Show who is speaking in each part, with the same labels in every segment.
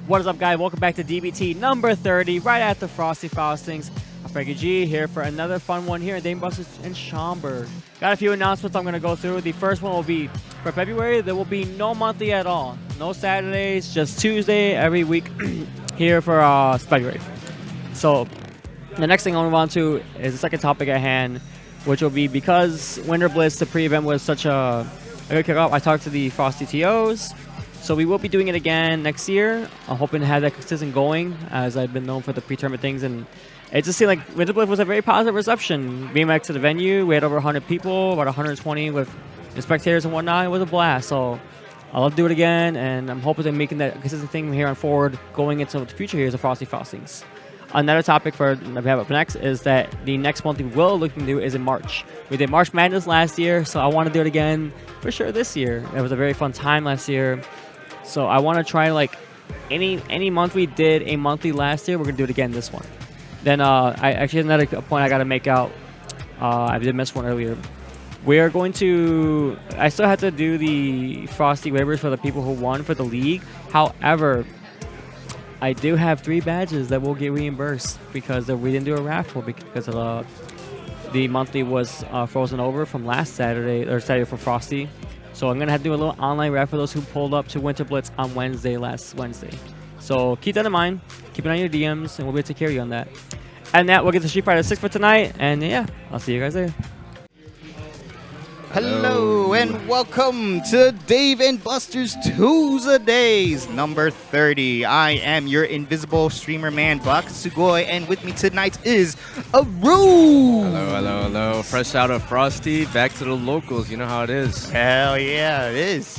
Speaker 1: What is up, guys? Welcome back to DBT number 30, right after Frosty Frostings. I'm Frankie G here for another fun one here in Dame Busters in Schaumburg. Got a few announcements I'm going to go through. The first one will be for February. There will be no monthly at all. No Saturdays, just Tuesday every week here for February. So the next thing I'll move on to is the second topic at hand, which will be because Winter Blitz, the pre-event, was such a good kickoff. I talked to the Frosty TOs. So we will be doing it again next year. I'm hoping to have that consistent going, as I've been known for the pre-tournament things. And it just seemed like Winter Blitz was a very positive reception. Being back to the venue, we had over 100 people, about 120 with the spectators and whatnot. It was a blast. So I'll love to do it again, and I'm hoping to making that consistent thing from here on forward going into the future years of Frosty Frostings. Another topic that we have up next is that the next month we will look to do is in March. We did March Madness last year, so I want to do it again for sure this year. It was a very fun time last year. So I want to try, like, any month we did a monthly last year, we're going to do it again this one. Then I actually have another point I got to make out. I did miss one earlier. We are going to... I still have to do the Frosty waivers for the people who won for the league. However, I do have 3 badges that will get reimbursed because we didn't do a raffle because of the monthly was frozen over from last Saturday, or Saturday for Frosty. So I'm going to have to do a little online raffle for those who pulled up to Winter Blitz on last Wednesday. So keep that in mind. Keep an eye on your DMs, and we'll be able to take care of you on that. And that, we'll get to Street Fighter 6 for tonight. And yeah, I'll see you guys there.
Speaker 2: Hello and welcome to Dave and Buster's Tuesdays number 30. I am your invisible streamer man, Buck Sugoi, and with me tonight is ARRUUMS.
Speaker 3: Hello. Fresh out of Frosty, back to the locals. You know how it is.
Speaker 2: Hell yeah, it is.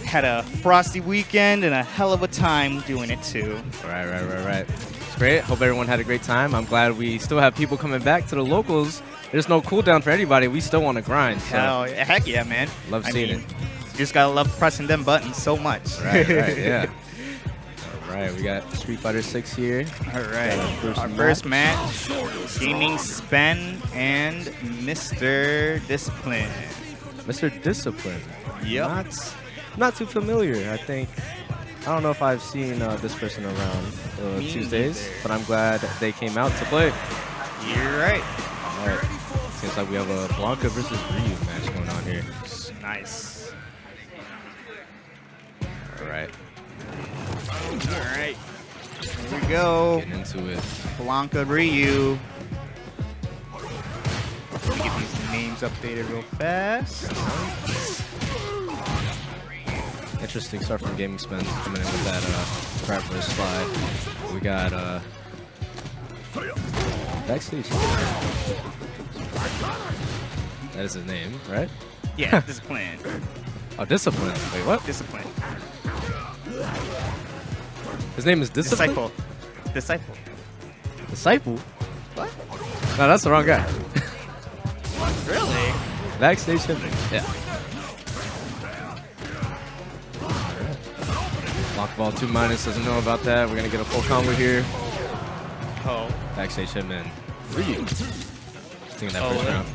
Speaker 2: Had a Frosty weekend and a hell of a time doing it too.
Speaker 3: Right. It's great. Hope everyone had a great time. I'm glad we still have people coming back to the locals. There's no cooldown for anybody. We still want to grind. So.
Speaker 2: Heck yeah, man.
Speaker 3: Love seeing it.
Speaker 2: You just gotta love pressing them buttons so much.
Speaker 3: Right, yeah. All right, we got Street Fighter 6 here.
Speaker 2: All right, our first match, GamingSpens and Mr. Discipline.
Speaker 3: Mr. Discipline.
Speaker 2: Yep.
Speaker 3: Not too familiar, I think. I don't know if I've seen this person around Tuesdays, but I'm glad they came out to play.
Speaker 2: You're right.
Speaker 3: All right. Seems like we have a Blanca versus Ryu match going on here.
Speaker 2: Nice.
Speaker 3: All right.
Speaker 2: Here we go.
Speaker 3: Getting into it.
Speaker 2: Blanca Ryu. Let me get these names updated real fast.
Speaker 3: Interesting start from GamingSpens coming in with that driver's slide. We got Backstage. That is his name, right?
Speaker 2: Yeah, Discipline.
Speaker 3: Oh, Discipline. Wait, what?
Speaker 2: Discipline.
Speaker 3: His name is Discipline?
Speaker 2: Disciple.
Speaker 3: Disciple?
Speaker 2: What?
Speaker 3: No, that's the wrong guy.
Speaker 2: Really?
Speaker 3: Backstage Hitman. Yeah. Lock ball 2- doesn't know about that. We're going to get a full combo here.
Speaker 2: Oh.
Speaker 3: Backstage Hitman. Ryu. Thinking that first round.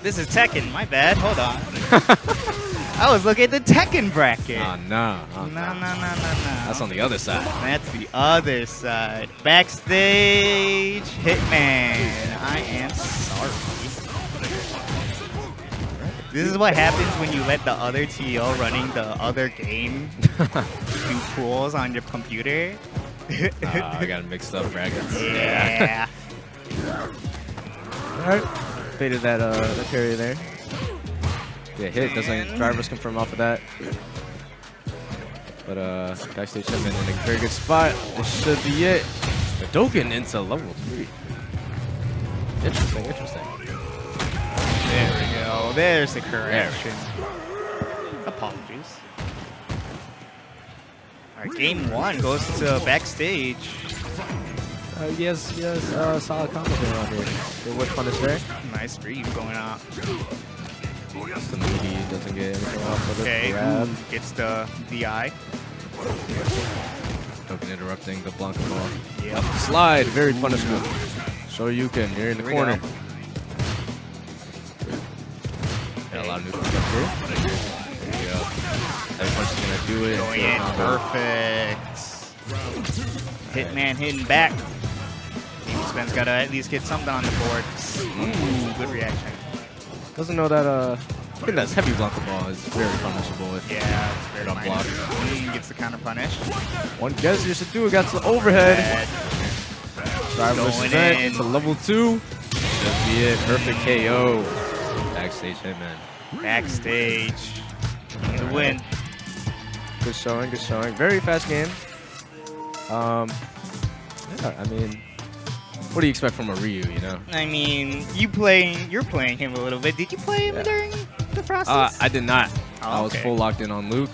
Speaker 2: This is Tekken. My bad. Hold on. I was looking at the Tekken bracket.
Speaker 3: Oh, no.
Speaker 2: No.
Speaker 3: That's on the other side.
Speaker 2: That's the other side. Backstage Hitman. I am sorry. This is what happens when you let the other TO running the other game do pools on your computer.
Speaker 3: I got mixed up brackets.
Speaker 2: Yeah.
Speaker 3: Alright. Faded that carrier there. Yeah, hit. Doesn't drivers confirm off of that. But Backstage Hitman in a very good spot. This should be it. Hadouken into level 3. Interesting.
Speaker 2: There we go. There's the correction. Apologies. Alright, game 1 goes to Backstage.
Speaker 3: Yes, solid combo going on here. Good whip punish there.
Speaker 2: Nice Ryu going out.
Speaker 3: The meaty doesn't get anything off of it.
Speaker 2: Okay,
Speaker 3: Grab.
Speaker 2: gets the DI.
Speaker 3: Hadouken interrupting the Blanca ball.
Speaker 2: Yep.
Speaker 3: Slide, very punishable. Shoryuken, you're in the corner. Got a lot of new stuff here. There you go. That punch is gonna do it.
Speaker 2: Going in, perfect. Hitman hitting back. GamingSpens got to at least get something on the board. Ooh, good reaction.
Speaker 3: Doesn't know that, I think that's heavy blocker ball is very punishable if
Speaker 2: Yeah, it's very
Speaker 3: don't
Speaker 2: minor.
Speaker 3: block.
Speaker 2: Gets the counter punish.
Speaker 3: One guess you should do it. Got the overhead. Drive
Speaker 2: Going
Speaker 3: versus vent.
Speaker 2: in.
Speaker 3: It's a level 2. Should be it. Perfect KO. Backstage Hitman.
Speaker 2: Backstage. The win.
Speaker 3: Good showing, good showing. Very fast game. Yeah, I mean, what do you expect from a Ryu, you know?
Speaker 2: I mean, you're playing him a little bit. Did you play him during the process?
Speaker 3: I did not.
Speaker 2: Oh,
Speaker 3: I was
Speaker 2: okay.
Speaker 3: full locked in on Luke.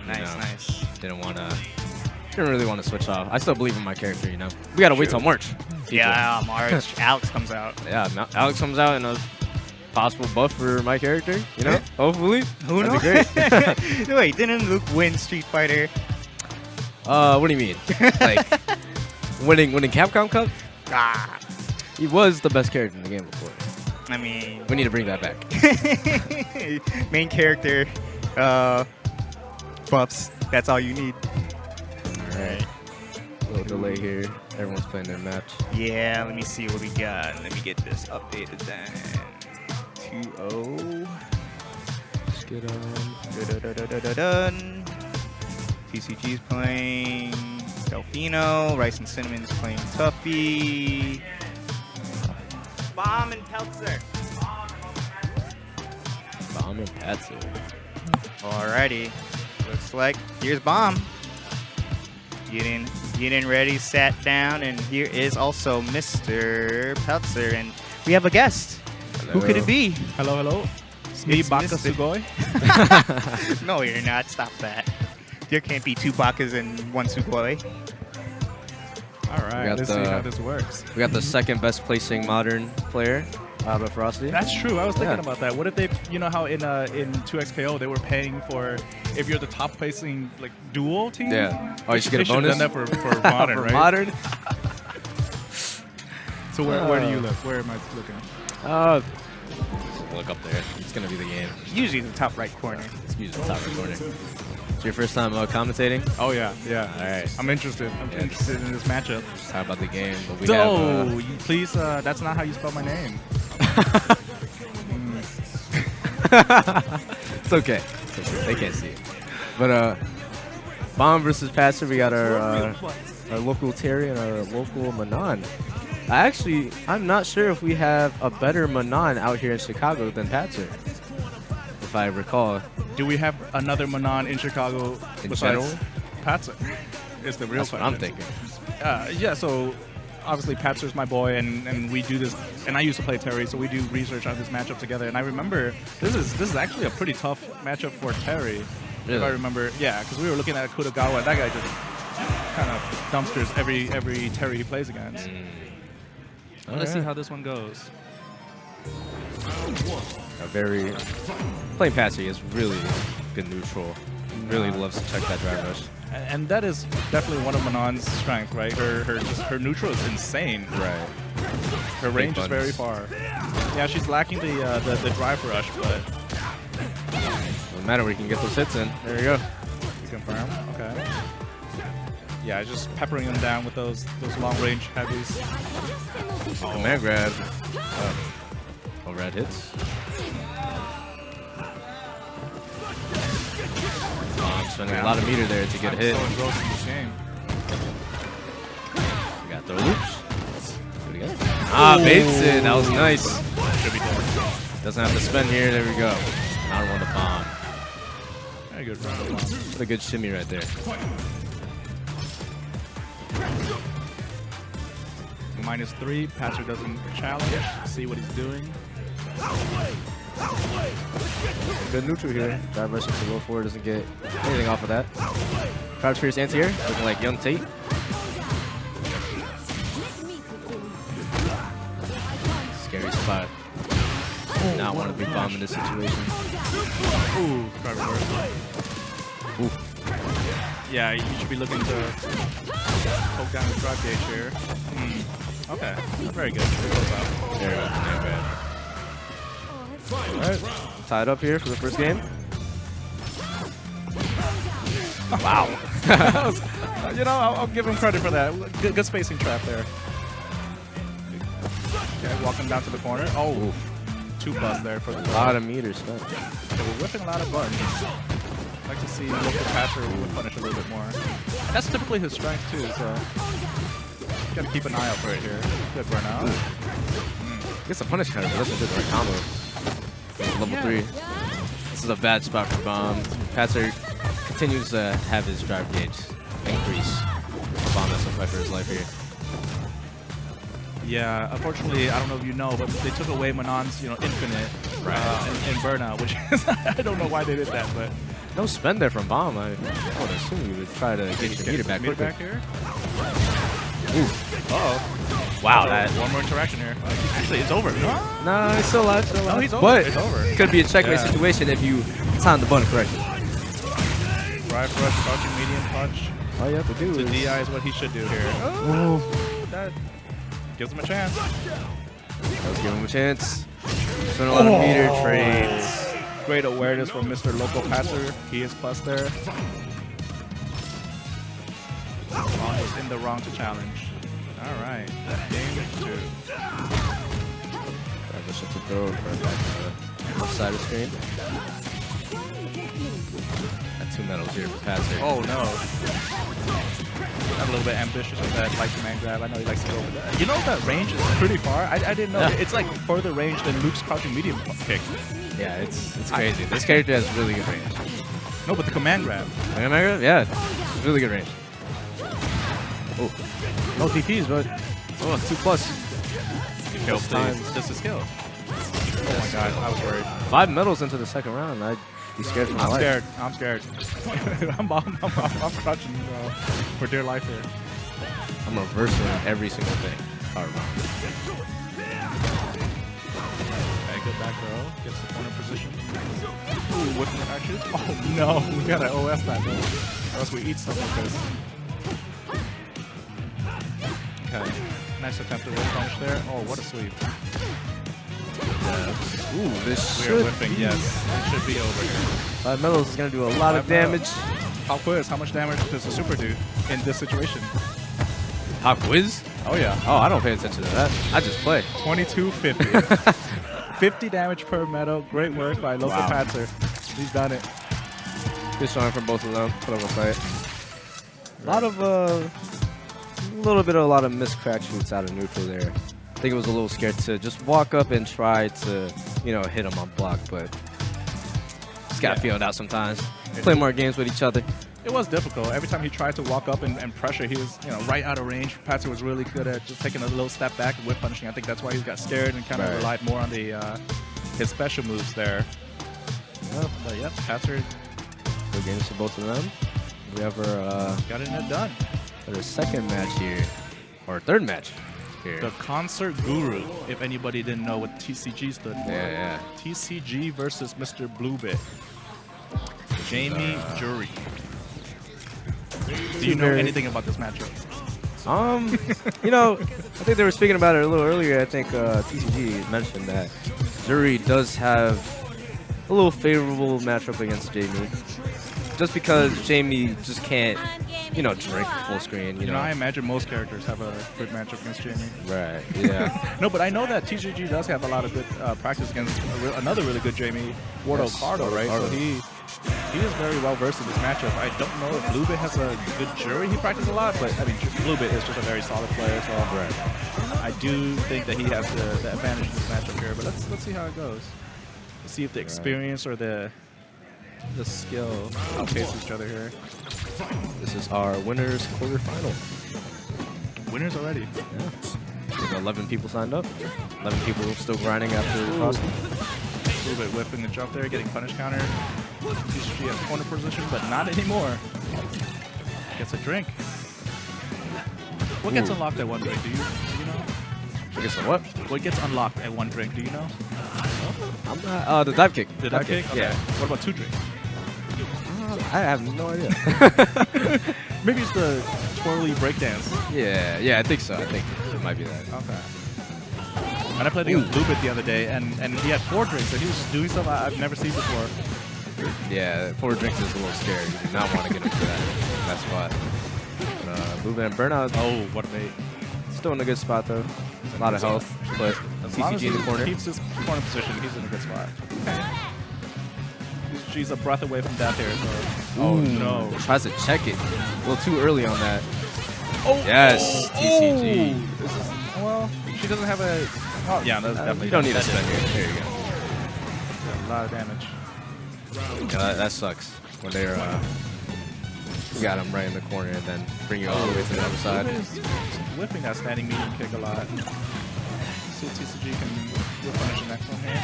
Speaker 2: Nice,
Speaker 3: know.
Speaker 2: nice.
Speaker 3: Didn't really want to switch off. I still believe in my character, you know? We gotta wait till March.
Speaker 2: Yeah, March. Alex comes out.
Speaker 3: Yeah, Alex comes out and a possible buff for my character, you know? Hopefully.
Speaker 2: Who
Speaker 3: That'd
Speaker 2: knows?
Speaker 3: be great.
Speaker 2: Wait, didn't Luke win Street Fighter?
Speaker 3: What do you mean? Like, winning Capcom Cup?
Speaker 2: Ah,
Speaker 3: He was the best character in the game before.
Speaker 2: I mean,
Speaker 3: We need to bring that back.
Speaker 2: main character buffs. That's all you need.
Speaker 3: All right. A little delay here. Everyone's playing their match.
Speaker 2: Yeah, let me see what we got. Let me get this updated then. 2-0.
Speaker 3: Let's get
Speaker 2: Dun. TCG's playing Delfino. RiceandCinnamon's playing Tuffy. Bomb and Peltzer.
Speaker 3: Bomb and Patzer.
Speaker 2: Alrighty. Looks like here's Bomb. Getting ready, sat down, and here is also Mr. Peltzer. And we have a guest. Who could it be?
Speaker 4: Hello, hello. It's me,
Speaker 2: It's
Speaker 4: Baka
Speaker 2: Mr.
Speaker 4: Sugoi.
Speaker 2: No, you're not. Stop that. There can't be two Bakas and one Sugoi.
Speaker 4: All right,
Speaker 3: got
Speaker 4: let's see how this works.
Speaker 3: We got the second best placing modern player out of Frosty.
Speaker 4: That's true. I was thinking
Speaker 3: Yeah.
Speaker 4: about that. What if they, you know how in 2XKO they were paying for if you're the top placing like dual team?
Speaker 3: Yeah. Oh, you should get a
Speaker 4: They should've
Speaker 3: bonus?
Speaker 4: done that for modern,
Speaker 3: For
Speaker 4: right?
Speaker 3: modern?
Speaker 4: So where do you look? Where am I looking?
Speaker 3: Look up there. It's going to be the game.
Speaker 2: Usually the top right corner.
Speaker 3: It's usually the top right corner. It's your first time commentating?
Speaker 4: Oh yeah, yeah.
Speaker 3: All right.
Speaker 4: I'm interested. I'm
Speaker 3: Yes.
Speaker 4: interested in this matchup.
Speaker 3: Just talk about the game. But we
Speaker 4: So,
Speaker 3: have,
Speaker 4: you please, that's not how you spell my name.
Speaker 3: It's okay. It's okay. They can't see it. But Bomb versus Patzer, we got our local Terry and our local Manon. I'm not sure if we have a better Manon out here in Chicago than Patzer, if I recall.
Speaker 4: Do we have another Manon in Chicago
Speaker 3: In
Speaker 4: besides
Speaker 3: general?
Speaker 4: Patzer? Is the real
Speaker 3: That's what
Speaker 4: question.
Speaker 3: I'm thinking.
Speaker 4: Yeah, so obviously Patzer's my boy, and we do this, and I used to play Terry, so we do research on this matchup together. And I remember this is actually a pretty tough matchup for Terry. If
Speaker 3: Really?
Speaker 4: I remember, yeah, because we were looking at Kutagawa. That guy just kind of dumpsters every Terry he plays against. Let's see how this one goes.
Speaker 3: Playing Patzer is really good neutral. Really loves to check that drive rush.
Speaker 4: And that is definitely one of Manon's strengths, right? Her neutral is insane.
Speaker 3: Right.
Speaker 4: Her range is very
Speaker 3: buttons.
Speaker 4: far. Yeah, she's lacking the drive rush, but
Speaker 3: Doesn't matter where you can get those hits in. There you go.
Speaker 4: you confirm. Okay. Yeah, just peppering them down with those long range heavies.
Speaker 3: Oh, man grab. Overhead hits. I'm spending a lot of meter there to get a hit.
Speaker 4: So engrossed in this game.
Speaker 3: We got throw loops. Do it again. Ah, baits it. That was nice.
Speaker 4: Should be dead.
Speaker 3: Doesn't have to spin here. There we go. Now I want to bomb.
Speaker 4: Very good round.
Speaker 3: What a good shimmy right there.
Speaker 4: -3. Patzer doesn't challenge. See what he's doing.
Speaker 3: Good neutral here. Drive rush into low 4 doesn't get anything off of that. Crouch Fierce anti-air, looking like young Tate. Scary spot. Not want to be bombed in this situation.
Speaker 4: Ooh, drive reversal.
Speaker 3: Ooh.
Speaker 4: Yeah, you should be looking to poke down the drive gauge here. Okay, very good.
Speaker 3: Very well. Not bad. Alright, tied up here for the first game. Wow.
Speaker 4: You know, I'll give him credit for that. Good spacing trap there. Okay, walking down to the corner. Oh,
Speaker 3: Oof.
Speaker 4: 2+ there for the
Speaker 3: A lot of meters spent.
Speaker 4: Okay, we're whipping a lot of buttons. I'd like to see LocalPatzer would punish a little bit more. That's typically his strength too, so gotta keep an eye out for it here. Good burnout.
Speaker 3: Gets a punish counter, but that's a good right combo. Level
Speaker 4: Yeah.
Speaker 3: 3. This is a bad spot for Bomb. Patzer continues to have his drive gauge increase. Bomb has to fight for his life here.
Speaker 4: Yeah, unfortunately, I don't know if you know, but they took away Manon's, infinite in burnout, which is, I don't know why they did that, but
Speaker 3: No spend there from Bomb. I would assume you would try to get your meter back quicker.
Speaker 4: here.
Speaker 3: Ooh.
Speaker 4: Uh-oh.
Speaker 3: Wow,
Speaker 4: Oh,
Speaker 3: that.
Speaker 4: one more interaction here. Actually, it's over. No,
Speaker 3: No, he's still alive. Still alive.
Speaker 4: he's over.
Speaker 3: But
Speaker 4: It's over.
Speaker 3: it could be a checkmate
Speaker 4: Yeah.
Speaker 3: situation if you time the button correctly.
Speaker 4: Drive rush, crouching medium punch.
Speaker 3: All you have to do
Speaker 4: To
Speaker 3: is.
Speaker 4: DI is what he should do here.
Speaker 3: Oh.
Speaker 4: That gives him a chance.
Speaker 3: Let's give him a chance. Spend a lot of meter trades.
Speaker 4: Great awareness from Mr. LocalPatzer. He is plus there. Long is in the wrong to challenge. All right, game 2.
Speaker 3: Transition to throw right back to the left side of the screen. Got 2 medals here for Patzer.
Speaker 4: Oh no. I'm a little bit ambitious with that light command grab. I know he likes to go over that. You know that range is pretty far? I didn't know.
Speaker 3: Yeah.
Speaker 4: It's like further range than Luke's crouching medium kick.
Speaker 3: Yeah, it's crazy. This character has really good range.
Speaker 4: No, but the command grab.
Speaker 3: Yeah, it's really good range. Oh, no DPs, but 2+.
Speaker 4: Kill
Speaker 3: times.
Speaker 4: please. Just a skill. Oh my god, I was worried.
Speaker 3: 5 medals into the second round. I'd be scared for my life.
Speaker 4: I'm scared. I'm crouching for dear life here.
Speaker 3: I'm reversing every single thing. Hard round.
Speaker 4: Okay, good back row. Gets the corner position. Ooh, whipping the actions. Oh no, we gotta OS that though. Or else we eat stuff like this. Okay. Nice attempt to whip punch there. Oh, what a sweep.
Speaker 3: Ooh, this
Speaker 4: We are
Speaker 3: should
Speaker 4: whipping,
Speaker 3: be.
Speaker 4: yes. It should be over here.
Speaker 3: 5 medals is going to do a lot of
Speaker 4: 5 medals.
Speaker 3: damage.
Speaker 4: Pop quiz, how much damage does a super do in this situation?
Speaker 3: Pop whiz?
Speaker 4: Oh yeah.
Speaker 3: Oh, I don't pay attention to that. I just play.
Speaker 4: 2250. 50 damage per medal. Great work by LocalPatzer. He's done it.
Speaker 3: Good showing from both of them. Put up a fight. A lot of, a lot of missed crack shoots out of neutral there. I think it was a little scared to just walk up and try to, hit him on block, but just gotta feel it out sometimes. Play more games with each other.
Speaker 4: It was difficult. Every time he tried to walk up and pressure, he was right out of range. Patzer was really good at just taking a little step back and whip punching. I think that's why he got scared and kind of relied more on the his special moves there. But yep, Patzer
Speaker 3: Good games for both of them. We have our,
Speaker 4: got it and done.
Speaker 3: our second match here, or third match here.
Speaker 4: The Concert Guru, if anybody didn't know what TCG stood for.
Speaker 3: Yeah.
Speaker 4: TCG versus Mr. BlueBit. Jamie Jury. Do you know anything about this matchup?
Speaker 3: I think they were speaking about it a little earlier. I think TCG mentioned that Jury does have a little favorable matchup against Jamie. Just because Jamie just can't, drink full screen,
Speaker 4: You know, I imagine most characters have a good matchup against Jamie.
Speaker 3: Right, yeah.
Speaker 4: No, but I know that TCG does have a lot of good practice against another really good Jamie, Wardo Cardo, right?
Speaker 3: Cardo.
Speaker 4: So he is very well versed in this matchup. I don't know if BlueBit has a good jury he practices a lot, but I mean, BlueBit is just a very solid player, so I do think that he has the advantage in this matchup here. But let's see how it goes. Let's see if the experience or the skill outpace each other here.
Speaker 3: This is our winners quarterfinal.
Speaker 4: Winners already.
Speaker 3: Yeah. There's 11 people signed up. 11 people still grinding after the crossing.
Speaker 4: BlueBit whipping the jump there, getting punish counter. TCG has corner position, but not anymore. Gets a drink. What gets unlocked at one drink? Do you know?
Speaker 3: I guess what?
Speaker 4: What gets unlocked at one drink? Do you know?
Speaker 3: I'm not. The dive kick.
Speaker 4: The dive kick? Okay.
Speaker 3: Yeah.
Speaker 4: What about 2 drinks?
Speaker 3: I have no idea.
Speaker 4: Maybe it's the twirly breakdance.
Speaker 3: yeah, I think so. I think it might be that.
Speaker 4: Okay. And I played against BlueBit the other day, and he had 4 drinks, and he was doing stuff I've never seen before.
Speaker 3: Yeah, 4 drinks is a little scary. You do not want to get into that spot. But, BlueBit and Burnout.
Speaker 4: Oh, what a bait.
Speaker 3: Still in a good spot though. A lot of health, but
Speaker 4: As long as
Speaker 3: TCG in the
Speaker 4: he
Speaker 3: corner.
Speaker 4: keeps his corner position, he's in a good spot. TCG's a breath away from death here. So. Oh no!
Speaker 3: Tries to check it. A little too early on that.
Speaker 4: Oh
Speaker 3: Yes, TCG.
Speaker 4: Well, she doesn't have a. Oh yeah, that's definitely.
Speaker 3: You don't need to
Speaker 4: that's
Speaker 3: spin
Speaker 4: it.
Speaker 3: here. There you go.
Speaker 4: A lot of damage.
Speaker 3: Yeah, that sucks when they're got him right in the corner and then bring you all the way to the other side.
Speaker 4: Is whipping that standing medium kick a lot. See if TCG can punish the next one here.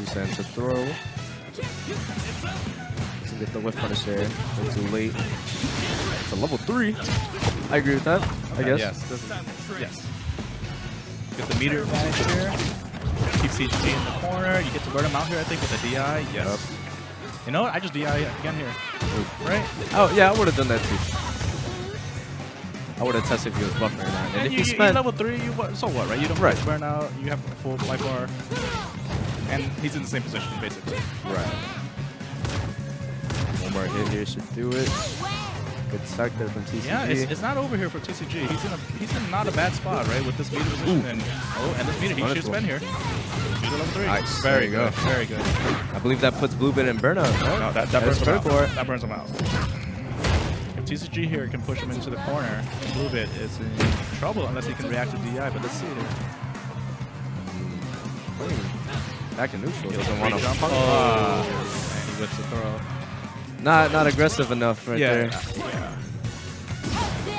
Speaker 3: Send to throw. Doesn't get the whip punish there. Way too late. It's a level 3. I agree with that. I guess.
Speaker 4: Yes. Yes. Get the meter advantage here. Keep TCG in the corner. You get to burn him out here, I think, with a DI. Yes.
Speaker 3: Yep.
Speaker 4: You know what? I just DI again here. Right?
Speaker 3: Oh yeah, I would have done that too. I would have tested if he was buffering or not. And if
Speaker 4: you
Speaker 3: he spent
Speaker 4: level 3, so what, right? You don't
Speaker 3: Right.
Speaker 4: burn out. You have a full life bar. And he's in the same position, basically.
Speaker 3: right. One more hit here should do it. Good sack there from TCG.
Speaker 4: Yeah, it's not over here for TCG. He's in not a bad spot, right? With this meter position and this meter, he should
Speaker 3: Wonderful.
Speaker 4: spin here. He's a level 3.
Speaker 3: Nice.
Speaker 4: Very
Speaker 3: There you
Speaker 4: good.
Speaker 3: go.
Speaker 4: Very good.
Speaker 3: I believe that puts BlueBit in burnout. Right?
Speaker 4: No, that burns him out. That burns him out. If TCG here can push him into the corner, BlueBit is in trouble unless he can react to DI. But let's see here.
Speaker 3: Back in neutral.
Speaker 4: He
Speaker 3: Doesn't want to
Speaker 4: jump.
Speaker 3: punk.
Speaker 4: And he whips the throw.
Speaker 3: Not aggressive enough right there.
Speaker 4: Yeah.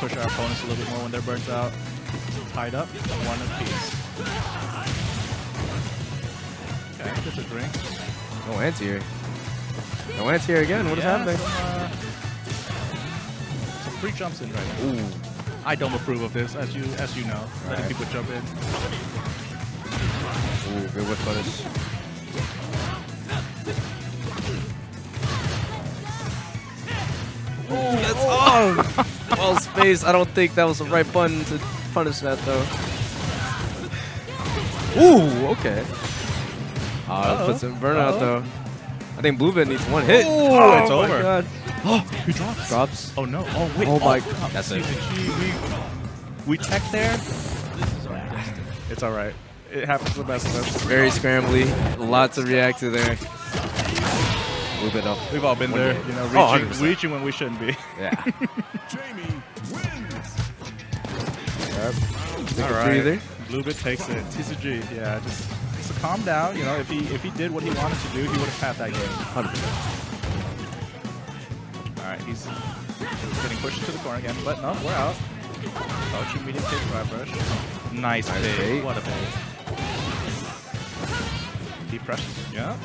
Speaker 4: Push our opponents a little bit more when they're burnt out. Tied up, one apiece. Okay, gets a drink.
Speaker 3: No anti-air. No anti-air again. What is happening?
Speaker 4: Some free jumps in right now.
Speaker 3: Ooh.
Speaker 4: I don't approve of this, as you know. Letting
Speaker 3: Right.
Speaker 4: people jump in.
Speaker 3: Ooh, good whip punish. That's well spaced. I don't think that was the right button to punish that though. Ooh, okay. Puts him burnout though. I think BlueBit needs one hit.
Speaker 4: Oh, it's
Speaker 3: my
Speaker 4: over.
Speaker 3: God.
Speaker 4: He drops.
Speaker 3: Drops.
Speaker 4: Oh no. Oh wait.
Speaker 3: Oh my.
Speaker 4: God.
Speaker 3: That's it.
Speaker 4: We tech there. It's all right. It happens to the best of us.
Speaker 3: Very scrambly. Lots to react to there. BlueBit up.
Speaker 4: We've all been
Speaker 3: One
Speaker 4: there,
Speaker 3: hit.
Speaker 4: you know,
Speaker 3: Oh,
Speaker 4: reaching,
Speaker 3: 100%.
Speaker 4: reaching when we shouldn't be.
Speaker 3: Yeah.
Speaker 4: All right.
Speaker 3: Breather.
Speaker 4: BlueBit takes it. TCG, yeah, just calm down. You know, if he did what he wanted to do, he would have passed that game.
Speaker 3: 100%.
Speaker 4: All right, he's getting pushed into the corner again, but no, we're out. Crouching medium kick, drive rush. Nice bait.
Speaker 3: bait.
Speaker 4: What a bait. Deep pressure. Yeah.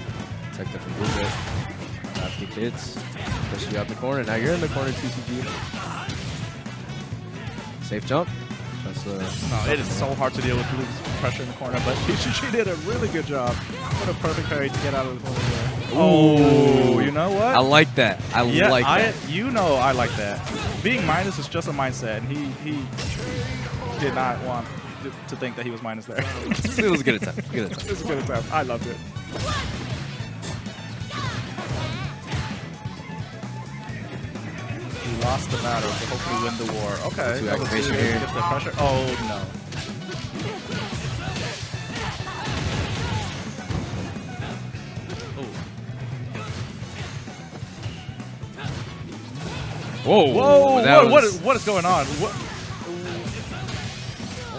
Speaker 3: Take that from BlueBit. After kids. Push you out the corner. Now you're in the corner, TCG. Safe jump. Just,
Speaker 4: No, it is so hard to deal with Blue's pressure in the corner, but TCG did a really good job. What a perfect parry to get out of the corner there. Oh, you know what?
Speaker 3: I like that. I like that.
Speaker 4: You know I like that. Being minus is just a mindset, and he did not want to think that he was minus there.
Speaker 3: It was a good attempt. Good attempt.
Speaker 4: It was a good attempt. I loved it. He lost the battle to hopefully win the war. Okay.
Speaker 3: Two
Speaker 4: that was
Speaker 3: activation
Speaker 4: good.
Speaker 3: here.
Speaker 4: Get the pressure. Oh no.
Speaker 3: Whoa.
Speaker 4: Whoa!
Speaker 3: That
Speaker 4: What
Speaker 3: was-
Speaker 4: is going on? What?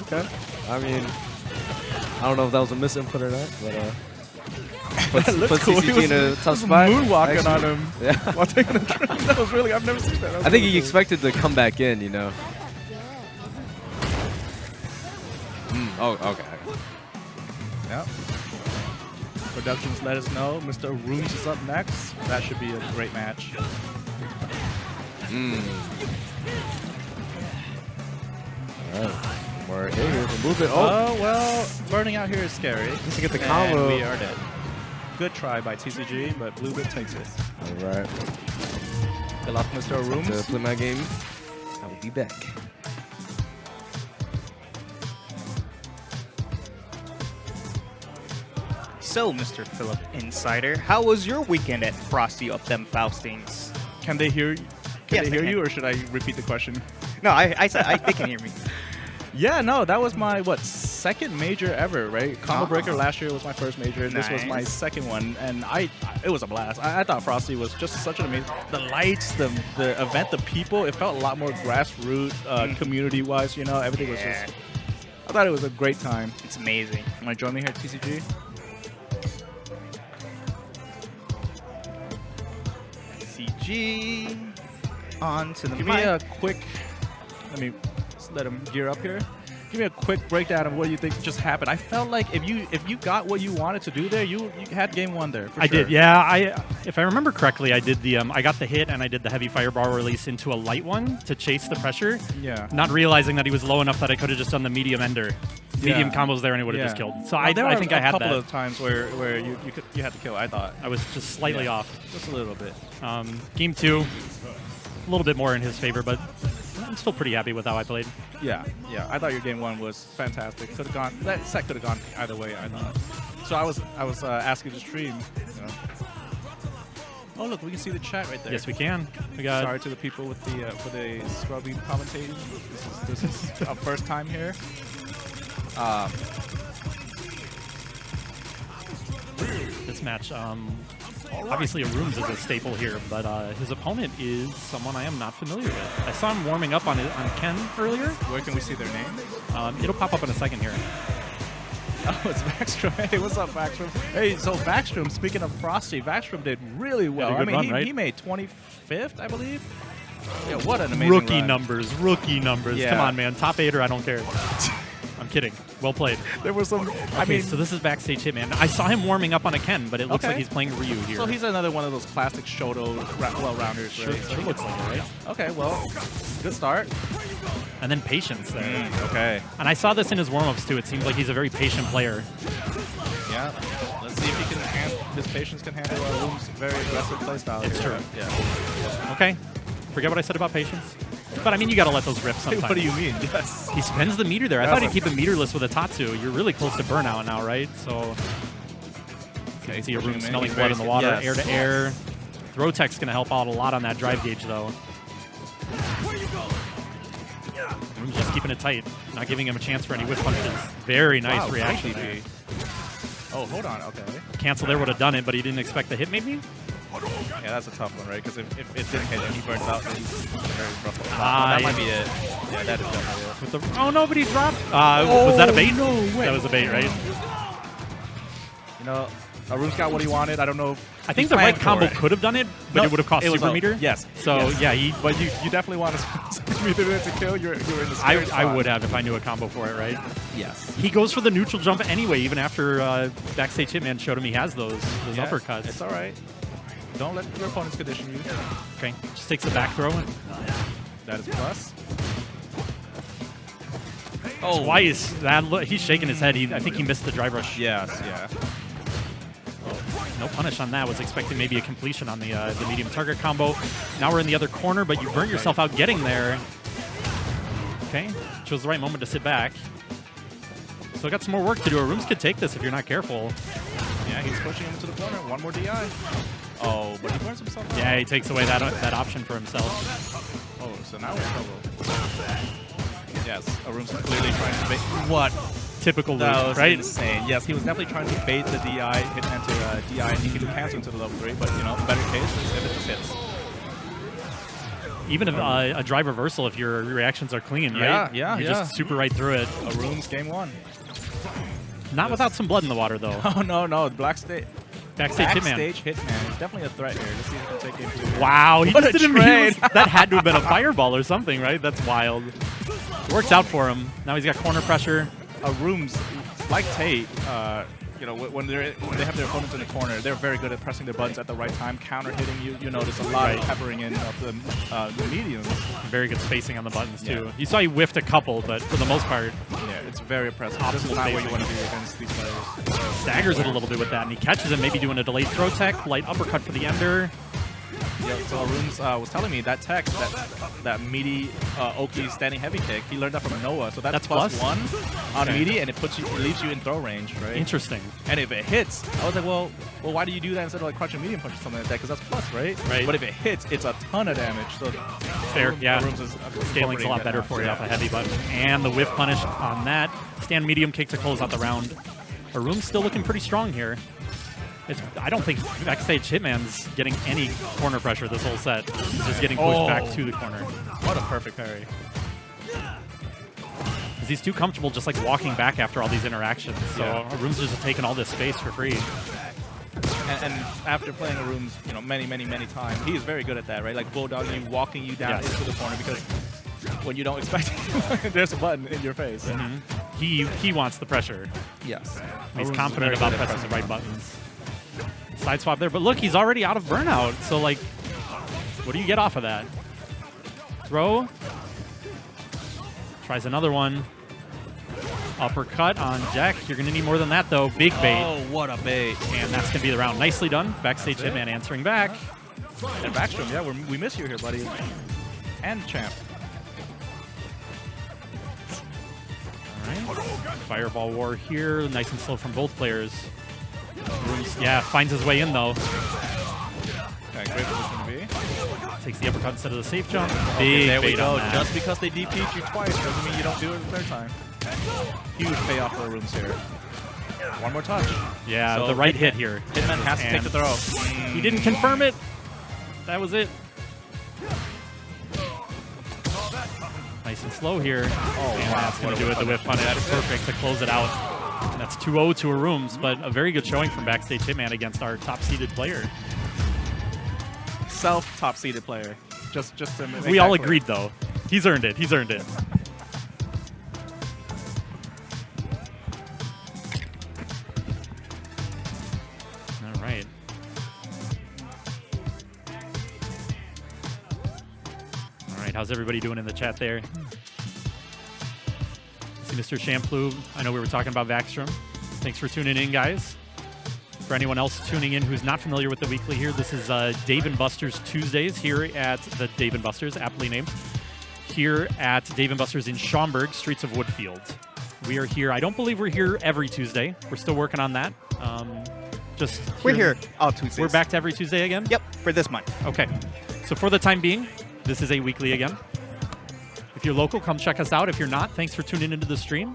Speaker 3: Okay. I mean, I don't know if that was a misinput or not, but puts
Speaker 4: cool. He
Speaker 3: TCG in a tough spot.
Speaker 4: Moonwalking
Speaker 3: actually.
Speaker 4: on him
Speaker 3: Yeah.
Speaker 4: while taking a drink. That was really, I've never seen that. That was
Speaker 3: I think
Speaker 4: really
Speaker 3: he
Speaker 4: cool.
Speaker 3: expected to come back in, you know. Oh, okay.
Speaker 4: Yep. Productions let us know Mr. ARRUUMS is up next. That should be a great match.
Speaker 3: Alright. More hit here from BlueBit. Oh,
Speaker 4: Well, burning out here is scary.
Speaker 3: just to get the
Speaker 4: And
Speaker 3: combo.
Speaker 4: we are dead. Good try by TCG, but BlueBit takes it.
Speaker 3: Alright.
Speaker 4: Good luck, Mr.
Speaker 3: To
Speaker 4: ARRUUMS.
Speaker 3: play my game. I will be back.
Speaker 2: So, Mr. PhilipNCider, how was your weekend at Frosty Up Them Faustings?
Speaker 4: Can they hear?
Speaker 2: Yes,
Speaker 4: they
Speaker 2: they
Speaker 4: hear
Speaker 2: can.
Speaker 4: you, or should I repeat the question?
Speaker 2: No, I said they can hear me.
Speaker 4: Yeah, no, that was my second major ever, right? Combo Breaker last year was my first major, and this was my
Speaker 2: Nice.
Speaker 4: second one, and it was a blast. I thought Frosty was just such an amazing. The lights, the event, the people, it felt a lot more grassroots, community-wise. You know, everything was
Speaker 2: Yeah.
Speaker 4: just. I thought it was a great time.
Speaker 2: It's amazing.
Speaker 4: Want to join me here at TCG?
Speaker 2: CG on to the
Speaker 4: Give
Speaker 2: mic.
Speaker 4: me a quick. Let me just let him gear up here. Give me a quick breakdown of what you think just happened. I felt like if you got what you wanted to do there, you had game one there. For
Speaker 5: I
Speaker 4: sure.
Speaker 5: did, yeah. If I remember correctly, I did the I got the hit and I did the heavy fireball release into a light one to chase the pressure.
Speaker 4: Yeah.
Speaker 5: Not realizing that he was low enough that I could have just done the medium ender, medium combos there, and it would have just killed. So
Speaker 4: Well, there
Speaker 5: I
Speaker 4: were
Speaker 5: think I had
Speaker 4: a couple
Speaker 5: that.
Speaker 4: of times where you had to kill. I thought
Speaker 5: I was just slightly off.
Speaker 4: just a little bit.
Speaker 5: Game 2, a little bit more in his favor, but I'm still pretty happy with how I played.
Speaker 4: Yeah. I thought your game one was fantastic. Could have gone. That set could have gone either way. I thought. So I was asking to stream. You know. Oh look, we can see the chat right there.
Speaker 5: Yes, we can. We got
Speaker 4: Sorry to the people with the for the scrubby commentating. This is our first time here.
Speaker 5: this match. Obviously, ARRUUMS is a staple here, but his opponent is someone I am not familiar with. I saw him warming up on Ken earlier.
Speaker 4: Where can we see their name?
Speaker 5: It'll pop up in a second here.
Speaker 4: Oh, it's Backstrom. Hey, what's up, Backstrom? Hey, so Backstrom, speaking of Frosty, Backstrom did really well.
Speaker 5: Had a good run,
Speaker 4: he,
Speaker 5: right?
Speaker 4: he made 25th, I believe. Yeah, what an amazing
Speaker 5: Rookie
Speaker 4: run.
Speaker 5: numbers.
Speaker 4: Yeah.
Speaker 5: Come on, man. Top 8 or I don't care. I'm kidding. Well played.
Speaker 4: There was some. I
Speaker 5: Okay,
Speaker 4: mean,
Speaker 5: so this is Backstage Hitman. I saw him warming up on a Ken, but it looks like
Speaker 4: Okay.
Speaker 5: he's playing Ryu here.
Speaker 4: so he's another one of those classic Shoto well-rounders,
Speaker 5: sure,
Speaker 4: right?
Speaker 5: sure looks like it, right?
Speaker 4: Okay, well, good start.
Speaker 5: And then patience there.
Speaker 4: Okay.
Speaker 5: And I saw this in his warm-ups too. It seems like he's a very patient player.
Speaker 4: Yeah. Let's see if he can his patience can handle ARRUUMS' very aggressive playstyle.
Speaker 5: It's
Speaker 4: here.
Speaker 5: true.
Speaker 4: Yeah.
Speaker 5: Okay. Forget what I said about patience. But I mean, you got to let those rip sometimes.
Speaker 4: What do you mean? Yes.
Speaker 5: He spends the meter there. I
Speaker 4: Yeah,
Speaker 5: thought he'd
Speaker 4: but-
Speaker 5: keep it meterless with a Tatsu. You're really close to burnout now, right? So you can see
Speaker 4: pushing
Speaker 5: ARRUUMS
Speaker 4: him in.
Speaker 5: smelling
Speaker 4: He's
Speaker 5: blood
Speaker 4: very
Speaker 5: in the water,
Speaker 4: yes.
Speaker 5: air to air. Throw tech's going to help out a lot on that drive gauge, though. ARRUUMS just keeping it tight, not giving him a chance for any whiff punches. Very nice
Speaker 4: Wow,
Speaker 5: reaction
Speaker 4: great
Speaker 5: there.
Speaker 4: DP. Oh, hold on. Okay.
Speaker 5: Cancel there would have done it, but he didn't expect the hit, maybe?
Speaker 4: Yeah, that's a tough one, right? Because if it didn't hit and he burns out, then he's very rough.
Speaker 5: Ah,
Speaker 4: that
Speaker 5: yeah.
Speaker 4: might be it. Yeah, that is definitely it.
Speaker 5: With the, oh, nobody dropped. Was that a bait?
Speaker 4: no way.
Speaker 5: That was a bait, right?
Speaker 4: You know, ARRUUMS got what he wanted. I don't know.
Speaker 5: I think the right combo could have done it, but
Speaker 4: No,
Speaker 5: it would have cost
Speaker 4: it was
Speaker 5: super
Speaker 4: a-
Speaker 5: meter.
Speaker 4: yes,
Speaker 5: So
Speaker 4: yes.
Speaker 5: yeah,
Speaker 4: But you definitely want to meter to kill. You're in the scary
Speaker 5: I
Speaker 4: spot.
Speaker 5: would have if I knew a combo for it, right?
Speaker 4: Yes.
Speaker 5: He goes for the neutral jump anyway, even after Backstage Hitman showed him he has those
Speaker 4: Yeah,
Speaker 5: uppercuts.
Speaker 4: It's all right. Don't let your opponents condition you.
Speaker 5: Okay, just takes the back throw. And
Speaker 4: That is plus.
Speaker 5: twice. He's shaking his head. I think he missed the drive rush.
Speaker 4: Yes. Yeah.
Speaker 5: No punish on that. Was expecting maybe a completion on the medium target combo. Now we're in the other corner, but you burnt yourself out getting there. Okay, chose the right moment to sit back. Still got some more work to do. ARRUUMS could take this if you're not careful.
Speaker 4: Yeah, he's pushing him into the corner. One more DI. Oh, but he burns himself out.
Speaker 5: Yeah, he takes away that option for himself.
Speaker 4: Oh, so now we're in trouble. Yes, ARRUUMS clearly trying to bait. What?
Speaker 5: Typical
Speaker 4: That
Speaker 5: Luke,
Speaker 4: was
Speaker 5: right?
Speaker 4: insane. Yes, he was definitely trying to bait the DI, Hitman to DI, and he can do cancel into the level 3, but, you know, better case is if it just hits.
Speaker 5: Even if, a drive reversal if your reactions are clean,
Speaker 4: Yeah,
Speaker 5: right?
Speaker 4: yeah,
Speaker 5: You
Speaker 4: yeah.
Speaker 5: just super right through it.
Speaker 4: ARRUUMS game 1.
Speaker 5: Not without some blood in the water, though.
Speaker 4: Oh, no. Backstage
Speaker 5: Backstage Hitman.
Speaker 4: Hitman. He's definitely a threat here. Let's see if he can take game 2.
Speaker 5: Wow, he
Speaker 4: What
Speaker 5: just
Speaker 4: a
Speaker 5: didn't
Speaker 4: trade.
Speaker 5: that had to have been a fireball or something, right? That's wild. Works out for him. Now he's got corner pressure.
Speaker 4: ARRUUMS, like Tate, you know, when they have their opponents in the corner, they're very good at pressing their buttons at the right time, counter hitting you. You notice a lot of peppering in of the mediums.
Speaker 5: Very good spacing on the buttons, too.
Speaker 4: Yeah.
Speaker 5: You saw he whiffed a couple, but for the most part,
Speaker 4: Yeah, it's very impressive.
Speaker 5: Optimal
Speaker 4: This is not where you
Speaker 5: spacing.
Speaker 4: want to be against these players.
Speaker 5: staggers it a little bit with that, and he catches him, maybe doing a delayed throw tech, light uppercut for the ender.
Speaker 4: Yeah, so ARRUUMS was telling me that tech, that meaty Oki standing heavy kick, he learned that from Noah. So that's +1 on meaty, and it leaves you in throw range, right?
Speaker 5: Interesting.
Speaker 4: And if it hits, I was like, well, why do you do that instead of like crouching medium punch or something like that? Because that's plus, right?
Speaker 5: Right.
Speaker 4: But if it hits, it's a ton of damage. So
Speaker 5: Fair, yeah.
Speaker 4: ARRUUMS is
Speaker 5: Scaling's a lot better for you off a heavy button. And the whiff punish on that. Stand medium kick to close out the round. ARRUUMS still looking pretty strong here. I don't think Backstage Hitman's getting any corner pressure this whole set. He's just getting pushed back to the corner.
Speaker 4: What a perfect parry.
Speaker 5: Because he's too comfortable just like walking back after all these interactions. So ARRUUMS just taking all this space for free.
Speaker 4: And after playing ARRUUMS, many times, he is very good at that, right? Like bulldogging you, walking you down into the corner, because when you don't expect it, there's a button in your face.
Speaker 5: He wants the pressure.
Speaker 4: Yes.
Speaker 5: He's confident about pressing the right buttons. Side swap there, but look, he's already out of burnout. So like, what do you get off of that? Throw. Tries another one. Uppercut on Jack. You're going to need more than that, though. Big bait.
Speaker 4: Oh, what a bait.
Speaker 5: And that's going to be the round. Nicely done. Backstage Hitman answering back.
Speaker 4: And Backstrom, yeah, we miss you here, buddy. And champ.
Speaker 5: All right. Fireball war here. Nice and slow from both players. Yeah, finds his way in, though.
Speaker 4: Okay, great position to be.
Speaker 5: Takes the uppercut instead of the safe jump.
Speaker 4: Okay, there we
Speaker 5: bait
Speaker 4: go.
Speaker 5: on that.
Speaker 4: Just because they DP'd you twice doesn't mean you don't do it the third time. Huge payoff for ARRUUMS here. One more touch.
Speaker 5: Yeah,
Speaker 4: So
Speaker 5: the right hit here.
Speaker 4: Hitman has to take the throw.
Speaker 5: He didn't confirm it. That was it. Nice and slow here. Oh, and that's going to do it. The whip punish. That's perfect to close it out. And that's 2-0 to ARRUUMS, but a very good showing from Backstage Hitman against our top-seeded player.
Speaker 4: Top-seeded player. Just to make
Speaker 5: We all
Speaker 4: that clear.
Speaker 5: agreed, though. He's earned it. He's earned it. All right. All right, how's everybody doing in the chat there? See Mr. Shampoo. I know we were talking about Backstrom. Thanks for tuning in, guys. For anyone else tuning in who's not familiar with the weekly here, this is Dave & Buster's Tuesdays here at the Dave & Buster's, aptly named, here at Dave & Buster's in Schaumburg, streets of Woodfield. We are here. I don't believe we're here every Tuesday. We're still working on that.
Speaker 2: We're here all Tuesdays.
Speaker 5: We're back to every Tuesday again?
Speaker 2: Yep, for this month.
Speaker 5: Okay. So for the time being, this is a weekly again. If you're local, come check us out. If you're not, thanks for tuning into the stream.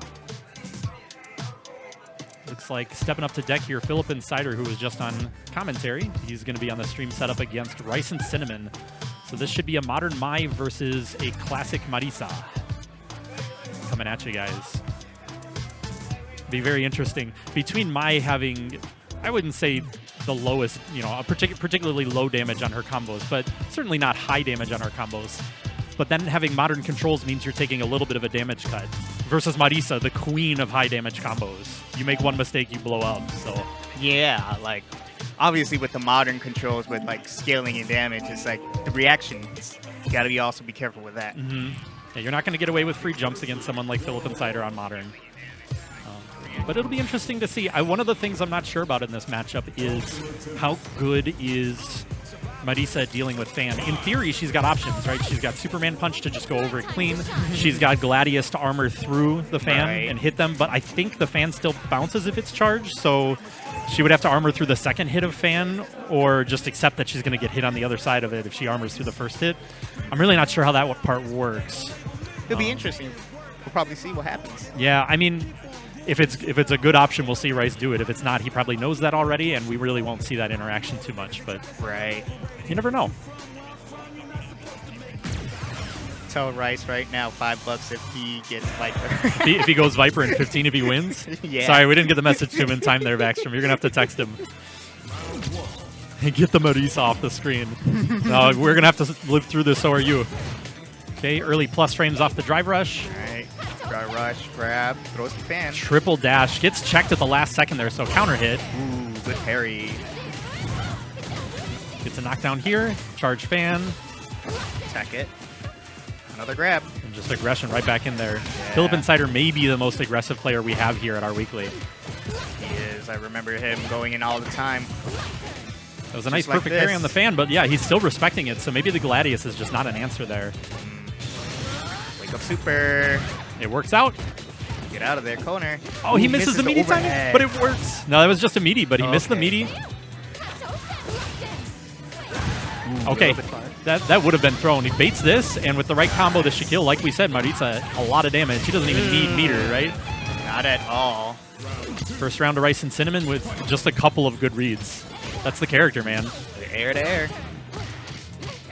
Speaker 5: Looks like stepping up to deck here, PhilipNCider, who was just on commentary. He's going to be on the stream setup against RiceandCinnamon. So this should be a modern Mai versus a classic Marisa. Coming at you guys. Be very interesting. Between Mai having, I wouldn't say the lowest, a particularly low damage on her combos, but certainly not high damage on her combos. But then having modern controls means you're taking a little bit of a damage cut. Versus Marisa, the queen of high damage combos. You make one mistake, you blow up. So
Speaker 2: Yeah, like, obviously with the modern controls, with like scaling and damage, it's like the reactions. You gotta also be careful with that.
Speaker 5: yeah, you're not going to get away with free jumps against someone like PhilipNCider on modern. But it'll be interesting to see. One of the things I'm not sure about in this matchup is how good is Marisa dealing with Fan. In theory, she's got options, right? She's got Superman Punch to just go over it clean. She's got Gladius to armor through the Fan and hit them, but I think the Fan still bounces if it's charged, so she would have to armor through the second hit of Fan or just accept that she's going to get hit on the other side of it if she armors through the first hit. I'm really not sure how that part works.
Speaker 2: It'll be interesting. We'll probably see what happens.
Speaker 5: Yeah, I mean, if it's a good option, we'll see Rice do it. If it's not, he probably knows that already, and we really won't see that interaction too much. But you never know.
Speaker 2: Tell Rice right now $5 if he gets Viper.
Speaker 5: if he goes Viper and 15 if he wins.
Speaker 2: Yeah.
Speaker 5: Sorry, we didn't get the message to him in time there, Backstrom. You're gonna have to text him. Get the Marisa off the screen. No, we're gonna have to live through this. So are you. Okay, early plus frames off the drive rush.
Speaker 2: All right, drive rush, grab, throws the Fan.
Speaker 5: Triple dash gets checked at the last second there, so counter hit.
Speaker 2: Ooh, good parry.
Speaker 5: Gets a knockdown here. Charge Fan.
Speaker 2: Attack it. Another grab.
Speaker 5: And just aggression right back in there. PhilipNCider may be the most aggressive player we have here at our weekly.
Speaker 2: He is. I remember him going in all the time.
Speaker 5: was a nice
Speaker 2: like
Speaker 5: perfect carry
Speaker 2: this.
Speaker 5: on the fan, but yeah, he's still respecting it, so maybe the Gladius is just not an answer there.
Speaker 2: Wake up super.
Speaker 5: It works out.
Speaker 2: Get out of there, corner.
Speaker 5: Oh, he misses the meaty timing,
Speaker 2: overhead.
Speaker 5: but it works. No, that was just a meaty, but he missed the
Speaker 2: Okay.
Speaker 5: meaty.
Speaker 2: Ooh,
Speaker 5: Okay,
Speaker 2: a little bit far.
Speaker 5: that would have been thrown. He baits this, and with the right combo to Shaquille, like we said, Maritza, a lot of damage. He doesn't even need meter, right?
Speaker 2: Not at all.
Speaker 5: First round of RiceandCinnamon with just a couple of good reads. That's the character, man.
Speaker 2: Air to air.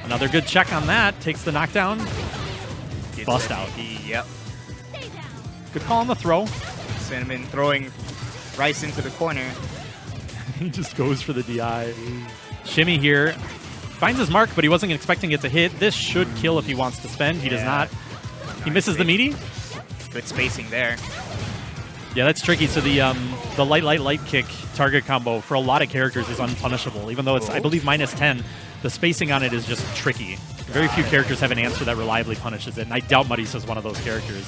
Speaker 5: Another good check on that. Takes the knockdown.
Speaker 2: Gets
Speaker 5: Bust
Speaker 2: it.
Speaker 5: out.
Speaker 2: Yep.
Speaker 5: Good call on the throw.
Speaker 2: Cinnamon throwing Rice into the corner.
Speaker 5: He just goes for the DI. Shimmy here. Finds his mark, but he wasn't expecting it to hit. This should kill if he wants to spend. He does not. He misses the meaty.
Speaker 2: Good spacing there.
Speaker 5: Yeah, that's tricky. So the light kick target combo for a lot of characters is unpunishable. Even though it's, I believe, -10, the spacing on it is just tricky. Very few characters have an answer that reliably punishes it, and I doubt Marisa is one of those characters.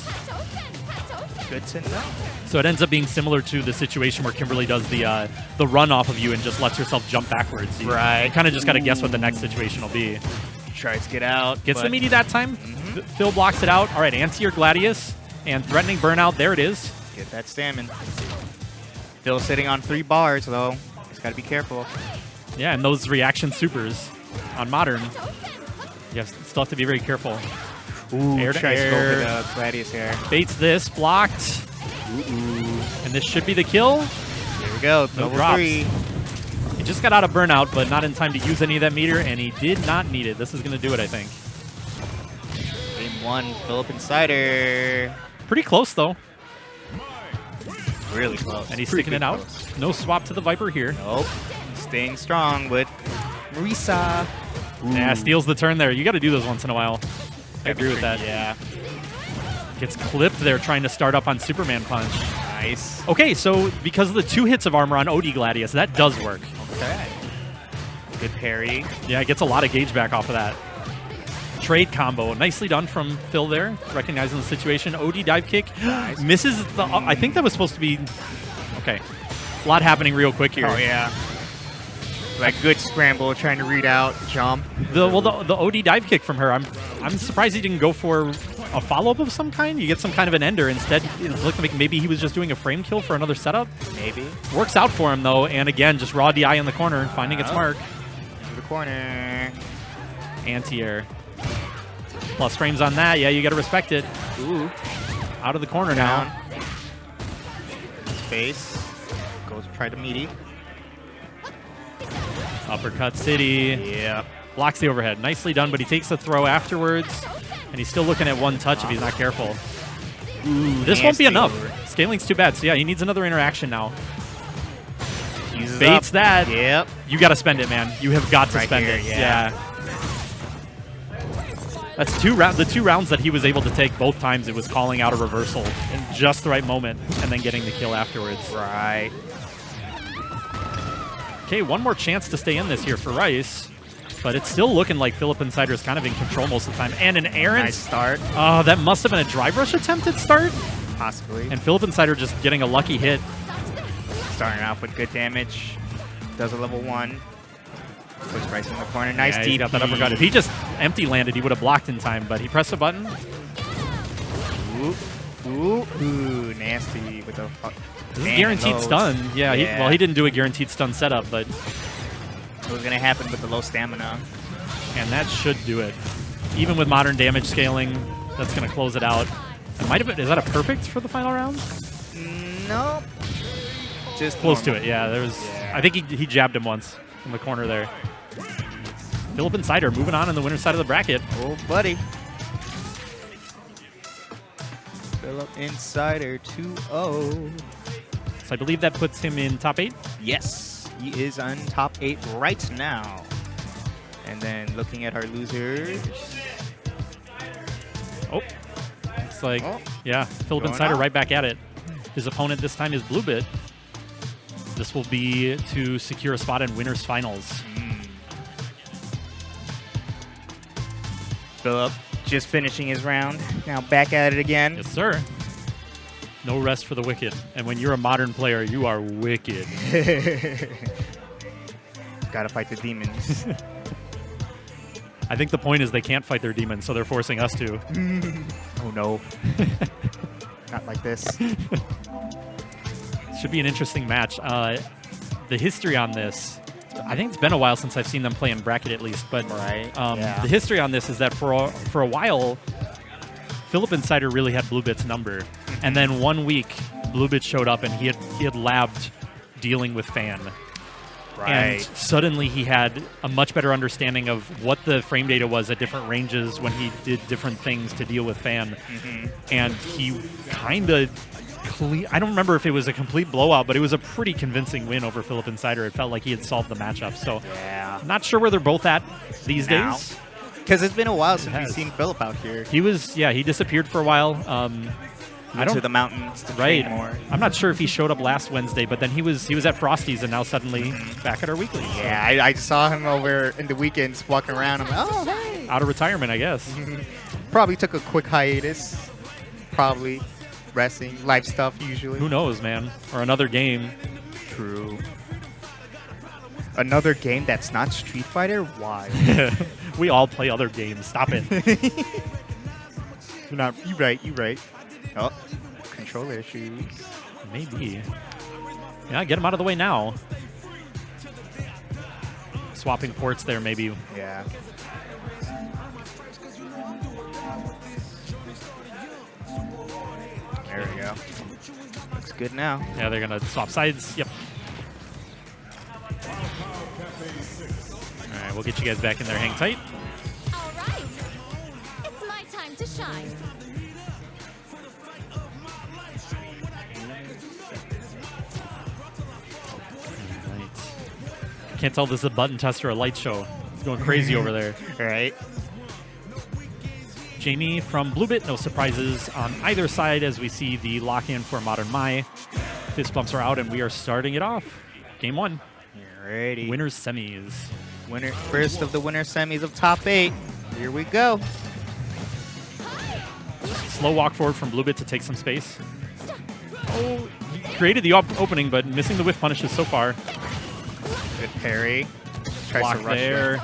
Speaker 2: Good to know.
Speaker 5: So it ends up being similar to the situation where Kimberly does the run off of you and just lets herself jump backwards. You kind of just got to guess what the next situation will be.
Speaker 2: Tries to get out.
Speaker 5: Gets the
Speaker 2: but
Speaker 5: meaty that time. Phil blocks it out. All right, anti or Gladius, and threatening burnout. There it is.
Speaker 2: Get that stamina. Still sitting on 3 bars, though. Just got to be careful.
Speaker 5: Yeah, and those reaction supers on Modern, you still have to be very careful.
Speaker 2: Ooh,
Speaker 5: Air to
Speaker 2: tries to go
Speaker 5: air.
Speaker 2: for the Gladius air.
Speaker 5: Baits this, blocked. And this should be the kill.
Speaker 2: Here we go.
Speaker 5: No
Speaker 2: Double
Speaker 5: drops.
Speaker 2: 3.
Speaker 5: He just got out of burnout, but not in time to use any of that meter, and he did not need it. This is going to do it, I think.
Speaker 2: Game 1, PhilipNCider.
Speaker 5: Pretty close, though.
Speaker 2: Really close.
Speaker 5: And he's
Speaker 2: Pretty
Speaker 5: sticking it out.
Speaker 2: close.
Speaker 5: No swap to the Viper here.
Speaker 2: Nope. Staying strong with Marisa.
Speaker 5: Yeah, steals the turn there. You got to do those once in a while. I agree with that.
Speaker 2: Yeah.
Speaker 5: Gets clipped there trying to start up on Superman Punch.
Speaker 2: Nice.
Speaker 5: Okay, so because of the 2 hits of armor on OD Gladius, that does work.
Speaker 2: Okay. Good parry.
Speaker 5: Yeah, it gets a lot of gauge back off of that. Trade combo. Nicely done from Phil there, recognizing the situation. OD dive kick.
Speaker 2: Nice.
Speaker 5: Misses the... I think that was supposed to be... Okay. A lot happening real quick here.
Speaker 2: Oh, yeah. Like good scramble, trying to read out, jump.
Speaker 5: The OD dive kick from her, I'm surprised he didn't go for a follow-up of some kind. You get some kind of an ender. Instead, it looked like maybe he was just doing a frame kill for another setup.
Speaker 2: Maybe.
Speaker 5: Works out for him, though. And again, just raw DI in the corner, finding its mark.
Speaker 2: Into the corner.
Speaker 5: Anti-air. Plus frames on that. Yeah, you got to respect it.
Speaker 2: Ooh.
Speaker 5: Out of the corner
Speaker 2: Down.
Speaker 5: now.
Speaker 2: Space. Goes try to meaty.
Speaker 5: Uppercut City.
Speaker 2: Yep.
Speaker 5: Blocks the overhead. Nicely done, but he takes the throw afterwards. And he's still looking at one touch if he's not careful. Ooh, this won't be
Speaker 2: nasty
Speaker 5: enough.
Speaker 2: over.
Speaker 5: Scaling's too bad. So yeah, he needs another interaction now.
Speaker 2: Uses
Speaker 5: Baits
Speaker 2: up.
Speaker 5: that.
Speaker 2: Yep.
Speaker 5: You got to spend it, man. You have got to
Speaker 2: Right
Speaker 5: spend
Speaker 2: here,
Speaker 5: it.
Speaker 2: yeah.
Speaker 5: That's the 2 rounds that he was able to take both times. It was calling out a reversal in just the right moment and then getting the kill afterwards.
Speaker 2: Right.
Speaker 5: Okay, one more chance to stay in this here for Rice. But it's still looking like PhilipNCider is kind of in control most of the time. And an errant.
Speaker 2: Nice start.
Speaker 5: Oh, that must have been a drive rush attempt at start.
Speaker 2: Possibly.
Speaker 5: And PhilipNCider just getting a lucky hit.
Speaker 2: Starting off with good damage. Does a level 1. Puts Rice in the corner. Nice
Speaker 5: Yeah,
Speaker 2: DP.
Speaker 5: he got that uppercut. If he just empty landed, he would have blocked in time. But he pressed a button.
Speaker 2: Ooh, nasty with the...
Speaker 5: This is guaranteed stun. Yeah,
Speaker 2: Yeah.
Speaker 5: He didn't do a guaranteed stun setup, but...
Speaker 2: It was going to happen with the low stamina.
Speaker 5: And that should do it. Even with modern damage scaling, that's going to close it out. It might have been, is that a perfect for the final round?
Speaker 2: No. Just
Speaker 5: Close to
Speaker 2: normal.
Speaker 5: it, yeah. There was.
Speaker 2: Yeah.
Speaker 5: I think he jabbed him once in the corner there. PhilipNCider moving on in the winner's side of the bracket.
Speaker 2: Oh, buddy. PhilipNCider 2-0.
Speaker 5: So I believe that puts him in top 8.
Speaker 2: Yes, he is on top 8 right now. And then looking at our losers.
Speaker 5: Oh, it's like,
Speaker 2: Oh.
Speaker 5: yeah,
Speaker 2: Going
Speaker 5: PhilipNCider
Speaker 2: out.
Speaker 5: right back at it. His opponent this time is BlueBit. This will be to secure a spot in winners finals.
Speaker 2: Philip just finishing his round. Now back at it again.
Speaker 5: Yes, sir. No rest for the wicked. And when you're a modern player, you are wicked.
Speaker 2: Gotta fight the demons.
Speaker 5: I think the point is they can't fight their demons, so they're forcing us to.
Speaker 2: Oh no. Not like this.
Speaker 5: Should be an interesting match. The history on this, I think it's been a while since I've seen them play in bracket at least, but
Speaker 2: Yeah.
Speaker 5: the history on this is that for a while, PhilipNCider really had BlueBit's number, and then 1 week, BlueBit showed up and he had labbed dealing with Fan. And suddenly he had a much better understanding of what the frame data was at different ranges when he did different things to deal with Fan. And he kind of I don't remember if it was a complete blowout, but it was a pretty convincing win over PhilipNCider. It felt like he had solved the matchup. So
Speaker 2: Yeah.
Speaker 5: not sure where they're both at these
Speaker 2: Now.
Speaker 5: days.
Speaker 2: Because it's been a while since we've
Speaker 5: has.
Speaker 2: seen Philip out here.
Speaker 5: He was, he disappeared for a while. I
Speaker 2: To
Speaker 5: don't
Speaker 2: the mountains to
Speaker 5: Right.
Speaker 2: train more.
Speaker 5: I'm not sure if he showed up last Wednesday, but then he was at Frosty's and now suddenly back at our weekly. So
Speaker 2: Yeah, I saw him over in the weekends walking around. I'm like, oh, hey.
Speaker 5: out of retirement, I guess.
Speaker 2: Probably took a quick hiatus. Probably resting, life stuff usually.
Speaker 5: Who knows, man? Or another game.
Speaker 2: True. Another game that's not Street Fighter? Why?
Speaker 5: We all play other games. Stop it.
Speaker 2: You right. Oh, controller issues.
Speaker 5: Maybe. Yeah, get him out of the way now. Swapping ports there, maybe.
Speaker 2: Yeah. There we go. Looks good now.
Speaker 5: Yeah, they're going to swap sides. Yep. All right, we'll get you guys back in there. Hang tight.
Speaker 6: All right. It's my time to shine.
Speaker 5: Can't tell if this is a button test or a light show. It's going crazy over there.
Speaker 2: Right.
Speaker 5: Jamie from BlueBit, no surprises on either side as we see the lock-in for Modern Mai. Fist bumps are out, and we are starting it off. Game 1.
Speaker 2: Ready.
Speaker 5: Winners semis.
Speaker 2: Winner, first of the winner semis of top 8. Here we go.
Speaker 5: Slow walk forward from BlueBit to take some space. Oh, he created the opening, but missing the whiff punishes so far.
Speaker 2: Good parry. Tries
Speaker 5: Block
Speaker 2: to rush
Speaker 5: there.
Speaker 2: it.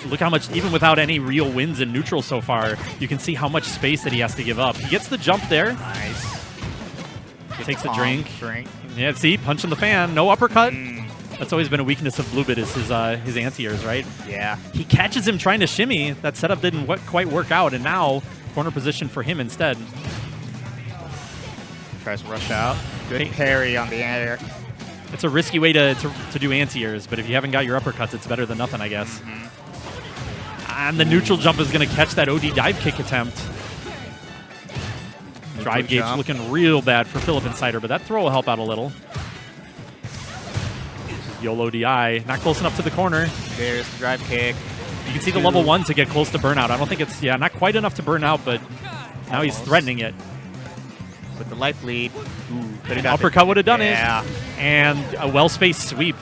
Speaker 5: Look how much, even without any real wins in neutral so far, you can see how much space that he has to give up. He gets the jump there.
Speaker 2: Nice.
Speaker 5: Takes a
Speaker 2: Calm
Speaker 5: drink.
Speaker 2: Drink.
Speaker 5: Yeah, see, punching the fan. No uppercut.
Speaker 2: Mm,
Speaker 5: That's always been a weakness of BlueBit is his anti-airs, right?
Speaker 2: yeah.
Speaker 5: He catches him trying to shimmy. That setup didn't quite work out, and now corner position for him instead.
Speaker 2: Tries to rush out. Good
Speaker 5: Hey.
Speaker 2: parry on the air.
Speaker 5: It's a risky way to do anti-airs, but if you haven't got your uppercuts, it's better than nothing, I guess. And the neutral jump is going to catch that OD dive kick attempt. Drive gauge
Speaker 2: jump.
Speaker 5: looking real bad for PhilipNCider, but that throw will help out a little. YOLO DI, not close enough to the corner.
Speaker 2: There's the drive kick.
Speaker 5: You can see the level 1 to get close to burnout. I don't think it's, not quite enough to burn out, but now he's threatening it.
Speaker 2: With the life lead. Ooh,
Speaker 5: An uppercut would have done
Speaker 2: yeah.
Speaker 5: it. And a well-spaced sweep.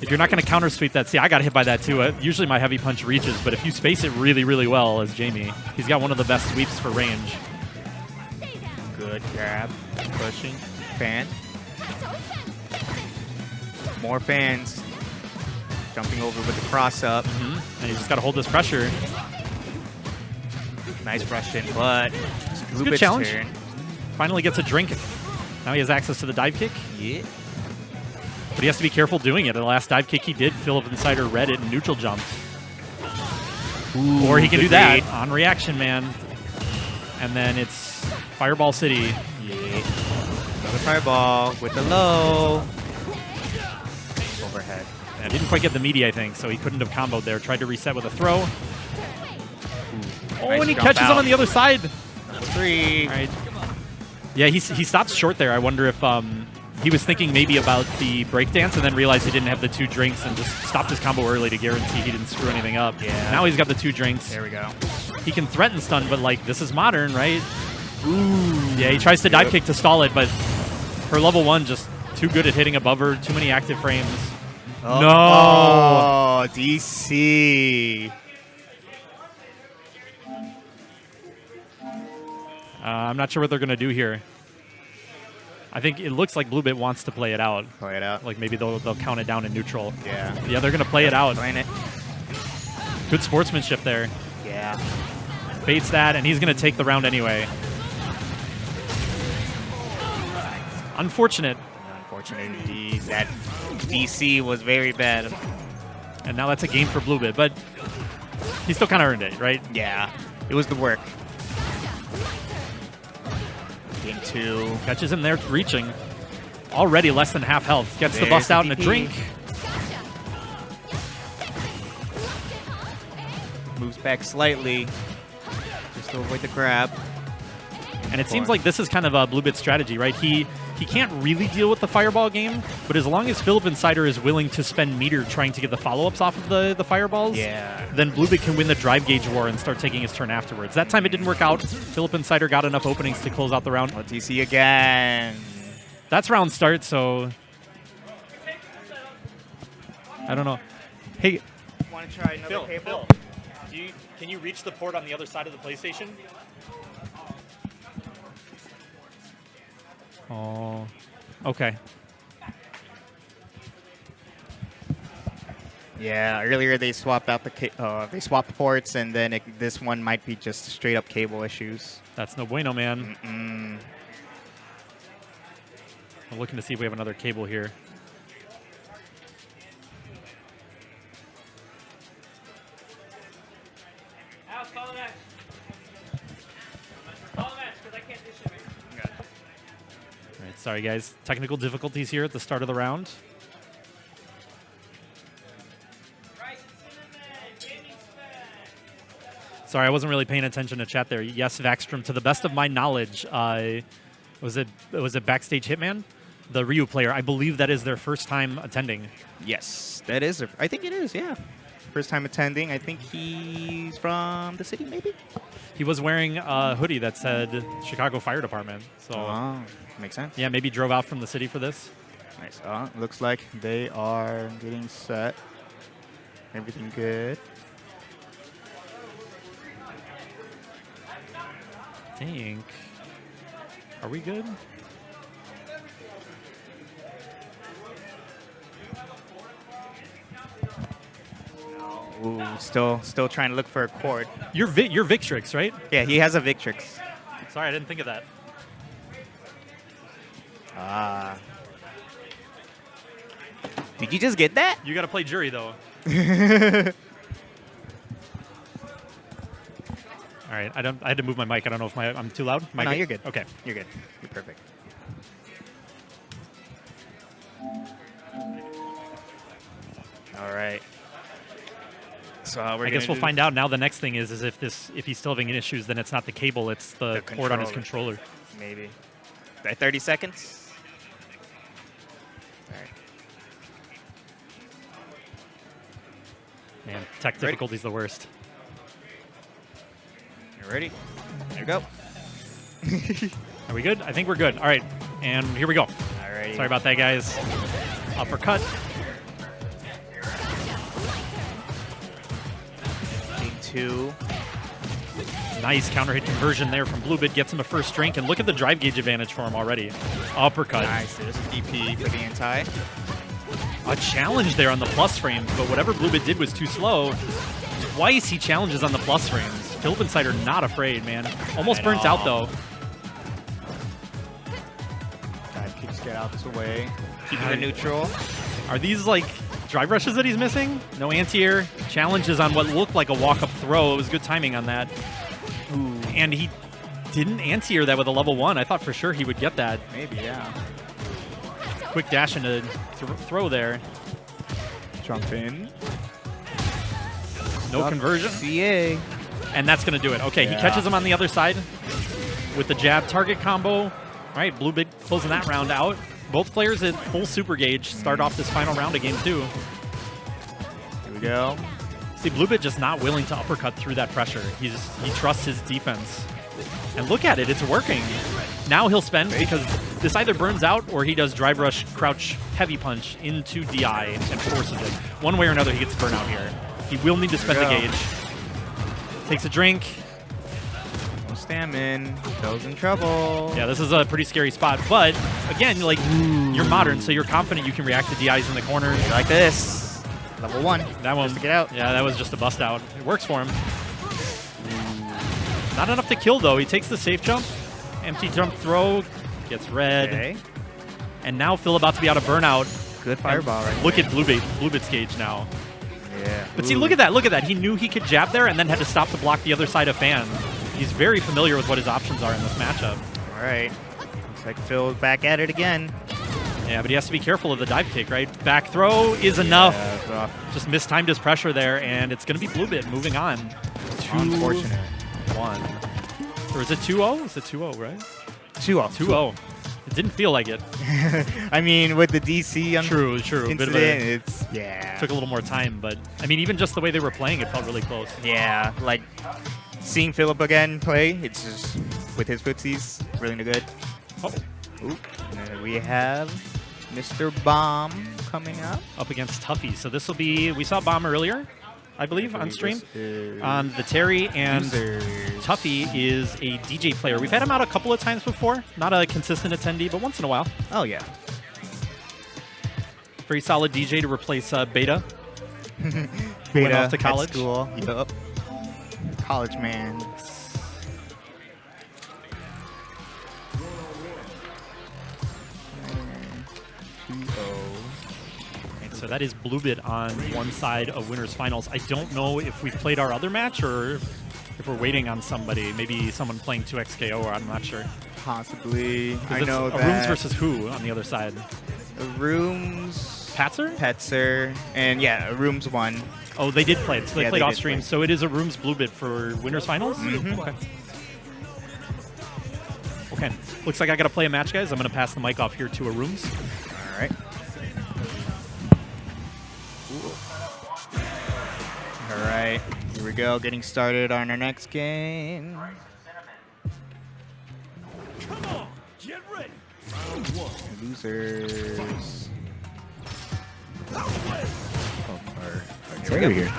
Speaker 5: If you're not going to counter sweep that, see, I got hit by that too. Usually my heavy punch reaches, but if you space it really, really well as Jamie, he's got one of the best sweeps for range.
Speaker 2: Good grab. Pushing. Fan. More fans. Jumping over with the cross up.
Speaker 5: And he's just got to hold this pressure.
Speaker 2: Nice rush in, but it's
Speaker 5: a good
Speaker 2: BlueBit's
Speaker 5: challenge.
Speaker 2: turn.
Speaker 5: Finally gets a drink. Now he has access to the dive kick.
Speaker 2: Yeah.
Speaker 5: But he has to be careful doing it. The last dive kick he did, PhilipNCider read it and neutral jumped. Or he can
Speaker 2: good
Speaker 5: do that
Speaker 2: read.
Speaker 5: on reaction, man. And then it's Fireball City.
Speaker 2: Yeah. Another fireball with the low. Overhead.
Speaker 5: And didn't quite get the meaty, I think, so he couldn't have comboed there. Tried to reset with a throw. Oh,
Speaker 2: Nice
Speaker 5: and he
Speaker 2: jump
Speaker 5: catches him
Speaker 2: out.
Speaker 5: on the other side.
Speaker 2: Number 3.
Speaker 5: All right. Yeah, he stops short there. I wonder if he was thinking maybe about the breakdance and then realized he didn't have the 2 drinks and just stopped his combo early to guarantee he didn't screw anything up.
Speaker 2: Yeah.
Speaker 5: Now he's got the 2 drinks.
Speaker 2: There we go.
Speaker 5: He can threaten stun, but like this is modern, right? Ooh. Yeah, he tries to dive kick to stall it, but her level 1 just too good at hitting above her. Too many active frames.
Speaker 2: Oh.
Speaker 5: No.
Speaker 2: Oh, DC.
Speaker 5: I'm not sure what they're going to do here. I think it looks like BlueBit wants to play it out.
Speaker 2: Play it out.
Speaker 5: Like maybe they'll count it down in neutral.
Speaker 2: Yeah.
Speaker 5: Yeah, they're gonna play it out.
Speaker 2: Playing it.
Speaker 5: Good sportsmanship there.
Speaker 2: Yeah.
Speaker 5: Baits that, and he's gonna take the round anyway. Unfortunate.
Speaker 2: Unfortunate indeed. That DC was very bad.
Speaker 5: And now that's a game for BlueBit, but he still kind of earned it, right?
Speaker 2: Yeah. It was the work. Game 2.
Speaker 5: Catches him there reaching. Already less than half health. Gets the
Speaker 2: There's
Speaker 5: bust
Speaker 2: the
Speaker 5: out in a
Speaker 2: DP.
Speaker 5: drink.
Speaker 2: Moves back slightly. Just to avoid the grab.
Speaker 5: And it seems like this is kind of a BlueBit strategy, right? He can't really deal with the fireball game, but as long as PhilipNCider is willing to spend meter trying to get the follow-ups off of the fireballs, then BlueBit can win the drive gauge war and start taking his turn afterwards. That time it didn't work out. PhilipNCider got enough openings to close out the round.
Speaker 2: Let's DC again.
Speaker 5: That's round start, so I don't know. Hey,
Speaker 2: Want to try another
Speaker 5: Phil, can you reach the port on the other side of the PlayStation? Oh, okay.
Speaker 2: Yeah, earlier they swapped out they swapped ports, and then this one might be just straight up cable issues.
Speaker 5: That's no bueno, man.
Speaker 2: Mm-mm.
Speaker 5: I'm looking to see if we have another cable here. All right, sorry guys. Technical difficulties here at the start of the round. Sorry, I wasn't really paying attention to chat there. Yes, Vaxstrom, to the best of my knowledge, was it Backstage Hitman? The Ryu player, I believe that is their first time attending.
Speaker 2: Yes, that is. I think it is. Yeah, first time attending. I think he's from the city, maybe.
Speaker 5: He was wearing a hoodie that said Chicago Fire Department. So
Speaker 2: makes sense.
Speaker 5: yeah, maybe drove out from the city for this.
Speaker 2: Nice. Looks like they are getting set. Everything good.
Speaker 5: Think. Are we good?
Speaker 2: Ooh, still trying to look for a chord.
Speaker 5: You're Victrix, right?
Speaker 2: Yeah, he has a Victrix.
Speaker 5: Sorry, I didn't think of that.
Speaker 2: Did you just get that?
Speaker 5: You got to play jury though. All right, I had to move my mic. I don't know if I'm too loud.
Speaker 2: No, you're good.
Speaker 5: Okay.
Speaker 2: You're good. You're perfect. All right. So
Speaker 5: I guess we'll find out now. The next thing is if he's still having issues, then it's not the cable, it's the port on his controller.
Speaker 2: Maybe. 30 seconds. All right.
Speaker 5: Man, tech difficulty's the worst.
Speaker 2: You ready? There you go.
Speaker 5: Are we good? I think we're good. All right, and here we go.
Speaker 2: All right.
Speaker 5: Sorry about that, guys. Uppercut.
Speaker 2: Game 2.
Speaker 5: Nice counter hit conversion there from BlueBit. Gets him a first drink, and look at the drive gauge advantage for him already. Uppercut.
Speaker 2: Nice. There's a DP for the anti.
Speaker 5: A challenge there on the plus frames, but whatever BlueBit did was too slow. Twice he challenges on the plus frames. PhilipNCider not afraid, man. Almost burnt out, though.
Speaker 2: Dive kicks get out this way. Keeping it neutral.
Speaker 5: Are these, like, drive rushes that he's missing? No anti-air. Challenges on what looked like a walk-up throw. It was good timing on that. Ooh. And he didn't anti-air that with a level 1. I thought for sure he would get that.
Speaker 2: Maybe, yeah.
Speaker 5: Quick dash into throw there.
Speaker 2: Jump in.
Speaker 5: No conversion.
Speaker 2: CA.
Speaker 5: And that's going to do it. Okay, he catches him on the other side with the jab target combo. All right, BlueBit closing that round out. Both players at full super gauge start off this final round of game 2.
Speaker 2: Here we go.
Speaker 5: See, BlueBit just not willing to uppercut through that pressure. He trusts his defense. And look at it, it's working. Now he'll spend because this either burns out or he does drive rush, crouch, heavy punch into DI and forces it. One way or another, he gets burnout here. He will need to spend the gauge. Takes a drink.
Speaker 2: Stamina. Phil's in trouble.
Speaker 5: Yeah, this is a pretty scary spot. But again, like you're modern, so you're confident you can react to DIs in the corners.
Speaker 2: Like this. Level 1.
Speaker 5: That one,
Speaker 2: Just to get out.
Speaker 5: Yeah, that was just a bust out. It works for him. Not enough to kill though. He takes the safe jump, empty jump throw, gets red,
Speaker 2: Okay.
Speaker 5: and now Phil about to be out of burnout.
Speaker 2: Good fireball right
Speaker 5: Look at BlueBit's gauge now.
Speaker 2: Yeah.
Speaker 5: But see, look at that, look at that. He knew he could jab there and then had to stop to block the other side of fan. He's very familiar with what his options are in this matchup.
Speaker 2: All right. Looks like Phil's back at it again.
Speaker 5: Yeah, but he has to be careful of the dive kick, right? Back throw is enough.
Speaker 2: Yeah,
Speaker 5: Just mistimed his pressure there, and it's going to be BlueBit moving on.
Speaker 2: unfortunate.
Speaker 5: 2-1. Or is it 2-0? Is it 2-0, right?
Speaker 2: 2-0.
Speaker 5: 2-0. It didn't feel like it.
Speaker 2: I mean, with the DC
Speaker 5: True.
Speaker 2: incident,
Speaker 5: Bit of a,
Speaker 2: it's, yeah.
Speaker 5: took a little more time, but I mean, even just the way they were playing, it felt really close.
Speaker 2: Yeah, like seeing Philip again play, it's just with his footsies, really good.
Speaker 5: Oh,
Speaker 2: Ooh. And then we have Mr. Bomb coming up.
Speaker 5: up against Tuffy. So this will be, we saw Bomb earlier, I believe, on stream. On the Terry, and Tuffy is a DJ player. We've had him out a couple of times before. Not a consistent attendee, but once in a while.
Speaker 2: Oh, yeah.
Speaker 5: Very solid DJ to replace Beta.
Speaker 2: Beta
Speaker 5: off to college.
Speaker 2: At school. Yup. College man.
Speaker 5: So that is BlueBit on one side of Winners Finals. I don't know if we've played our other match or if we're waiting on somebody. Maybe someone playing 2XKO, or I'm not sure.
Speaker 2: Possibly. I
Speaker 5: It's
Speaker 2: know
Speaker 5: ARRUUMS
Speaker 2: that.
Speaker 5: versus who on the other side?
Speaker 2: ARRUUMS.
Speaker 5: Patzer?
Speaker 2: Petzer. And yeah, ARRUUMS won.
Speaker 5: Oh, they did play it. So they
Speaker 2: Yeah,
Speaker 5: played
Speaker 2: they
Speaker 5: off
Speaker 2: did
Speaker 5: stream.
Speaker 2: play.
Speaker 5: So it is ARRUUMS BlueBit for Winners Finals?
Speaker 2: Mhm.
Speaker 5: Okay. Okay. Looks like I got to play a match, guys. I'm going to pass the mic off here to ARRUUMS.
Speaker 2: All right. All right, here we go, getting started on our next game.
Speaker 7: Come on, get ready.
Speaker 2: Losers.
Speaker 3: Trigger here.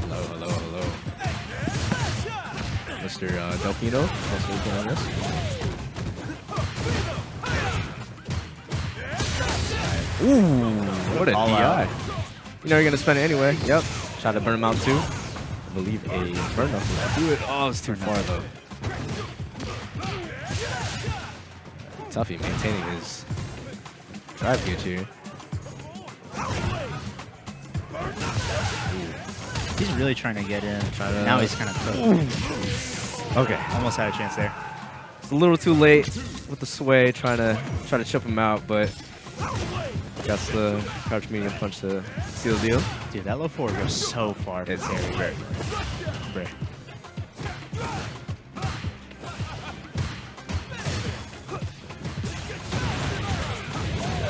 Speaker 3: Hello. Mr. Delfino, also working on this. Ooh, what a
Speaker 2: All
Speaker 3: DI.
Speaker 2: out.
Speaker 3: You know you're going to spend it anyway. Yep. Try to burn him out too. I believe a burn up will do it. Oh, it's too far though. Tuffy maintaining his drive gauge here.
Speaker 2: He's really trying to get in.
Speaker 3: to-
Speaker 2: Now he's kind of cooked.
Speaker 3: Okay.
Speaker 2: Almost had a chance there.
Speaker 3: It's a little too late with the sway, trying to chip him out, but got the crouch medium punch to seal the deal.
Speaker 2: Dude, that low forward goes so far.
Speaker 3: It's
Speaker 2: very.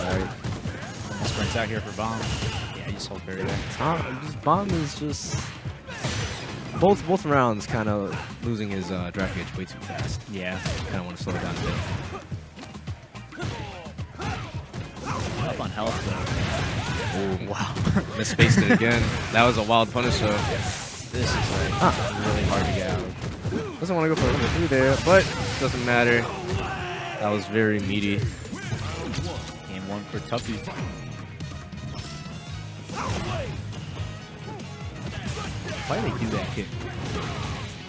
Speaker 3: Alright.
Speaker 2: Sprints out here for Bomb. Yeah, he just hold very there.
Speaker 3: Bomb is just both rounds kind of losing his drive gauge way too fast.
Speaker 2: Yeah.
Speaker 3: Kind of want to slow it down a bit.
Speaker 2: Up on health though.
Speaker 3: Oh wow! Misspaced it again. That was a wild punish though.
Speaker 2: This is like really hard to get out.
Speaker 3: Doesn't want to go for number 3 there, but doesn't matter. That was very meaty.
Speaker 2: Game 1 for Tuffy. Why do they do that kick?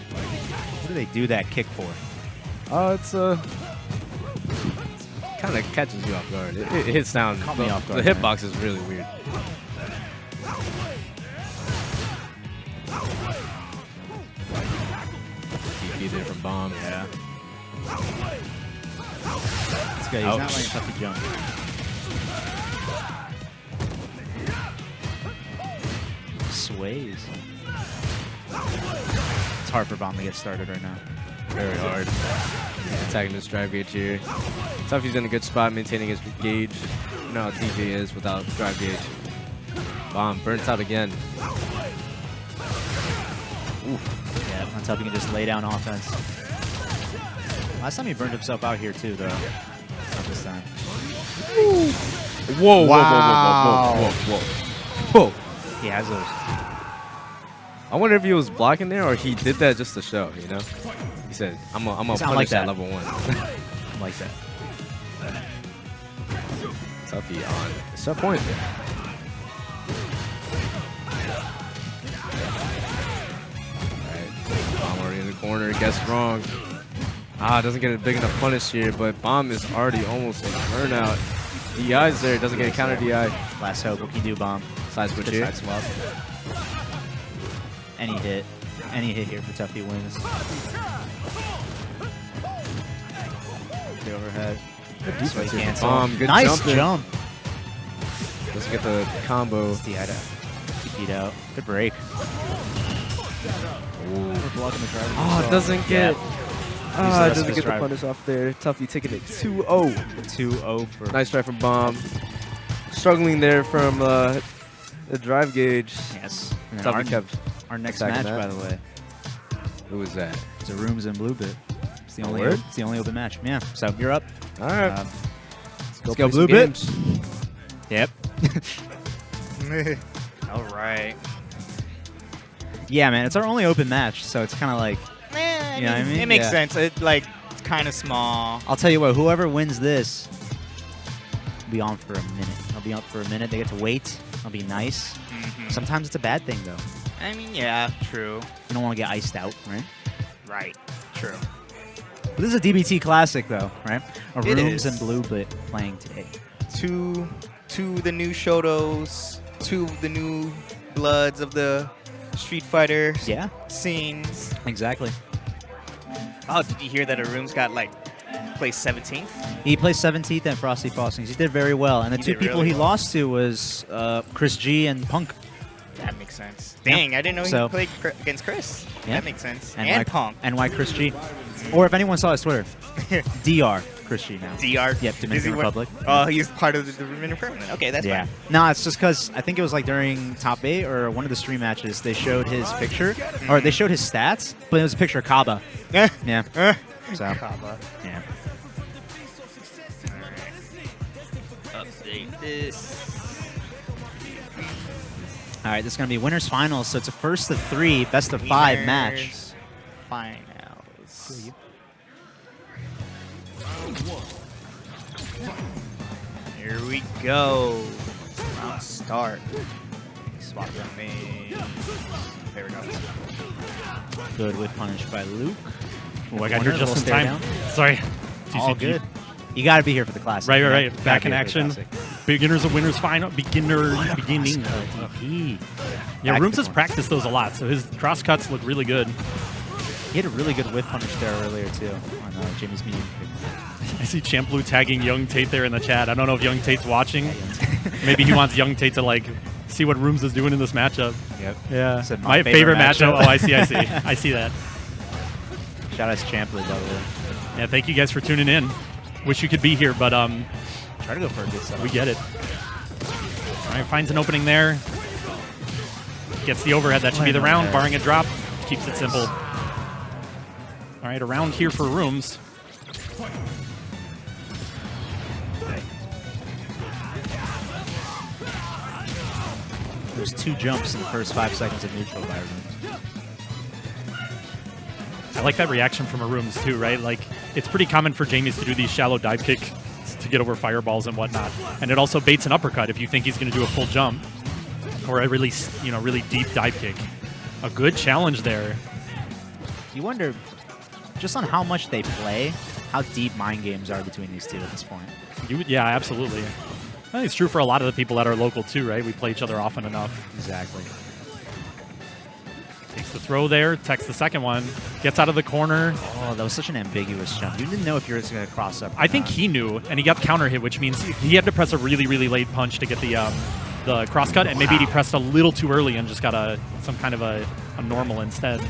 Speaker 2: What do they do that kick for?
Speaker 3: It's kind of catches you off guard. It hits down.
Speaker 2: Caught me off guard,
Speaker 3: The
Speaker 2: man.
Speaker 3: hitbox is really weird. DP there from Bomb.
Speaker 2: Yeah. This guy, he's
Speaker 3: Ouch.
Speaker 2: not letting Tuffy jump. Sways. It's hard for Bomb to get started right now.
Speaker 3: Very hard. Attacking this drive gauge here. Tuffy's in a good spot, maintaining his gauge. You know how DJ is without drive gauge. Bomb burns out again.
Speaker 2: Yeah, on Tuffy can just lay down offense. Last time he burned himself out here too, though. Not this time.
Speaker 3: Whoa,
Speaker 2: Wow.
Speaker 3: whoa.
Speaker 2: He has those.
Speaker 3: I wonder if he was blocking there or he did that just to show, you know? He said, I'm gonna
Speaker 2: Sound
Speaker 3: punish
Speaker 2: like
Speaker 3: that
Speaker 2: that.
Speaker 3: level 1.
Speaker 2: Like that.
Speaker 3: Tuffy on set point there. Alright, Bomb already in the corner, gets wrong. Doesn't get a big enough punish here, but Bomb is already almost in burnout. DI's there, doesn't get a counter DI.
Speaker 2: Last hope. What can you do, Bomb?
Speaker 3: Side switch
Speaker 2: Good
Speaker 3: here.
Speaker 2: side swap. Any hit. Any hit here for Tuffy wins. The overhead. Good
Speaker 3: defense here.
Speaker 2: cancel.
Speaker 3: Bomb, good
Speaker 2: nice
Speaker 3: jumping.
Speaker 2: jump.
Speaker 3: Doesn't get the combo.
Speaker 2: DI'd out. TP'd out. Good break.
Speaker 4: We're blocking the driver.
Speaker 3: Oh, it doesn't get.
Speaker 2: the rest of
Speaker 3: Doesn't
Speaker 2: his
Speaker 3: get the
Speaker 2: drive.
Speaker 3: punish off there. Tuffy taking it 2-0.
Speaker 2: 2-0 for
Speaker 3: Nice try from Bomb. Struggling there from the drive gauge.
Speaker 2: yes. And then
Speaker 3: Tuffy kept.
Speaker 2: our next
Speaker 3: attacking
Speaker 2: match,
Speaker 3: that.
Speaker 2: by the way,
Speaker 3: Who was that?
Speaker 2: is ARRUUMS and BlueBit. It's the only.
Speaker 3: Word?
Speaker 2: It's the only open match. Yeah. So you're up.
Speaker 3: All right.
Speaker 2: Let's
Speaker 3: go
Speaker 2: go
Speaker 3: play some
Speaker 2: BlueBit.
Speaker 3: games.
Speaker 2: Yep. All right. Yeah, man. It's our only open match, so it's kind of like. You know what I mean?
Speaker 8: It makes
Speaker 2: Yeah.
Speaker 8: sense. It's kind of small.
Speaker 2: I'll tell you what. Whoever wins this, will be on for a minute. I'll be up for a minute. They get to wait. I'll be nice. Sometimes it's a bad thing, though.
Speaker 8: I mean, yeah, true.
Speaker 2: You don't want to get iced out, right?
Speaker 8: Right. True.
Speaker 2: But this is a DBT classic, though, right? ARRUUMS
Speaker 8: is.
Speaker 2: and BlueBit playing today.
Speaker 8: Two the new Shotos, two of the new bloods of the Street Fighter
Speaker 2: Yeah,
Speaker 8: scenes.
Speaker 2: exactly.
Speaker 8: Oh, did you hear that ARRUUMS got placed 17th?
Speaker 2: He placed 17th at Frosty Frostings. He did very well. And the
Speaker 8: He
Speaker 2: two
Speaker 8: did
Speaker 2: people
Speaker 8: really
Speaker 2: he
Speaker 8: well.
Speaker 2: lost to was Chris G and Punk.
Speaker 8: That makes sense.
Speaker 2: Yeah.
Speaker 8: Dang, I didn't know
Speaker 2: So-
Speaker 8: he played against Chris.
Speaker 2: Yeah.
Speaker 8: That makes sense.
Speaker 2: And
Speaker 8: And
Speaker 2: why,
Speaker 8: Punk.
Speaker 2: And why Chris G? Or if anyone saw his Twitter, DR Chris G now.
Speaker 8: DR.
Speaker 2: Yep, Dominican Republic.
Speaker 8: Oh, he's part of the Dominican Republic. Okay, that's
Speaker 2: Yeah.
Speaker 8: fine.
Speaker 2: No, it's just because I think it was during Top 8 or one of the stream matches, they showed his picture, or they showed his stats, but it was a picture of Kaba. Yeah. So, yeah.
Speaker 8: Update this.
Speaker 2: All right, this is going to be winners finals, so it's a first of 3, best of 5 match.
Speaker 8: Winners Finals. Here we go. Round start. Swap on me. There we go.
Speaker 2: Good whip punish by Luke.
Speaker 5: Oh, I got
Speaker 2: Corner,
Speaker 5: here just in
Speaker 2: little stare
Speaker 5: time.
Speaker 2: down.
Speaker 5: Sorry.
Speaker 2: All
Speaker 5: TCG.
Speaker 2: good. You got to be here for the classic.
Speaker 5: Right.
Speaker 2: Gotta
Speaker 5: Back
Speaker 2: be
Speaker 5: in
Speaker 2: here for the
Speaker 5: action.
Speaker 2: classic.
Speaker 5: Beginners and winners final. Beginning.
Speaker 2: DP.
Speaker 5: Yeah,
Speaker 2: Back
Speaker 5: ARRUUMS
Speaker 2: to
Speaker 5: has
Speaker 2: corner.
Speaker 5: practiced those a lot, so his cross cuts look really good.
Speaker 2: He had a really good whip punish there earlier, too, on Jimmy's medium kick.
Speaker 5: I see Champ Blue tagging Young Tate there in the chat. I don't know if Young Tate's watching. Maybe he wants Young Tate to see what ARRUUMS is doing in this matchup.
Speaker 2: Yep.
Speaker 5: Yeah.
Speaker 2: Said
Speaker 5: My favorite matchup. Oh, I see. I see that.
Speaker 2: Shout out to Champley, by the way.
Speaker 5: Yeah, thank you guys for tuning in. Wish you could be here, but
Speaker 2: Try to go for a good setup.
Speaker 5: we get it. All right, finds an opening there. Gets the overhead. That should be the round,
Speaker 2: there.
Speaker 5: barring a drop. Keeps it simple. All right, a round here for ARRUUMS.
Speaker 2: There's 2 jumps in the first 5 seconds of neutral by ARRUUMS.
Speaker 5: I like that reaction from ARRUUMS too, right? It's pretty common for Jamies to do these shallow dive kicks to get over fireballs and whatnot. And it also baits an uppercut if you think he's going to do a full jump or a really, really deep dive kick. A good challenge there.
Speaker 2: You wonder, just on how much they play, how deep mind games are between these two at this point.
Speaker 5: Yeah, absolutely. I think it's true for a lot of the people that are local too, right? We play each other often enough.
Speaker 2: Exactly.
Speaker 5: Takes the throw there, techs the second one, gets out of the corner.
Speaker 2: Oh, that was such an ambiguous jump. You didn't know if you were going to cross up. or
Speaker 5: I think
Speaker 2: not.
Speaker 5: he knew, and he got counter hit, which means he had to press a really, really late punch to get the cross cut, and maybe he pressed a little too early and just got some kind of a normal instead.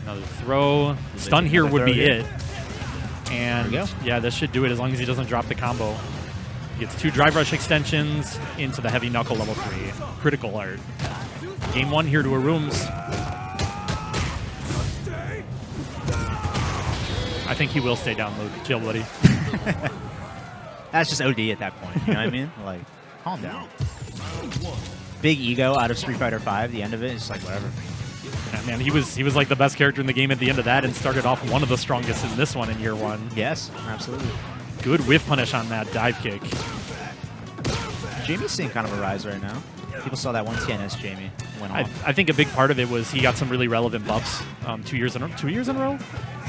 Speaker 5: Another throw. Stun here would be it. And
Speaker 2: There we go.
Speaker 5: yeah, this should do it as long as he doesn't drop the combo. Gets 2 drive rush extensions into the heavy knuckle level 3. Critical art. Game 1 here to ARRUUMS. I think he will stay down, Luke. Chill, buddy.
Speaker 8: That's just OD at that point. You know what I mean? Like, calm down. Big ego out of Street Fighter V. The end of it is like whatever.
Speaker 5: Yeah, man, he was like the best character in the game at the end of that, and started off one of the strongest in this one in year 1.
Speaker 8: Yes, absolutely.
Speaker 5: Good whiff punish on that dive kick.
Speaker 8: Jamie's seeing kind of a rise right now. People saw that one TNS Jamie went off.
Speaker 5: I think a big part of it was he got some really relevant buffs 2 years in a row.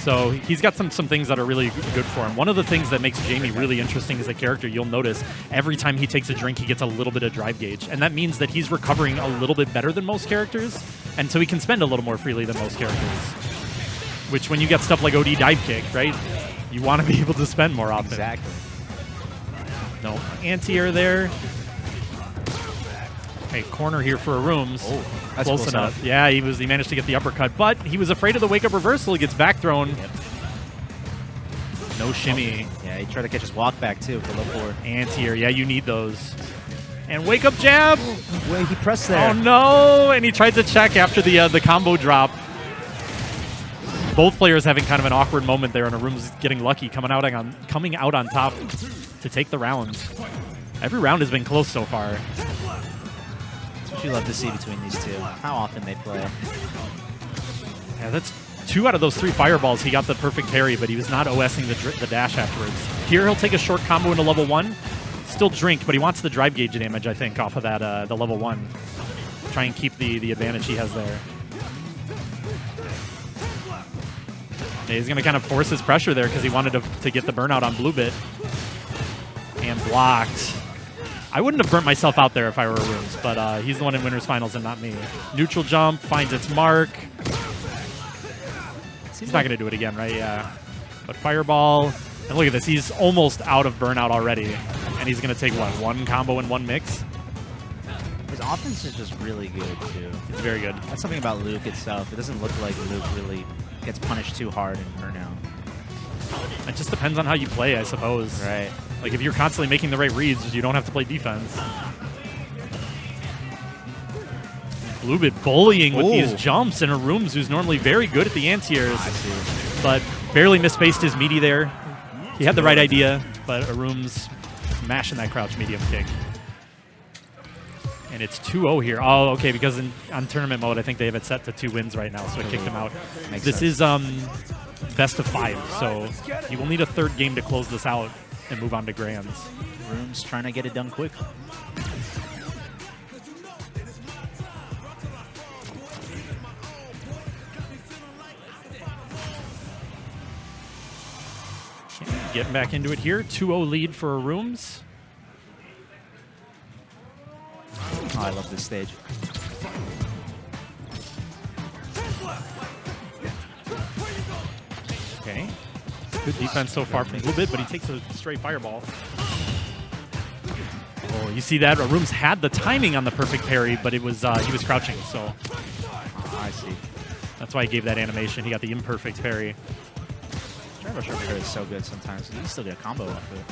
Speaker 5: So he's got some things that are really good for him. One of the things that makes Jamie really interesting as a character, you'll notice every time he takes a drink, he gets a little bit of drive gauge. And that means that he's recovering a little bit better than most characters. And so he can spend a little more freely than most characters. Which, when you get stuff like OD dive kick, right, you want to be able to spend more often.
Speaker 8: Exactly.
Speaker 5: No anti-air there. Okay, corner here for ARRUUMS.
Speaker 8: Oh, that's
Speaker 5: close enough. Yeah, he managed to get the uppercut, but he was afraid of the wake-up reversal. He gets back thrown.
Speaker 8: Yep.
Speaker 5: No shimmy.
Speaker 8: Yeah, he tried to catch his walk back too for low forward.
Speaker 5: Anti-air. Yeah, you need those. And wake-up jab.
Speaker 8: Wait, he pressed there.
Speaker 5: Oh no! And he tried to check after the combo drop. Both players having kind of an awkward moment there, and ARRUUMS getting lucky, coming out on top to take the rounds. Every round has been close so far.
Speaker 8: That's what you love to see between these two. How often they play.
Speaker 5: Yeah, that's 2 out of those 3 fireballs. He got the perfect parry, but he was not OSing the dash afterwards. Here he'll take a short combo into level 1. Still drink, but he wants the drive gauge damage, I think, off of that the level 1. Try and keep the advantage he has there. Yeah, he's going to kind of force his pressure there because he wanted to get the burnout on BlueBit. And blocked. I wouldn't have burnt myself out there if I were ARRUUMS, but he's the one in Winners Finals and not me. Neutral jump, finds its mark. He's not going to do it again, right? Yeah. But fireball. And look at this. He's almost out of burnout already. And he's going to take, what, 1 combo in 1 mix?
Speaker 8: His offense is just really good, too.
Speaker 5: It's very good.
Speaker 8: That's something about Luke itself. It doesn't look like Luke really gets punished too hard in burnout.
Speaker 5: It just depends on how you play, I suppose.
Speaker 8: Right.
Speaker 5: Like, if you're constantly making the right reads, you don't have to play defense. BlueBit bullying with these jumps, and ARRUUMS, who's normally very good at the anti-airs, but barely misspaced his meaty there. He had the right idea, but ARRUUMS mashing that crouch medium kick. And it's 2-0 here. Oh, okay, because on tournament mode, I think they have it set to 2 wins right now, so it kicked him out. This is best of 5, so you will need a 3rd game to close this out and move on to grands.
Speaker 8: ARRUUMS trying to get it done quick.
Speaker 5: Getting back into it here. 2-0 lead for ARRUUMS.
Speaker 8: Oh, I love this stage.
Speaker 5: Okay. Good defense so far from BlueBit, but he takes a straight fireball. Oh, you see that? ARRUUMS had the timing on the perfect parry, but it was he was crouching, so
Speaker 8: I see.
Speaker 5: that's why he gave that animation. He got the imperfect parry.
Speaker 8: Driver Sharp is so good sometimes. You can still get a combo off of it.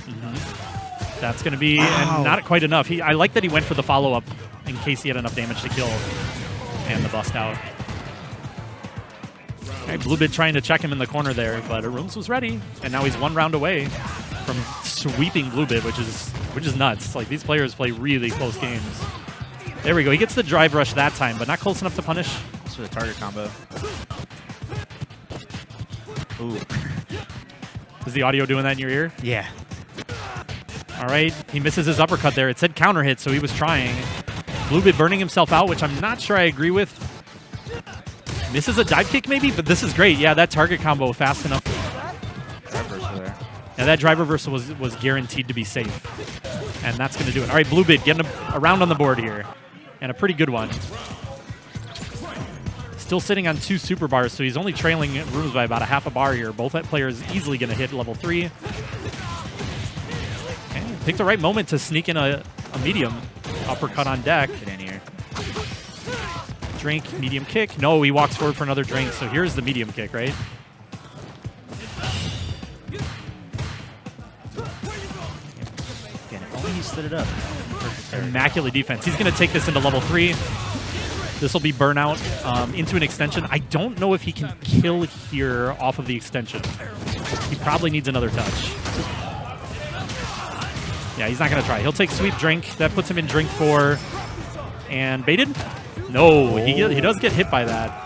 Speaker 5: That's going to be and not quite enough. I like that he went for the follow-up in case he had enough damage to kill. And the bust out. Okay, BlueBit trying to check him in the corner there, but ARRUUMS was ready. And now he's 1 round away from sweeping BlueBit, which is nuts. Like, these players play really close games. There we go. He gets the drive rush that time, but not close enough to punish.
Speaker 8: That's for the target combo. Ooh.
Speaker 5: Is the audio doing that in your ear?
Speaker 8: Yeah.
Speaker 5: All right, he misses his uppercut there. It said counter hit, so he was trying. BlueBit burning himself out, which I'm not sure I agree with. Misses a dive kick maybe, but this is great. Yeah, that target combo fast enough.
Speaker 8: Drive reversal there.
Speaker 5: Yeah, that drive reversal was guaranteed to be safe. And that's going to do it. All right, BlueBit getting a round on the board here. And a pretty good one. Still sitting on 2 super bars, so he's only trailing ARRUUMS by about a half a bar here. Both players easily going to hit level 3. Okay, picked the right moment to sneak in a medium uppercut on deck.
Speaker 8: Get in here.
Speaker 5: Drink, medium kick. No, he walks forward for another drink, so here's the medium kick, right?
Speaker 8: Again, if only he stood it up.
Speaker 5: Immaculate defense. He's going to take this into level 3. This will be burnout into an extension. I don't know if he can kill here off of the extension. He probably needs another touch. Yeah, he's not going to try. He'll take Sweep Drink. That puts him in Drink 4. And baited? No, he does get hit by that.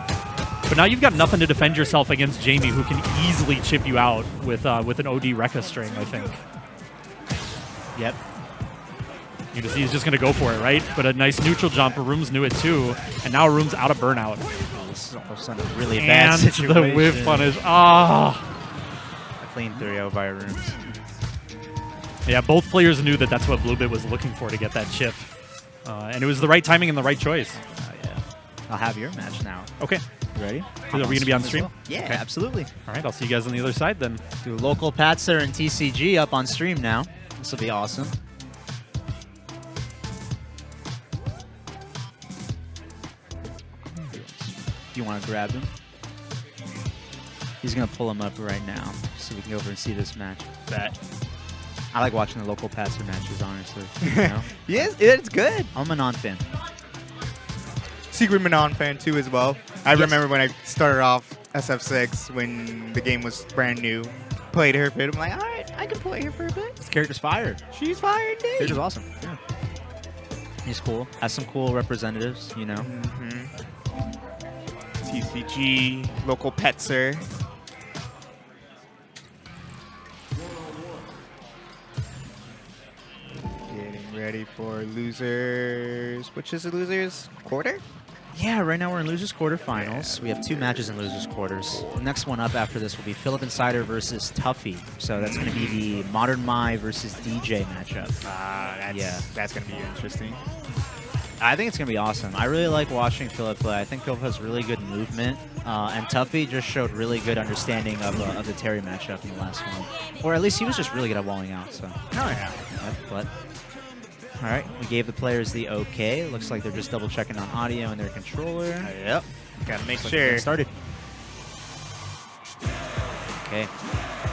Speaker 5: But now you've got nothing to defend yourself against Jamie, who can easily chip you out with an OD Rekka string, I think.
Speaker 8: Yep.
Speaker 5: You can see he's just going to go for it, right? But a nice neutral jump. ARRUUMS knew it too. And now ARRUUMS out of burnout.
Speaker 8: This is almost a really bad
Speaker 5: And
Speaker 8: situation.
Speaker 5: the whiff punish. Ah.
Speaker 8: A clean 3-0 by ARRUUMS.
Speaker 5: Yeah, both players knew that that's what BlueBit was looking for to get that chip. And it was the right timing and the right choice.
Speaker 8: Yeah. I'll have your match now.
Speaker 5: Okay.
Speaker 8: You ready?
Speaker 5: Are we going to be on stream?
Speaker 8: Well? Yeah,
Speaker 5: Okay.
Speaker 8: absolutely.
Speaker 5: All right, I'll see you guys on the other side then.
Speaker 8: Do LocalPatzer and TCG up on stream now. This will be awesome. Do you want to grab him? He's going to pull him up right now so we can go over and see this match.
Speaker 2: Bet.
Speaker 8: I like watching the LocalPatzer matches, honestly. You know?
Speaker 2: Yes, it's good.
Speaker 8: I'm a Manon fan.
Speaker 2: Secret Manon fan too as well. I
Speaker 8: Yes.
Speaker 2: remember when I started off SF6 when the game was brand new. Played her a bit. I'm like, all right, I can play her for a bit.
Speaker 8: This character's fire.
Speaker 2: She's fire indeed.
Speaker 8: Character's awesome. Yeah. He's cool. Has some cool representatives, you know.
Speaker 2: TCG, LocalPatzer. Getting ready for losers. Which is the losers quarter?
Speaker 8: Yeah, right now we're in losers quarterfinals. We have 2 matches in losers quarters. The next one up after this will be PhilipNCider versus Tuffy. So that's going to be the Modern Mai versus DJ matchup.
Speaker 2: That's going to be interesting.
Speaker 8: I think it's going to be awesome. I really like watching Philip play. I think Philip has really good movement. And Tuffy just showed really good understanding of the Terry matchup in the last one. Or at least he was just really good at walling out. So.
Speaker 2: Oh, yeah.
Speaker 8: But all right, we gave the players the okay. Looks like they're just double checking on audio and their controller.
Speaker 2: Yep. Gotta make
Speaker 8: Looks like
Speaker 2: sure.
Speaker 8: we're getting started. Okay.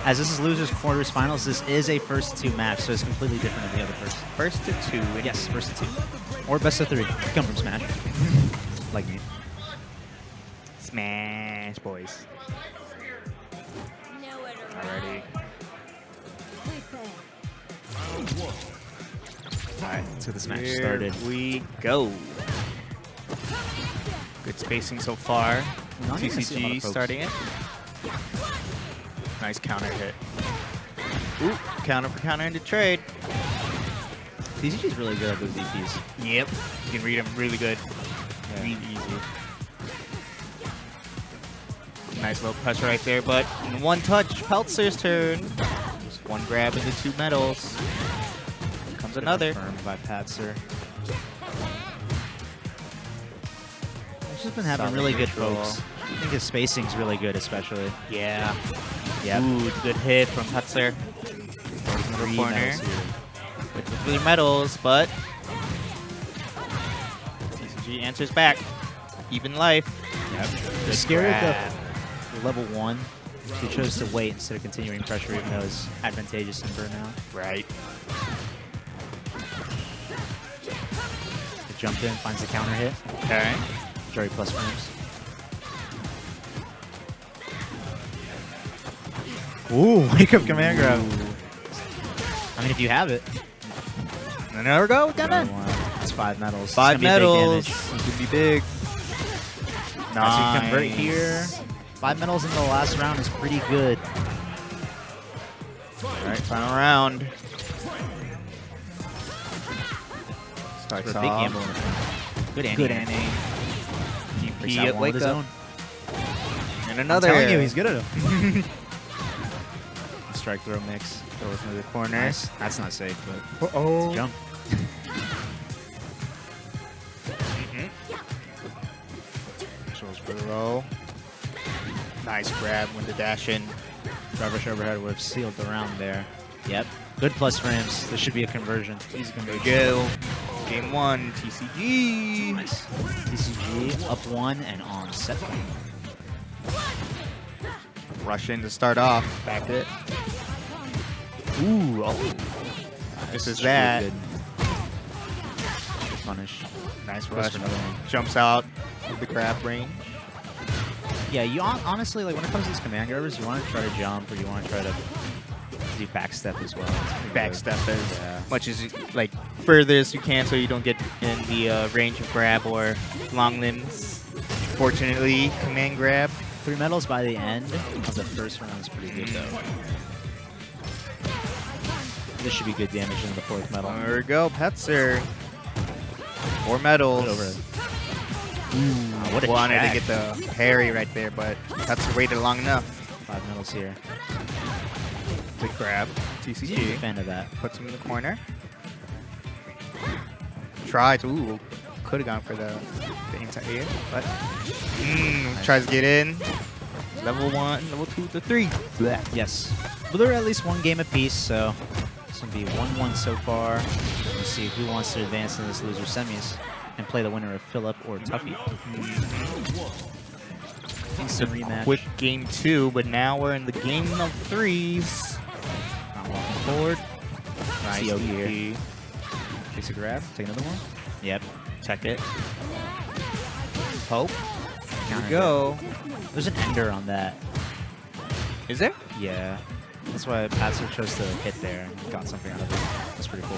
Speaker 8: As this is losers quarters finals, this is a first to 2 match, so it's completely different than the other
Speaker 2: First to 2.
Speaker 8: Yes, first to 2. Or best of 3. Come from Smash. Like me.
Speaker 2: Smash, boys. Alrighty.
Speaker 8: Alright, let's get this match
Speaker 2: Here
Speaker 8: started.
Speaker 2: we go. Good spacing so far.
Speaker 8: Not even see a lot of
Speaker 2: TCG
Speaker 8: folks.
Speaker 2: starting it. Nice counter hit. Ooh, counter for counter into trade.
Speaker 8: TCG's really good at those DPs.
Speaker 2: Yep. You can read them really good.
Speaker 8: Yeah.
Speaker 2: Really easy. Nice little pressure right there, but in one touch, Peltzer's turn. Just one grab into 2 medals. Comes another.
Speaker 8: Confirmed by Patzer. He's just been having
Speaker 2: Solid
Speaker 8: really good
Speaker 2: control.
Speaker 8: folks. I think his spacing's really good, especially.
Speaker 2: Yeah.
Speaker 8: Yep.
Speaker 2: Ooh, good hit from Peltzer.
Speaker 8: Three
Speaker 2: corner.
Speaker 8: medals here.
Speaker 2: With the 3 medals, but TCG answers back. Even life.
Speaker 8: Yep.
Speaker 2: Good
Speaker 8: Scared
Speaker 2: grab.
Speaker 8: of the level 1. He chose to wait instead of continuing pressure, even though it's advantageous in burnout.
Speaker 2: Right.
Speaker 8: He jumped in, finds the counter hit.
Speaker 2: Okay.
Speaker 8: Jerry plus frames. Ooh, wake up command grab. I mean, if you have it.
Speaker 2: And there we go. Got it.
Speaker 8: It's 5 medals.
Speaker 2: 5
Speaker 8: It's gonna be a big
Speaker 2: medals.
Speaker 8: damage.
Speaker 2: It could be big.
Speaker 8: As you convert here, 5 medals in the last round is pretty good.
Speaker 2: Alright, final round. Starts
Speaker 8: For a big
Speaker 2: off.
Speaker 8: gamble. Good ending.
Speaker 2: Good ending.
Speaker 8: Breaks
Speaker 2: DP
Speaker 8: out
Speaker 2: at
Speaker 8: one
Speaker 2: wake
Speaker 8: with his
Speaker 2: up.
Speaker 8: own.
Speaker 2: And another.
Speaker 8: I'm telling you, he's good at it. Strike throw mix.
Speaker 2: Goes into the corner.
Speaker 8: Nice. That's not safe, but
Speaker 2: Uh-oh.
Speaker 8: jump.
Speaker 2: Controls for the roll. Nice grab when the dash in.
Speaker 8: Rubbish overhead would have sealed the round there. Yep. Good plus frames. This should be a conversion. Easy
Speaker 2: There we
Speaker 8: conversion.
Speaker 2: go. Game 1, TCG.
Speaker 8: Nice. TCG up 1 and on set.
Speaker 2: Rush in to start off. Back it. Ooh, oh. This is
Speaker 8: Should be
Speaker 2: that.
Speaker 8: good. Punish.
Speaker 2: Nice
Speaker 8: Goes
Speaker 2: rush.
Speaker 8: for another one.
Speaker 2: Jumps out of the grab range.
Speaker 8: Yeah, you honestly, like when it comes to these command grabbers, you want to try to jump or you want to try to to do backstep as well.
Speaker 2: Backstep as much as like furthest you can, so you don't get in the range of grab or long limbs. Fortunately, command grab.
Speaker 8: 3 medals by the end of the first round is pretty good though. This should be good damage in the 4th medal.
Speaker 2: There we go, Patzer. 4 medals.
Speaker 8: What a
Speaker 2: Wanted
Speaker 8: check.
Speaker 2: to get the parry right there, but Patzer waited long enough.
Speaker 8: 5 medals here.
Speaker 2: Good grab.
Speaker 8: Big
Speaker 2: TCG.
Speaker 8: fan of that.
Speaker 2: Puts him in the corner. Tries. Ooh. Could have gone for the inside air, but tries to get in. Level 1, level 2 to 3. Blech.
Speaker 8: Yes. But they're at least 1 game apiece, so it's going to be 1-1 so far. Let's see who wants to advance in this loser semis and play the winner of Philip or Tuffy. Decent rematch.
Speaker 2: Quick game 2, but now we're in the game of 3s.
Speaker 8: Not walking forward.
Speaker 2: Nice
Speaker 8: CO here.
Speaker 2: Chase a grab. Take another one.
Speaker 8: Yep. Check it.
Speaker 2: Hope. Here we
Speaker 8: Counter.
Speaker 2: go.
Speaker 8: There's an ender on that.
Speaker 2: Is there?
Speaker 8: Yeah. That's why Patzer chose to hit there and got something out of it. That's pretty cool.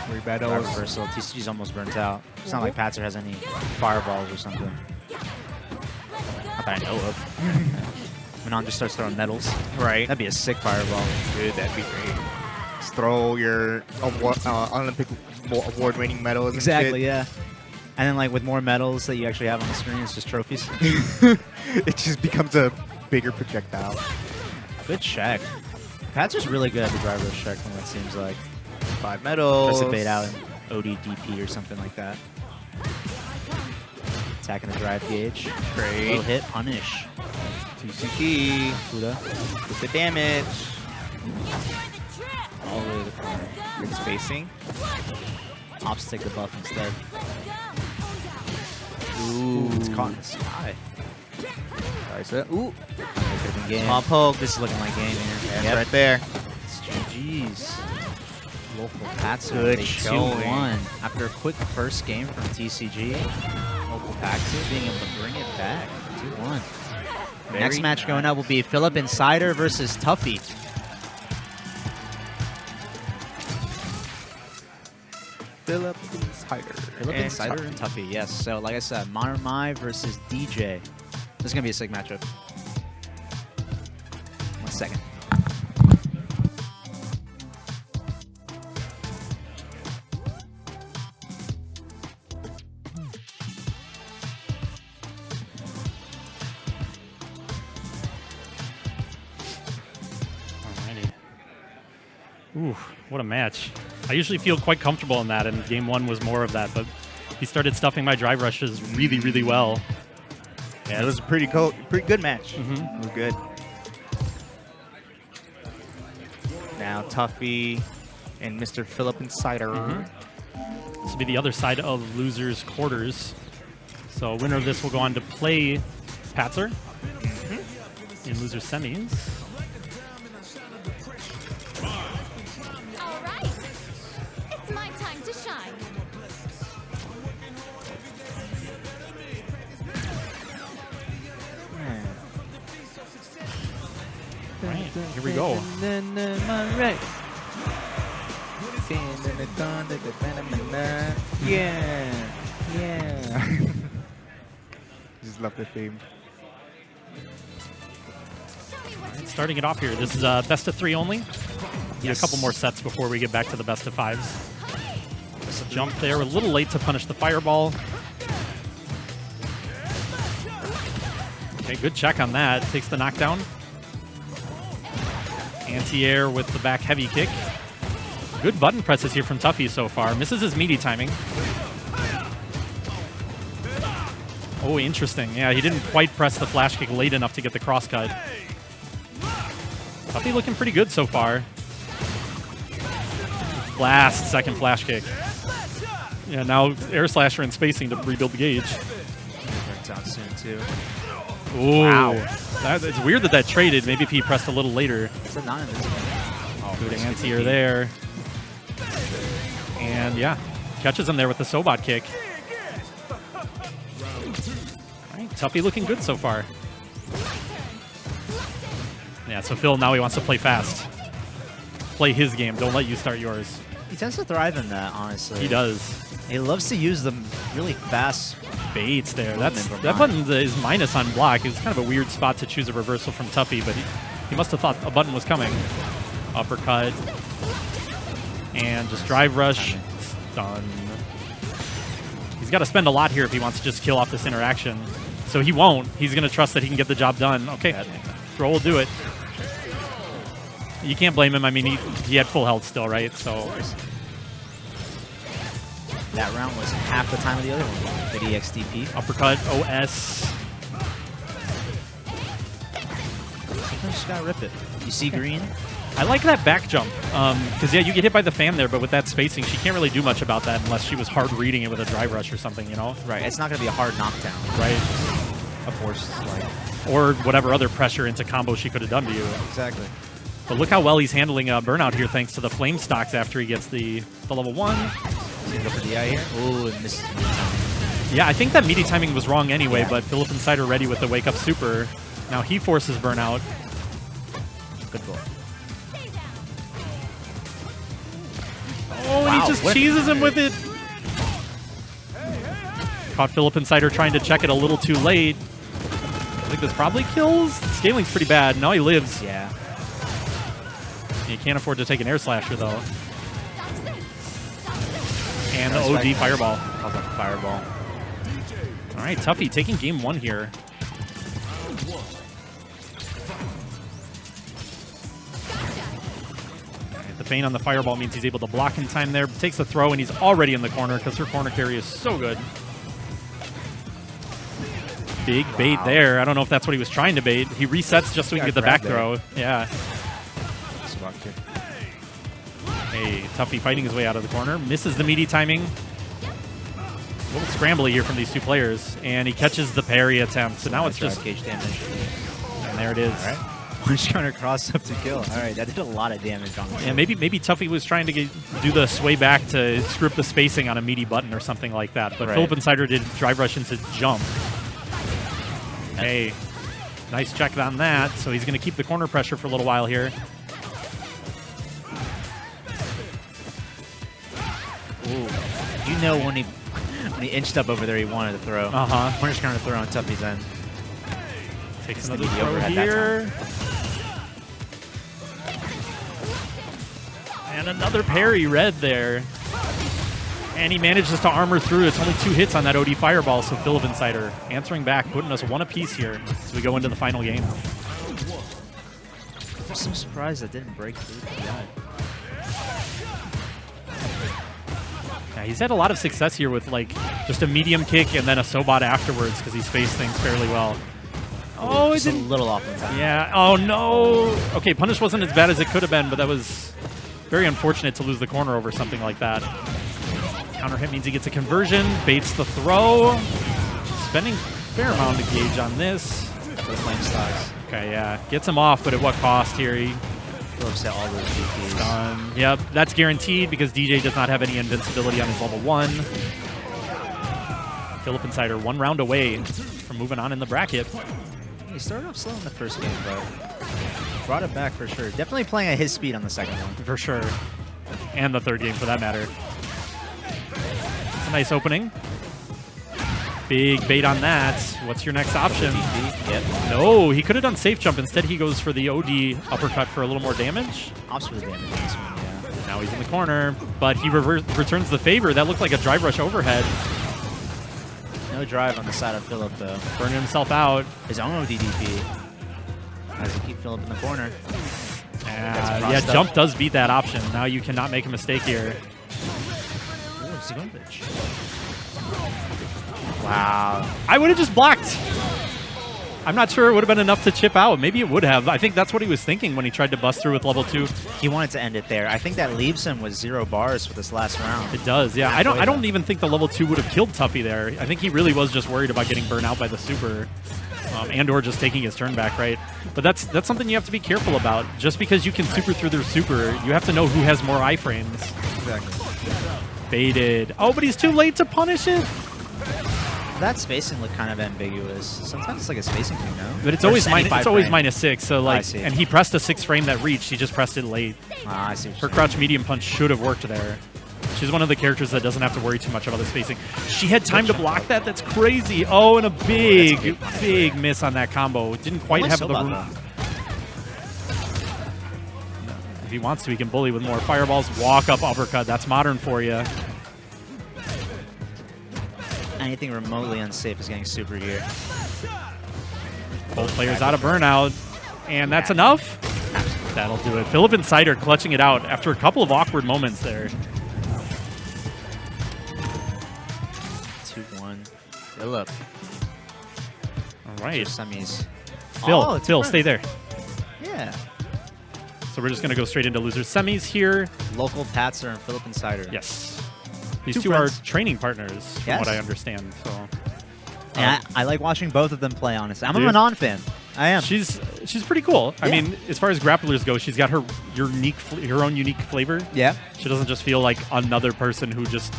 Speaker 2: Three
Speaker 8: Drive
Speaker 2: battles.
Speaker 8: reversal. TCG's almost burnt out. It's not like Patzer has any fireballs or something. Not that I know of. Manon just starts throwing medals.
Speaker 2: Right.
Speaker 8: That'd be a sick fireball.
Speaker 2: Dude, that'd be great. Just throw your Olympic award-winning medals. and
Speaker 8: Exactly,
Speaker 2: shit.
Speaker 8: yeah. And then like with more medals that you actually have on the screen, it's just trophies.
Speaker 2: It just becomes a bigger projectile.
Speaker 8: Good check. Patzer's really good at the driverless check from what it seems like.
Speaker 2: 5 medals.
Speaker 8: Press a bait out in ODDP or something like that. Attacking the drive gauge.
Speaker 2: Great.
Speaker 8: Low hit, punish.
Speaker 2: TCP.
Speaker 8: Fuda.
Speaker 2: With the damage.
Speaker 8: All the way to the corner.
Speaker 2: Good spacing.
Speaker 8: Ops take the buff instead.
Speaker 2: Ooh.
Speaker 8: It's caught in the sky.
Speaker 2: Nice. Ooh.
Speaker 8: Game.
Speaker 2: Small poke.
Speaker 8: This is looking like game here.
Speaker 2: That's
Speaker 8: Yep.
Speaker 2: right there.
Speaker 8: It's GG's. LocalPatzer
Speaker 2: Good
Speaker 8: with a
Speaker 2: showing.
Speaker 8: 2-1. After a quick first game from TCG, LocalPatzer being able to bring it back. 2-1. Next match going up will be PhilipNCider versus Tuffy.
Speaker 2: PhilipNCider.
Speaker 8: PhilipNCider and Tuffy, yes. So, like I said, Maramai versus DJ. This is going to be a sick matchup. 1 second.
Speaker 5: Alrighty. Ooh, what a match. I usually feel quite comfortable in that, and game 1 was more of that, but he started stuffing my drive rushes really, really well.
Speaker 2: Yeah, it was a pretty good match.
Speaker 5: Mhm.
Speaker 2: It was good. Now Tuffy and Mr. PhilipNCider.
Speaker 5: This will be the other side of losers' quarters. So winner of this will go on to play Patzer in losers' semis.
Speaker 6: All right. It's my time to shine.
Speaker 5: Right, here we go.
Speaker 2: Yeah, yeah. Just love the theme.
Speaker 5: Starting it off here, this is best of 3 only. Need a couple more sets before we get back to the best of 5s. Just a jump there, a little late to punish the fireball. Okay, good check on that. Takes the knockdown. Anti-air with the back heavy kick. Good button presses here from Tuffy so far. Misses his meaty timing. Oh, interesting. Yeah, he didn't quite press the flash kick late enough to get the crosscut. Tuffy looking pretty good so far. Last second flash kick. Yeah, now air slasher and spacing to rebuild the gauge.
Speaker 8: Burns out soon, too.
Speaker 5: Ooh.
Speaker 8: Wow.
Speaker 5: It's weird that that traded. Maybe if he pressed a little later.
Speaker 8: Is it not in this game? Oh,
Speaker 5: Good anti-air there. And yeah, catches him there with the Sobot kick. All right, Tuffy looking good so far. Yeah, so Phil now he wants to play fast. play his game. Don't let you start yours.
Speaker 8: He tends to thrive in that, honestly.
Speaker 5: He does.
Speaker 8: He loves to use the really fast
Speaker 5: Baits there.
Speaker 8: movement
Speaker 5: That
Speaker 8: from
Speaker 5: button is minus on block. It's kind of a weird spot to choose a reversal from Tuffy, but he must have thought a button was coming. Uppercut. And just drive rush. Done. He's got to spend a lot here if he wants to just kill off this interaction. So he won't. He's going to trust that he can get the job done. Okay, throw will do it. You can't blame him. I mean, he had full health still, right? So
Speaker 8: that round was half the time of the other one. The EXDP.
Speaker 5: Uppercut, OS.
Speaker 8: Sometimes just gotta rip it. You see green?
Speaker 5: I like that back jump. Because, yeah, you get hit by the fan there, but with that spacing, she can't really do much about that unless she was hard reading it with a drive rush or something, you know?
Speaker 8: Right. It's not gonna be a hard knockdown.
Speaker 5: Right.
Speaker 8: A force, like.
Speaker 5: Or whatever other pressure into combo she could have done to you.
Speaker 8: Exactly.
Speaker 5: But look how well he's handling Burnout here thanks to the flame stocks after he gets the level 1.
Speaker 8: He's gonna go for the eye here. Ooh, and misses.
Speaker 5: Yeah, I think that meaty timing was wrong anyway, but PhilipNCider ready with the wake up super. Now he forces Burnout.
Speaker 8: Good ball.
Speaker 5: Oh, and he just cheeses him with it. Caught PhilipNCider trying to check it a little too late. I think this probably kills. Scaling's pretty bad. Now he lives.
Speaker 8: Yeah.
Speaker 5: You can't afford to take an air slasher, though. And the OD fireball.
Speaker 8: Fireball.
Speaker 5: All right, Tuffy taking game 1 here. The feint on the fireball means he's able to block in time there. Takes the throw, and he's already in the corner because her corner carry is so good. Big bait there. I don't know if that's what he was trying to bait. He resets just so he can get the back throw. Yeah. Hey, Tuffy fighting his way out of the corner. Misses the meaty timing. A little scrambly here from these two players. And he catches the parry attempt. So now it's just
Speaker 8: gauge damage.
Speaker 5: And there it is.
Speaker 8: All right. Punch counter cross up to kill. All right, that did a lot of damage on this.
Speaker 5: Yeah, maybe Tuffy was trying to do the sway back to screw up the spacing on a meaty button or something like that. But PhilipNCider did drive rush into jump. Hey, nice check on that. So he's going to keep the corner pressure for a little while here.
Speaker 8: Ooh. You know when he inched up over there, he wanted to throw. Punish counter throw on Tuffy's end.
Speaker 5: Takes another throw here. And another parry red there. And he manages to armor through. It's only 2 hits on that OD fireball, so PhilipNCider answering back, putting us 1 apiece here as we go into the final game.
Speaker 8: I'm so surprised that didn't break through the guy.
Speaker 5: Yeah, he's had a lot of success here with like just a medium kick and then a Sobot afterwards because he's faced things fairly well. Oh,
Speaker 8: it's a little off the time.
Speaker 5: Yeah. Oh, no. Okay, punish wasn't as bad as it could have been, but that was very unfortunate to lose the corner over something like that. Counter hit means he gets a conversion, baits the throw. Spending a fair amount of gauge on this.
Speaker 8: For the flame stocks.
Speaker 5: Okay, yeah. Gets him off, but at what cost here? He
Speaker 8: set all those DPs.
Speaker 5: done. Yep, that's guaranteed because DJ does not have any invincibility on his level 1. PhilipNCider 1 round away from moving on in the bracket.
Speaker 8: He started off slow in the first game, but brought it back for sure. Definitely playing at his speed on the second one.
Speaker 5: For sure. And the third game, for that matter. It's a nice opening. Big bait on that. What's your next option?
Speaker 8: Yep.
Speaker 5: No, he could have done safe jump. Instead, he goes for the OD uppercut for a little more damage.
Speaker 8: Opts for the damage in this one, yeah.
Speaker 5: Now he's in the corner, but he returns the favor. That looked like a drive rush overhead.
Speaker 8: No drive on the side of Philip, though.
Speaker 5: Burning himself out.
Speaker 8: His own ODDP. As he keep Philip in the corner.
Speaker 5: Yeah, jump does beat that option. Now you cannot make a mistake here.
Speaker 8: Ooh, Zigumbich. Wow.
Speaker 5: I would have just blocked. I'm not sure it would have been enough to chip out. Maybe it would have. I think that's what he was thinking when he tried to bust through with level 2.
Speaker 8: He wanted to end it there. I think that leaves him with 0 bars for this last round.
Speaker 5: It does, yeah. I don't even think the level 2 would have killed Tuffy there. I think he really was just worried about getting burnt out by the super. And or just taking his turn back, right? But that's something you have to be careful about. Just because you can super through their super, you have to know who has more iframes.
Speaker 8: Exactly.
Speaker 5: Baited. Oh, but he's too late to punish it.
Speaker 8: That spacing looked kind of ambiguous. Sometimes it's like a spacing thing, no?
Speaker 5: But it's
Speaker 8: Or
Speaker 5: always
Speaker 8: just any
Speaker 5: it's
Speaker 8: five
Speaker 5: always
Speaker 8: frame?
Speaker 5: -6. So
Speaker 8: I
Speaker 5: like,
Speaker 8: see.
Speaker 5: and he pressed a 6 frame that reached. He just pressed it late.
Speaker 8: Ah, I see. what
Speaker 5: Her
Speaker 8: you're
Speaker 5: crouch medium punch should have worked there. She's one of the characters that doesn't have to worry too much about the spacing. She had time to block that. That's crazy. Oh, and a big, big miss on that combo. Didn't quite
Speaker 8: saying.
Speaker 5: have
Speaker 8: So
Speaker 5: the
Speaker 8: about
Speaker 5: room.
Speaker 8: that.
Speaker 5: If he wants to, he can bully with more fireballs. Walk up uppercut. That's modern for you.
Speaker 8: Anything remotely unsafe is getting super here.
Speaker 5: Both players out of burnout. And that's enough. That'll do it. PhilipNCider clutching it out after a couple of awkward moments there.
Speaker 8: 2-1. Philip.
Speaker 5: All right.
Speaker 8: Semis.
Speaker 5: Phil,
Speaker 8: Oh, it's
Speaker 5: Phil,
Speaker 8: friends.
Speaker 5: stay there.
Speaker 8: Yeah.
Speaker 5: So we're just going to go straight into losers semis here.
Speaker 8: LocalPatzer and PhilipNCider.
Speaker 5: Yes. These
Speaker 8: Two
Speaker 5: two
Speaker 8: friends.
Speaker 5: are training partners, from
Speaker 8: Yes.
Speaker 5: what I understand. So
Speaker 8: And I like watching both of them play, honestly. I'm a
Speaker 5: Dude.
Speaker 8: Manon fan. I am.
Speaker 5: she's pretty cool. I
Speaker 8: Yeah.
Speaker 5: mean, as far as grapplers go, she's got her her own unique flavor.
Speaker 8: Yeah.
Speaker 5: She doesn't just feel like another person who just,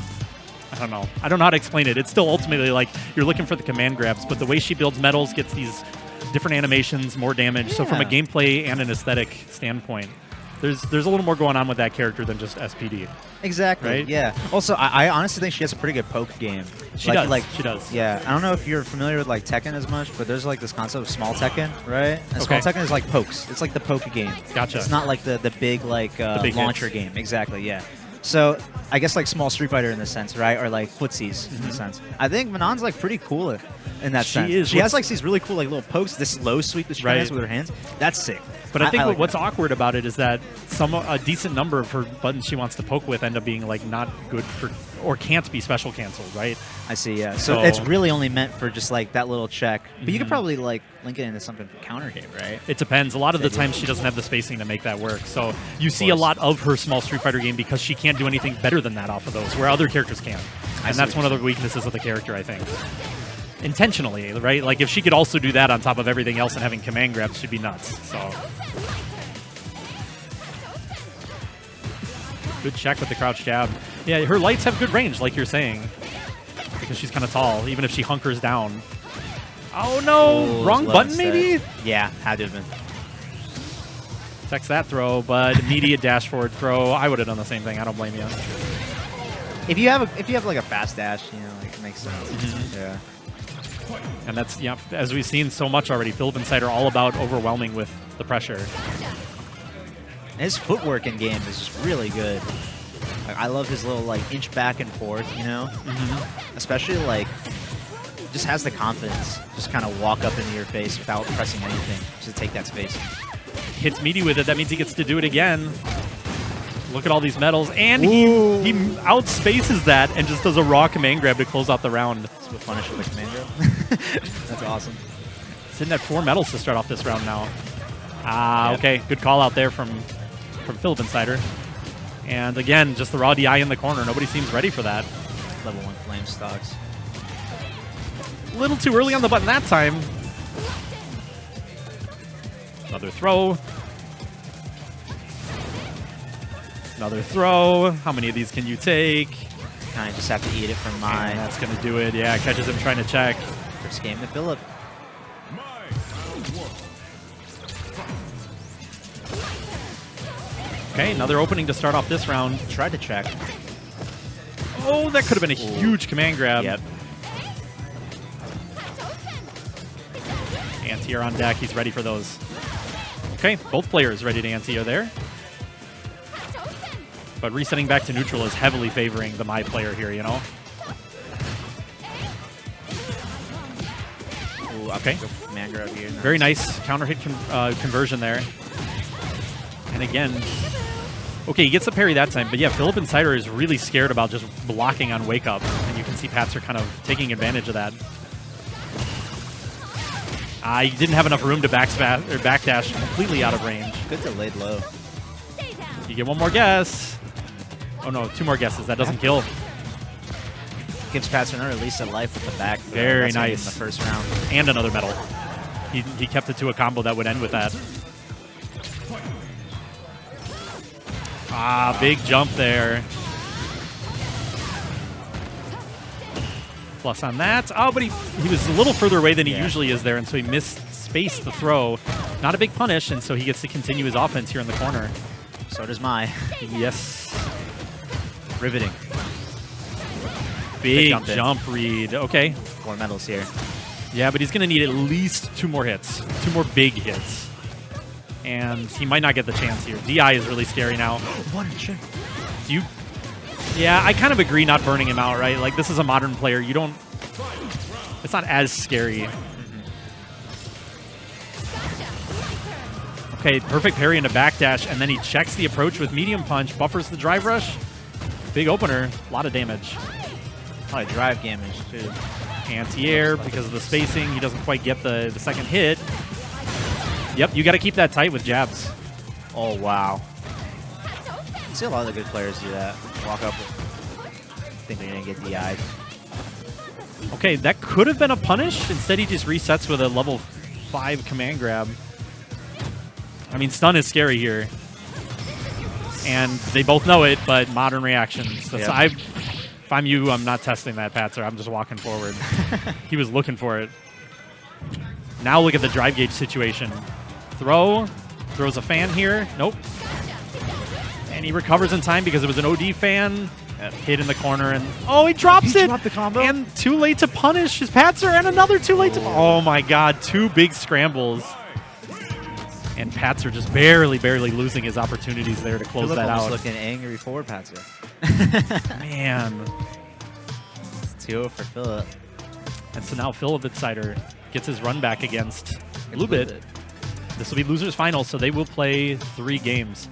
Speaker 5: I don't know. I don't know how to explain it. It's still ultimately like you're looking for the command grabs, but the way she builds metals, gets these different animations, more damage. So from a
Speaker 8: Yeah.
Speaker 5: gameplay and an aesthetic standpoint, there's a little more going on with that character than just SPD.
Speaker 8: Exactly.
Speaker 5: Right?
Speaker 8: Yeah. Also, I honestly think she has a pretty good poke game.
Speaker 5: She does. She does.
Speaker 8: Yeah. I don't know if you're familiar with like Tekken as much, but there's like this concept of small Tekken, right? And small
Speaker 5: Okay.
Speaker 8: Tekken is like pokes. It's like the poke game.
Speaker 5: Gotcha.
Speaker 8: It's not like the big like
Speaker 5: big
Speaker 8: launcher
Speaker 5: hits.
Speaker 8: game. Exactly. Yeah. So I guess like small Street Fighter in this sense, right? Or like footsies in a sense. I think Manon's like pretty cool in that
Speaker 5: She
Speaker 8: sense.
Speaker 5: is.
Speaker 8: She has
Speaker 5: What's-
Speaker 8: like these really cool like little pokes. This low sweep that she
Speaker 5: Right.
Speaker 8: has with her hands. That's sick.
Speaker 5: But I think
Speaker 8: like
Speaker 5: what's
Speaker 8: that.
Speaker 5: awkward about it is that a decent number of her buttons she wants to poke with end up being like not good for, or can't be special canceled, right?
Speaker 8: I see, yeah. So
Speaker 5: So-
Speaker 8: it's really only meant for just like that little check. But you could
Speaker 5: Mhm.
Speaker 8: probably like link it into something for counter hit, right?
Speaker 5: It depends. A lot of the
Speaker 8: Yeah.
Speaker 5: times she doesn't have the spacing to make that work. So you see a
Speaker 8: course.
Speaker 5: lot of her small Street Fighter game because she can't do anything better than that off of those, where other characters can.
Speaker 8: I
Speaker 5: And
Speaker 8: see
Speaker 5: that's
Speaker 8: what
Speaker 5: one of
Speaker 8: you're
Speaker 5: the weaknesses of the character, I think. Intentionally, right? Like if she could also do that on top of everything else and having command grabs, she'd be nuts. So good check with the crouch jab. Yeah, her lights have good range, like you're saying, because she's kind of tall, even if she hunkers down. Oh no!
Speaker 8: Ooh,
Speaker 5: Wrong
Speaker 8: low
Speaker 5: button,
Speaker 8: instead.
Speaker 5: maybe?
Speaker 8: Yeah, had to have been.
Speaker 5: Text that throw, but immediate dash forward throw. I would have done the same thing. I don't blame you.
Speaker 8: If you have like a fast dash, you know, like, it makes sense.
Speaker 5: Mm-hmm.
Speaker 8: Yeah.
Speaker 5: And that's, yeah, as we've seen so much already, PhilipNCider all about overwhelming with the pressure.
Speaker 8: And his footwork in game is just really good. Like, I love his little like inch back and forth, you know? Especially like just has the confidence. Just kind of walk up into your face without pressing anything. Just to take that space.
Speaker 5: Hits meaty with it. That means he gets to do it again. Look at all these medals. And he outspaces that and just does a raw command grab to close out the round.
Speaker 8: So we'll punish with a command grab. That's awesome.
Speaker 5: Sitting at 4 medals to start off this round now. Okay. Good call out there from PhilipNCider. And again, just the raw DI in the corner. Nobody seems ready for that.
Speaker 8: Level 1 flame stocks.
Speaker 5: A little too early on the button that time. Another throw. Another throw. How many of these can you take?
Speaker 8: Kind of just have to eat it from
Speaker 5: And
Speaker 8: my
Speaker 5: that's going to do it. Yeah, catches him trying to check.
Speaker 8: first game to Philip.
Speaker 5: Okay, another opening to start off this round.
Speaker 8: Tried to check.
Speaker 5: Oh, that could have been a huge command grab.
Speaker 8: Yep.
Speaker 5: Anti-air on deck. He's ready for those. Okay, both players ready to anti-air there. But resetting back to neutral is heavily favoring the my player here, you know?
Speaker 8: Ooh,
Speaker 5: Okay.
Speaker 8: Command grab here.
Speaker 5: Very nice counter hit conversion there. And again, okay, he gets the parry that time, but yeah, PhilipNCider is really scared about just blocking on wake up, and you can see Patzer kind of taking advantage of that. He didn't have enough room to backdash completely out of range.
Speaker 8: Good delayed low.
Speaker 5: You get one more guess. Oh no, 2 more guesses. That doesn't kill.
Speaker 8: Gives Patzer another release of life with the back.
Speaker 5: Very
Speaker 8: That's gonna be
Speaker 5: nice.
Speaker 8: in the first round.
Speaker 5: And another medal. He kept it to a combo that would end with that. Big jump there. plus on that. Oh, but he was a little further away than he usually is there, and so he missed space the throw. Not a big punish, and so he gets to continue his offense here in the corner.
Speaker 8: So does Mai.
Speaker 5: Yes.
Speaker 8: Riveting.
Speaker 5: Big jump read. Okay.
Speaker 8: 4 medals here.
Speaker 5: Yeah, but he's going to need at least 2 more hits. 2 more big hits. And he might not get the chance here. DI is really scary now. Do you... Yeah, I kind of agree not burning him out, right? Like, this is a modern player. You don't... It's not as scary. Okay, perfect parry into backdash, and then he checks the approach with medium punch, buffers the drive rush. Big opener, a lot of damage.
Speaker 8: Probably drive damage, too.
Speaker 5: Anti-air, because of the spacing, he doesn't quite get the second hit. Yep, you got to keep that tight with jabs.
Speaker 8: Oh, wow. I see a lot of the good players do that. Walk up, think they're going to get DI'd.
Speaker 5: Okay, that could have been a punish. Instead, he just resets with a level 5 command grab. I mean, stun is scary here. And they both know it, but modern reactions. That's, if I'm you, I'm not testing that, Patzer. I'm just walking forward. He was looking for it. Now look at the drive gauge situation. Throws a fan here. Nope. And he recovers in time because it was an OD fan. Hit in the corner, and oh, he drops it!
Speaker 8: Dropped the combo?
Speaker 5: And too late to punish his Patzer, and another too late to... Oh my god, 2 big scrambles. And Patzer just barely losing his opportunities there to close that out.
Speaker 8: Looking angry for Patzer.
Speaker 5: Man.
Speaker 8: It's 2-0 for Philip.
Speaker 5: And so now PhilipNCider gets his run back against BlueBit. This will be losers final, so they will play 3 games.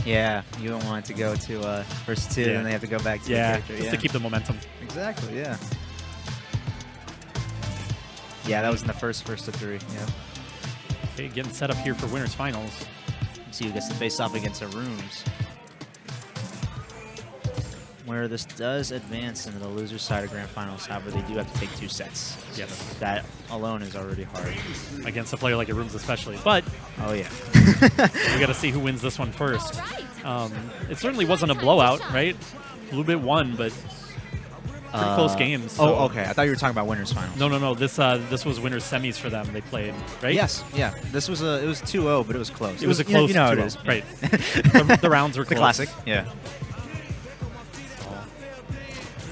Speaker 8: Yeah, you don't want it to go to first 2, and they have to go back to the character.
Speaker 5: Just to keep the momentum.
Speaker 8: Exactly, yeah. Yeah, that was in the first of 3. Yeah.
Speaker 5: Okay, getting set up here for winners finals.
Speaker 8: Let's see who gets to face off against ARRUUMS. Where this does advance into the loser side of grand finals, however, they do have to take 2 sets.
Speaker 5: Yes.
Speaker 8: So that alone is already hard.
Speaker 5: Against a player like ARRUUMS especially. But
Speaker 8: oh yeah.
Speaker 5: we got to see who wins this one first. It certainly wasn't a blowout, right? BlueBit won, but pretty close games. So.
Speaker 8: Oh, okay. I thought you were talking about winners finals.
Speaker 5: No. This was winners semis for them. They played, right?
Speaker 8: Yes. Yeah. This was it was 2-0, but it was close.
Speaker 5: It was a close.
Speaker 8: You know
Speaker 5: 2-0.
Speaker 8: it is.
Speaker 5: Right. the rounds were close.
Speaker 8: The classic. Yeah.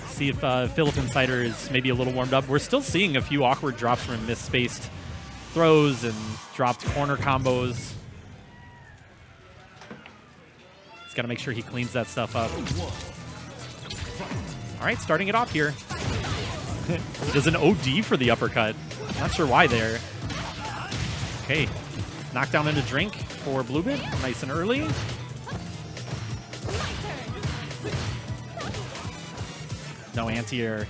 Speaker 5: See if PhilipNCider is maybe a little warmed up. We're still seeing a few awkward drops from misspaced throws and dropped corner combos. He's got to make sure he cleans that stuff up. All right, starting it off here. He does an OD for the uppercut. Not sure why there. Okay, knockdown into drink for BlueBit. Nice and early. No anti-air.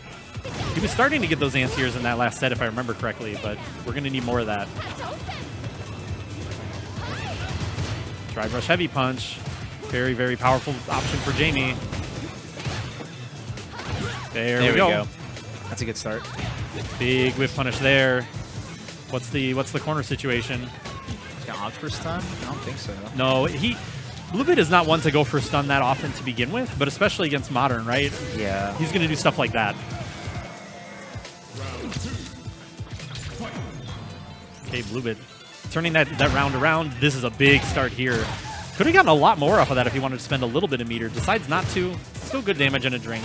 Speaker 5: He was starting to get those anti-airs in that last set, if I remember correctly, but we're going to need more of that. Drive rush heavy punch. Very powerful option for Jamie. There we go.
Speaker 8: That's a good start.
Speaker 5: Big whiff punish there. What's the corner situation?
Speaker 8: He's got opt for stun? I don't think so.
Speaker 5: No, BlueBit is not one to go for stun that often to begin with, but especially against modern, right?
Speaker 8: Yeah.
Speaker 5: He's going to do stuff like that. Okay, BlueBit turning that round around. This is a big start here. Could have gotten a lot more off of that if he wanted to spend a little bit of meter. Decides not to. Still good damage and a drink.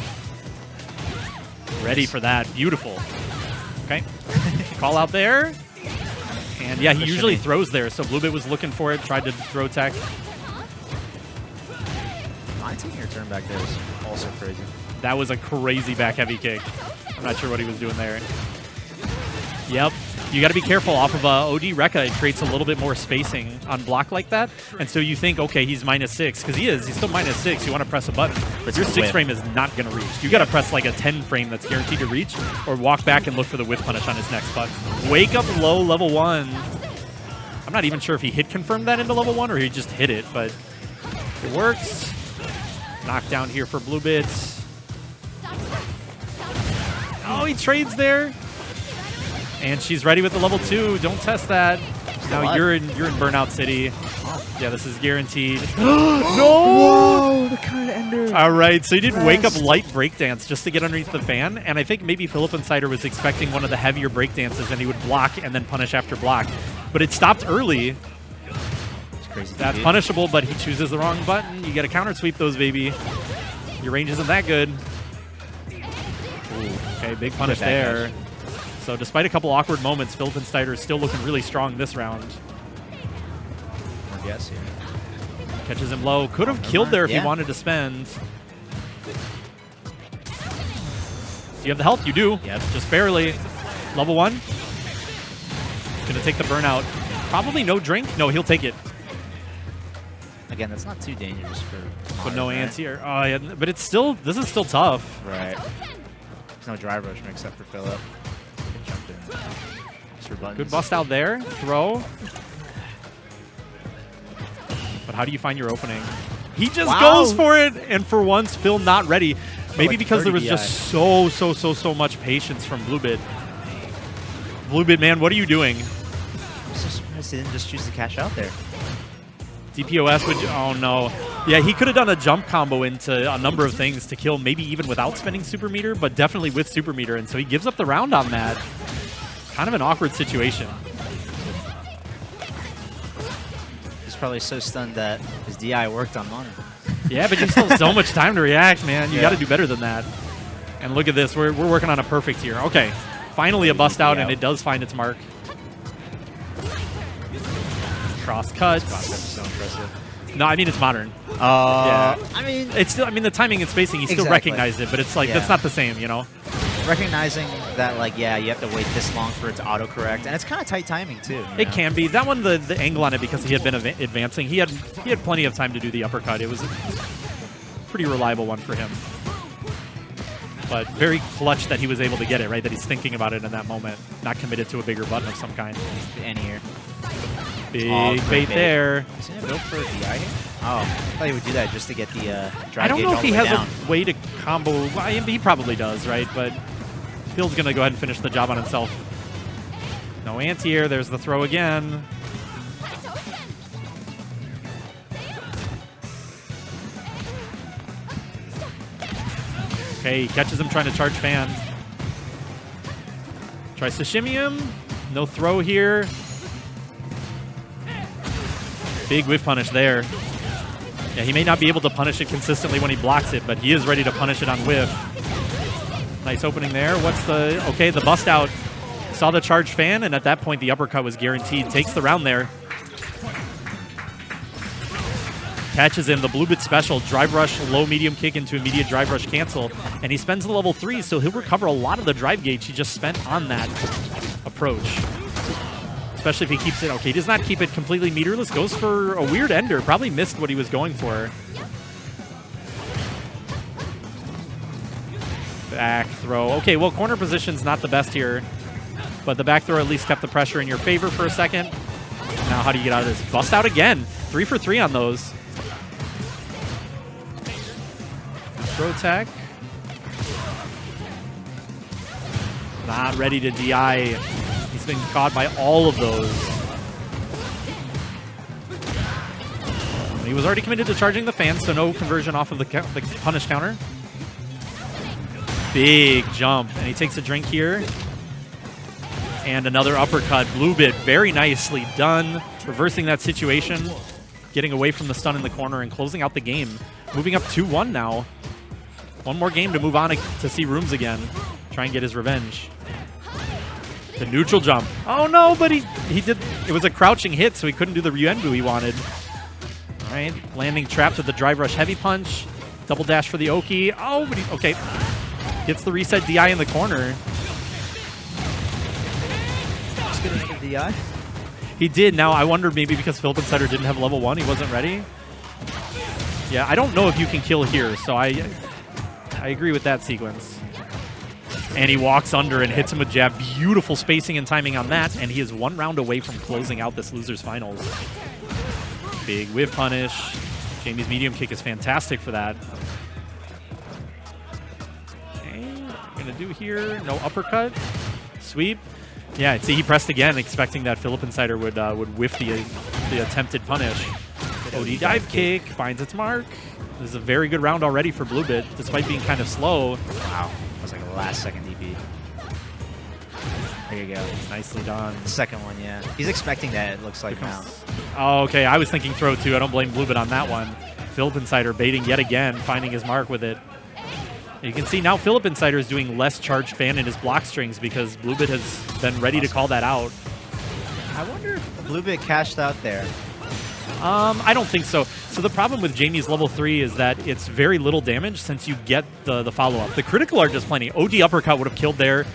Speaker 5: Ready for that. Beautiful. Okay. Call out there. And yeah, he usually throws there, so BlueBit was looking for it, tried to throw tech.
Speaker 8: Taking your turn back there is also crazy.
Speaker 5: That was a crazy back heavy kick. I'm not sure what he was doing there. Yep. You got to be careful off of OD Rekka. It creates a little bit more spacing on block like that. And so you think, okay, he's -6, because he is. He's still -6. You want to press a button. But your 6 frame is not going to reach. You got to press like a 10 frame that's guaranteed to reach, or walk back and look for the whiff punish on his next button. Wake up low, level 1. I'm not even sure if he hit confirmed that into level 1 or he just hit it, but it works. Knockdown here for BlueBit. Oh, he trades there. And she's ready with the level 2. Don't test that. Now you're in Burnout City. Yeah, this is guaranteed.
Speaker 3: Whoa, the kind of ender.
Speaker 5: All right, so he did wake up light breakdance just to get underneath the fan, and I think maybe PhilipNCider was expecting one of the heavier breakdances, and he would block and then punish after block. But it stopped early.
Speaker 8: It's crazy.
Speaker 5: That's punishable, but he chooses the wrong button. You got to counter sweep those, baby. Your range isn't that good. Ooh, okay, big punish there. So despite a couple awkward moments, PhilipNCider is still looking really strong this round.
Speaker 8: Yes, here.
Speaker 5: Catches him low. Could have killed there if he wanted to spend. Do you have the health? You do.
Speaker 8: Yep.
Speaker 5: Just barely. Level 1. Gonna take the burnout. Probably no drink. No, he'll take it.
Speaker 8: Again, that's not too dangerous for
Speaker 5: But
Speaker 8: modern,
Speaker 5: no
Speaker 8: right?
Speaker 5: anti-air. Oh, yeah, but it's still, this is still tough.
Speaker 8: Right. There's no drive rush except for Philip. Can jump in. Just for buttons.
Speaker 5: Good bust out there. Throw. But how do you find your opening? He just goes for it, and for once, Phil not ready. Maybe
Speaker 8: like
Speaker 5: because there was
Speaker 8: 30
Speaker 5: just so much patience from BlueBit. BlueBit, man, what are you doing?
Speaker 8: I'm so surprised he didn't just choose to cash out there.
Speaker 5: DPOS would, oh no. Yeah, he could have done a jump combo into a number of things to kill, maybe even without spending super meter, but definitely with super meter, and so he gives up the round on that. Kind of an awkward situation.
Speaker 8: He's probably so stunned that his DI worked on Mono.
Speaker 5: Yeah, but you still have so much time to react, man. You got to do better than that. And look at this. We're working on a perfect here. Okay. Finally a bust out, and it does find its mark. Cross cuts.
Speaker 8: So impressive.
Speaker 5: No, I mean, it's modern.
Speaker 8: Yeah. I mean,
Speaker 5: It's still, I mean, the timing and spacing, he still recognized it, but it's like, that's not the same, you know?
Speaker 8: recognizing that, like, yeah, you have to wait this long for it to autocorrect, and it's kind of tight timing, too.
Speaker 5: It can be. That one, the angle on it, because he had been advancing, he had plenty of time to do the uppercut. It was a pretty reliable one for him. But very clutch that he was able to get it, right? That he's thinking about it in that moment, not committed to a bigger button of some kind.
Speaker 8: And here.
Speaker 5: Big bait there.
Speaker 8: Isn't it built for a DI here? Oh, I thought he would do that just to get the drive
Speaker 5: I don't
Speaker 8: gauge
Speaker 5: know
Speaker 8: all
Speaker 5: if
Speaker 8: the
Speaker 5: he
Speaker 8: way
Speaker 5: has
Speaker 8: down.
Speaker 5: a way to combo. Well, he probably does, right? But Phil's going to go ahead and finish the job on himself. No anti-air. There's the throw again. Okay, he catches him trying to charge fan. Tries to shimmy him. No throw here. Big whiff punish there. Yeah, he may not be able to punish it consistently when he blocks it, but he is ready to punish it on whiff. Nice opening there. What's the... Okay, the bust out. Saw the charged fan, and at that point, the uppercut was guaranteed. Takes the round there. Catches him. The BlueBit special. Drive rush, low medium kick into immediate drive rush cancel. And he spends the level 3, so he'll recover a lot of the drive gauge he just spent on that approach. Especially if he keeps it. Okay, he does not keep it completely meterless. Goes for a weird ender. Probably missed what he was going for. Back throw. Okay, well, corner position's not the best here. But the back throw at least kept the pressure in your favor for a second. Now how do you get out of this? Bust out again. 3 for 3 on those. Throw tech. Not ready to DI. He's been caught by all of those. He was already committed to charging the fan, so no conversion off of the punish counter. Big jump, and he takes a drink here. And another uppercut. BlueBit, very nicely done. Reversing that situation. Getting away from the stun in the corner and closing out the game. Moving up 2-1 now. One more game to move on to see Rooms again. Try and get his revenge. The neutral jump. Oh no, but he did. It was a crouching hit, so he couldn't do the Ryu-Enbu he wanted. All right, landing trapped with the drive rush heavy punch. Double dash for the Oki. Oh, but okay. Gets the reset DI in the corner.
Speaker 8: Just get another DI.
Speaker 5: He did. Now I wonder maybe because PhilipNCider didn't have level 1, he wasn't ready. Yeah, I don't know if you can kill here, so I agree with that sequence. And he walks under and hits him with jab. Beautiful spacing and timing on that, and he is 1 round away from closing out this loser's finals. Big whiff punish. Jamie's medium kick is fantastic for that. Okay, what we're gonna do here, no uppercut. Sweep. Yeah, see, he pressed again, expecting that PhilipNCider would whiff the attempted punish. OD dive kick finds its mark. This is a very good round already for BlueBit, despite being kind of slow.
Speaker 8: Wow, that was like a last-second DP. There you go.
Speaker 5: Nicely done.
Speaker 8: The second one, yeah. He's expecting that, it looks like now.
Speaker 5: Oh, okay. I was thinking throw too. I don't blame BlueBit on that one. PhilipNCider baiting yet again, finding his mark with it. You can see now PhilipNCider is doing less charged fan in his block strings because BlueBit has been ready to call that out.
Speaker 8: I wonder if BlueBit cashed out there.
Speaker 5: I don't think so. So the problem with Jamie's level 3 is that it's very little damage since you get the follow-up. The critical are just plenty. OD uppercut would have killed there.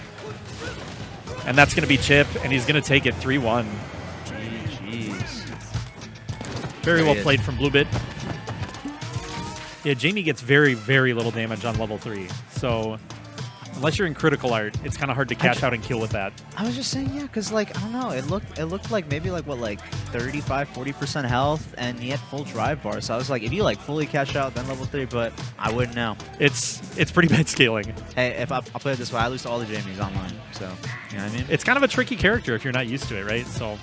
Speaker 5: And that's going to be Chip, and he's going to take it 3-1.
Speaker 8: Jeez.
Speaker 5: Very well played from BlueBit. Yeah, Jamie gets very, very little damage on level 3. So unless you're in critical art, it's kind of hard to cash out and kill with that.
Speaker 8: I was just saying, yeah, because, like, I don't know. It looked like maybe, like, what, like 35, 40% health, and he had full drive bar. So I was like, if you, like, fully cash out, then level 3, but I wouldn't know.
Speaker 5: It's pretty bad scaling.
Speaker 8: Hey, if I'll play it this way, I lose to all the Jamies online. So, you know what I mean?
Speaker 5: It's kind of a tricky character if you're not used to it, right? So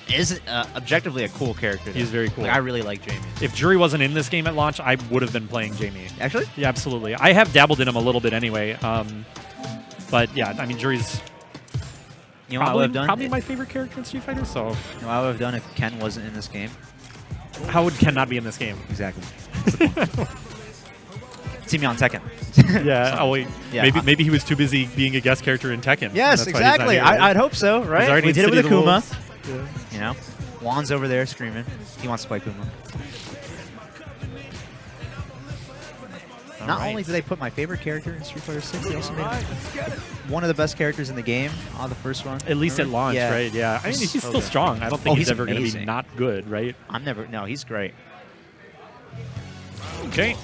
Speaker 8: It is objectively a cool character.
Speaker 5: He's very cool.
Speaker 8: Like, I really like Jamie.
Speaker 5: If Jury wasn't in this game at launch, I would have been playing Jamie.
Speaker 8: Actually?
Speaker 5: Yeah, absolutely. I have dabbled in him a little bit anyway. But yeah, I mean, Jury's
Speaker 8: You know what I would have done?
Speaker 5: probably my favorite character in Street Fighter. So
Speaker 8: You know what I would have done if Ken wasn't in this game?
Speaker 5: how would Ken not be in this game?
Speaker 8: Exactly. See me on Tekken.
Speaker 5: Yeah. Oh wait.
Speaker 8: Yeah,
Speaker 5: maybe he was too busy being a guest character in Tekken. and
Speaker 8: Yes,
Speaker 5: that's why he's not
Speaker 8: exactly.
Speaker 5: here, right?
Speaker 8: I'd hope so, right?
Speaker 5: already
Speaker 8: We
Speaker 5: in
Speaker 8: did it
Speaker 5: City
Speaker 8: with
Speaker 5: of the
Speaker 8: Akuma.
Speaker 5: Wolves. Yeah.
Speaker 8: You know, Juan's over there screaming. He wants to play Kuma. Not only did they put my favorite character in Street Fighter 6, they also made him one of the best characters in the game on the first one.
Speaker 5: At least at launch,
Speaker 8: Yeah.
Speaker 5: right? Yeah. I mean, he's
Speaker 8: So
Speaker 5: still
Speaker 8: good.
Speaker 5: strong. I don't think he's
Speaker 8: he's
Speaker 5: ever going to be
Speaker 8: amazing.
Speaker 5: not good, right?
Speaker 8: No, he's great.
Speaker 5: Okay.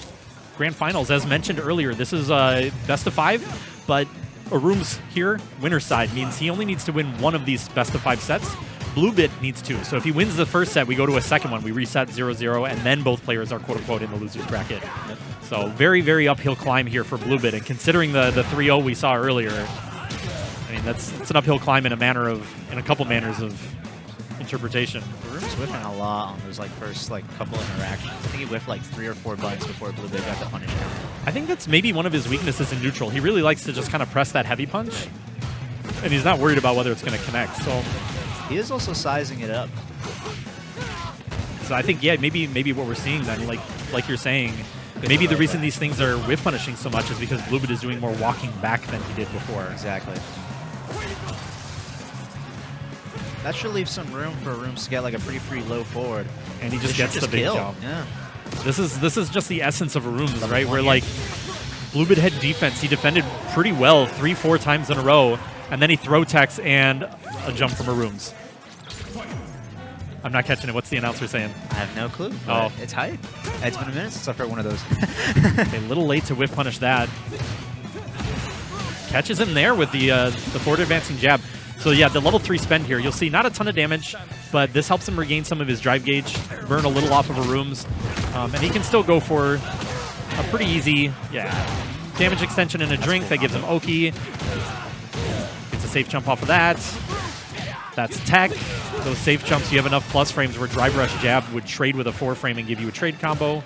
Speaker 5: Grand Finals, as mentioned earlier, this is best of 5, but ARRUUMS here, winner's side, means he only needs to win one of these best of 5 sets. BlueBit needs 2. So if he wins the first set, we go to a second one. We reset 0-0, and then both players are quote-unquote in the loser's bracket. So very, very uphill climb here for BlueBit. And considering the 3-0 we saw earlier, I mean, that's an uphill climb in a couple manners of interpretation.
Speaker 8: ARRUUMS whiffing a lot on those first couple interactions. I think he whiffed 3 or 4 buttons before BlueBit got the punish down.
Speaker 5: I think that's maybe one of his weaknesses in neutral. He really likes to just kind of press that heavy punch, and he's not worried about whether it's going to connect. So
Speaker 8: he is also sizing it up.
Speaker 5: So I think, yeah, maybe what we're seeing then, like you're saying, maybe the reason these things are whiff punishing so much is because BlueBit is doing more walking back than he did before.
Speaker 8: Exactly. That should leave some room for ARRUUMS to get a pretty free low forward.
Speaker 5: And he just gets the big jump.
Speaker 8: Yeah.
Speaker 5: This is just the essence of ARRUUMS, right? Where BlueBit had defense. He defended pretty well 3-4 times in a row, and then he throw techs and a jump from ARRUUMS. I'm not catching it. What's the announcer saying?
Speaker 8: I have no clue.
Speaker 5: Oh.
Speaker 8: It's hype. It's been a minute since I've heard one of those.
Speaker 5: Okay, a little late to whiff punish that. Catches him there with the forward advancing jab. So yeah, the level 3 spend here, you'll see not a ton of damage, but this helps him regain some of his drive gauge, burn a little off of ARRUUMS, and he can still go for a pretty easy, damage extension and a drink that gives him Oki. Gets a safe jump off of that. That's tech. Those safe jumps, you have enough plus frames where Drive Rush Jab would trade with a 4 frame and give you a trade combo.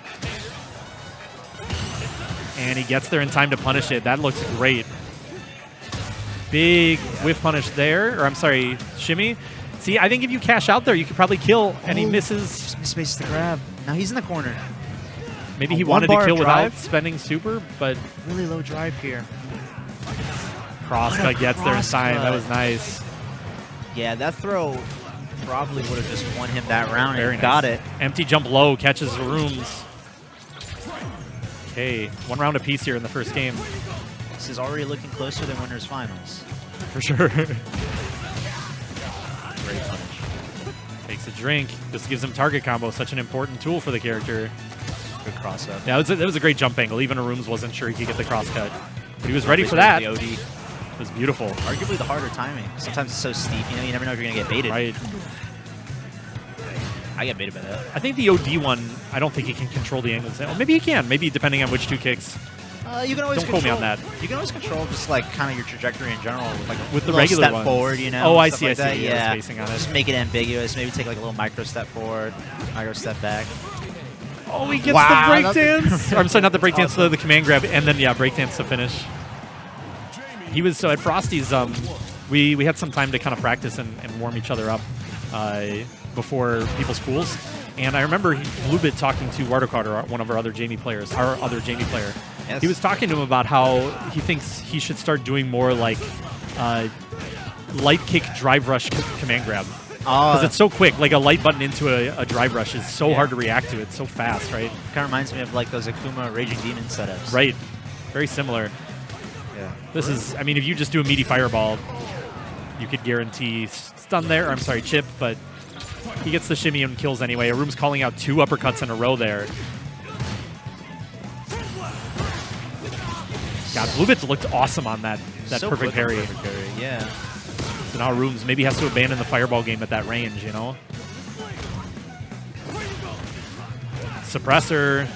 Speaker 5: And he gets there in time to punish it. That looks great. Big whiff punish there, or I'm sorry, shimmy. See, I think if you cash out there, you could probably kill, and he misses.
Speaker 8: Just misspaced the grab. Now he's in the corner.
Speaker 5: Maybe he
Speaker 8: A
Speaker 5: wanted to
Speaker 8: one-bar
Speaker 5: kill without
Speaker 8: drive?
Speaker 5: spending super, but
Speaker 8: Really low drive here.
Speaker 5: crosscut gets there in time. That
Speaker 8: crosscut.
Speaker 5: was nice.
Speaker 8: Yeah, that throw probably would have just won him that round.
Speaker 5: Very
Speaker 8: and
Speaker 5: nice.
Speaker 8: got it.
Speaker 5: Empty jump low, catches ARRUUMS. Okay, 1 round apiece here in the first game.
Speaker 8: This is already looking closer than winners finals.
Speaker 5: For sure.
Speaker 8: Great punish.
Speaker 5: Takes a drink. This gives him target combo, such an important tool for the character.
Speaker 8: Good cross up.
Speaker 5: Yeah, that was a great jump angle. Even ARRUUMS wasn't sure he could get the cross cut. But he was ready for that.
Speaker 8: The OD.
Speaker 5: It was beautiful.
Speaker 8: Arguably the harder timing. Sometimes it's so steep, you never know if you're going to get baited.
Speaker 5: Right.
Speaker 8: I get baited by that.
Speaker 5: I think the OD one, I don't think he can control the angles. Well, maybe he can. Maybe depending on which 2 kicks.
Speaker 8: You can always
Speaker 5: Don't quote me on that.
Speaker 8: You can always control just like kind of your trajectory in general, like
Speaker 5: With the
Speaker 8: little
Speaker 5: regular
Speaker 8: step
Speaker 5: ones.
Speaker 8: forward, you know.
Speaker 5: Oh, I
Speaker 8: stuff
Speaker 5: see,
Speaker 8: like
Speaker 5: I
Speaker 8: that.
Speaker 5: see.
Speaker 8: Yeah,
Speaker 5: Spacing on it.
Speaker 8: just make it ambiguous. Maybe take like a little micro step forward, micro step back.
Speaker 5: Oh, he gets
Speaker 8: Wow,
Speaker 5: the breakdance. Or, I'm sorry, not the breakdance,
Speaker 8: Awesome.
Speaker 5: the command grab, and then yeah, breakdance to finish. He was so at Frosty's. We had some time to kind of practice and warm each other up before people's pools. And I remember BlueBit talking to Wardo Carter, one of our other Jamie players, our other Jamie player.
Speaker 8: Yes.
Speaker 5: He was talking to him about how he thinks he should start doing more like light kick drive rush command grab. Because it's so quick. Like a light button into a drive rush is so hard to react to. It's so fast, right?
Speaker 8: Kind of reminds me of like those Akuma Raging Demon setups.
Speaker 5: Right. Very similar.
Speaker 8: Yeah.
Speaker 5: This is, I mean, if you just do a meaty fireball, you could guarantee stun there. Or, I'm sorry, chip, but he gets the shimmy and kills anyway. ARRUUMS calling out 2 uppercuts in a row there. God, BlueBit looked awesome on that
Speaker 8: So
Speaker 5: perfect
Speaker 8: quick on
Speaker 5: parry.
Speaker 8: perfect parry. Yeah.
Speaker 5: So now ARRUUMS maybe has to abandon the fireball game at that range, you know? Suppressor.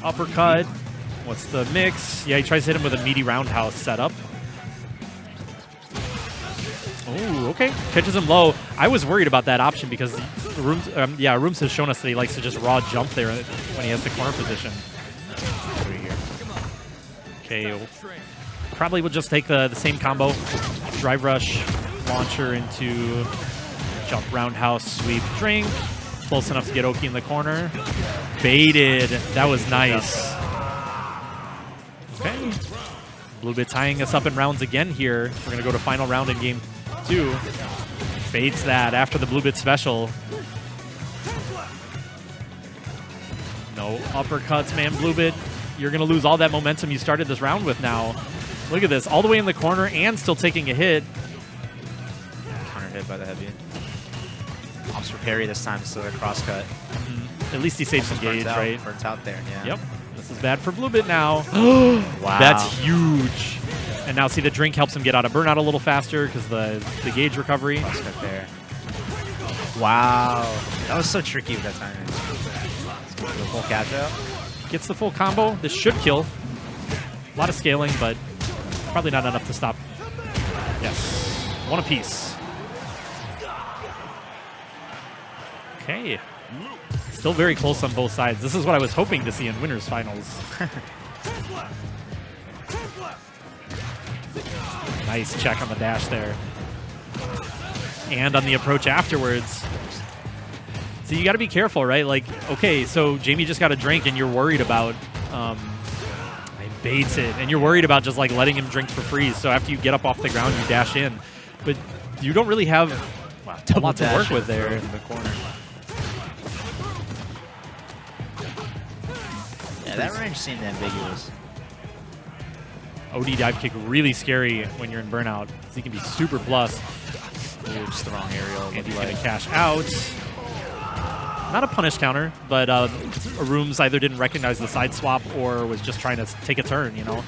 Speaker 5: Uppercut. What's the mix? Yeah, he tries to hit him with a meaty roundhouse setup. Oh, okay. Catches him low. I was worried about that option because ARRUUMS has shown us that he likes to just raw jump there when he has the corner position. Okay, probably will just take the same combo. Drive rush, launcher into jump roundhouse, sweep, drink. Close enough to get Oki in the corner. Baited. That was nice. Okay. BlueBit tying us up in rounds again here. We're going to go to final round in game 2. Baits that after the BlueBit special. No uppercuts, man. BlueBit, you're going to lose all that momentum you started this round with now. Look at this. All the way in the corner and still taking a hit.
Speaker 8: Counter hit by the heavy. Opts for parry this time, so a crosscut.
Speaker 5: At least he saved some gauge, right?
Speaker 8: Burns out there, yeah.
Speaker 5: Yep. This is bad for BlueBit now.
Speaker 8: Wow.
Speaker 5: That's huge. And now see the drink helps him get out of burnout a little faster because the gauge recovery.
Speaker 8: Crosscut there. Wow. That was so tricky with that timing. The full catch up.
Speaker 5: Gets the full combo. This should kill. A lot of scaling, but probably not enough to stop. Yes. One apiece. Okay. Still very close on both sides. This is what I was hoping to see in winners finals. Nice check on the dash there. And on the approach afterwards. So you got to be careful, right? Like, okay, so Jamie just got a drink and you're worried about baits it, and you're worried about just like letting him drink for free. So after you get up off the ground, you dash in. But you don't really have a lot to work with there.
Speaker 8: In the corner. Yeah, that range seemed ambiguous.
Speaker 5: OD dive kick really scary when you're in burnout. He can be super plus.
Speaker 8: Ooh, just the wrong aerial.
Speaker 5: And he's going to cash out. Not a punish counter, but ARRUUMS either didn't recognize the side swap or was just trying to take a turn, you know.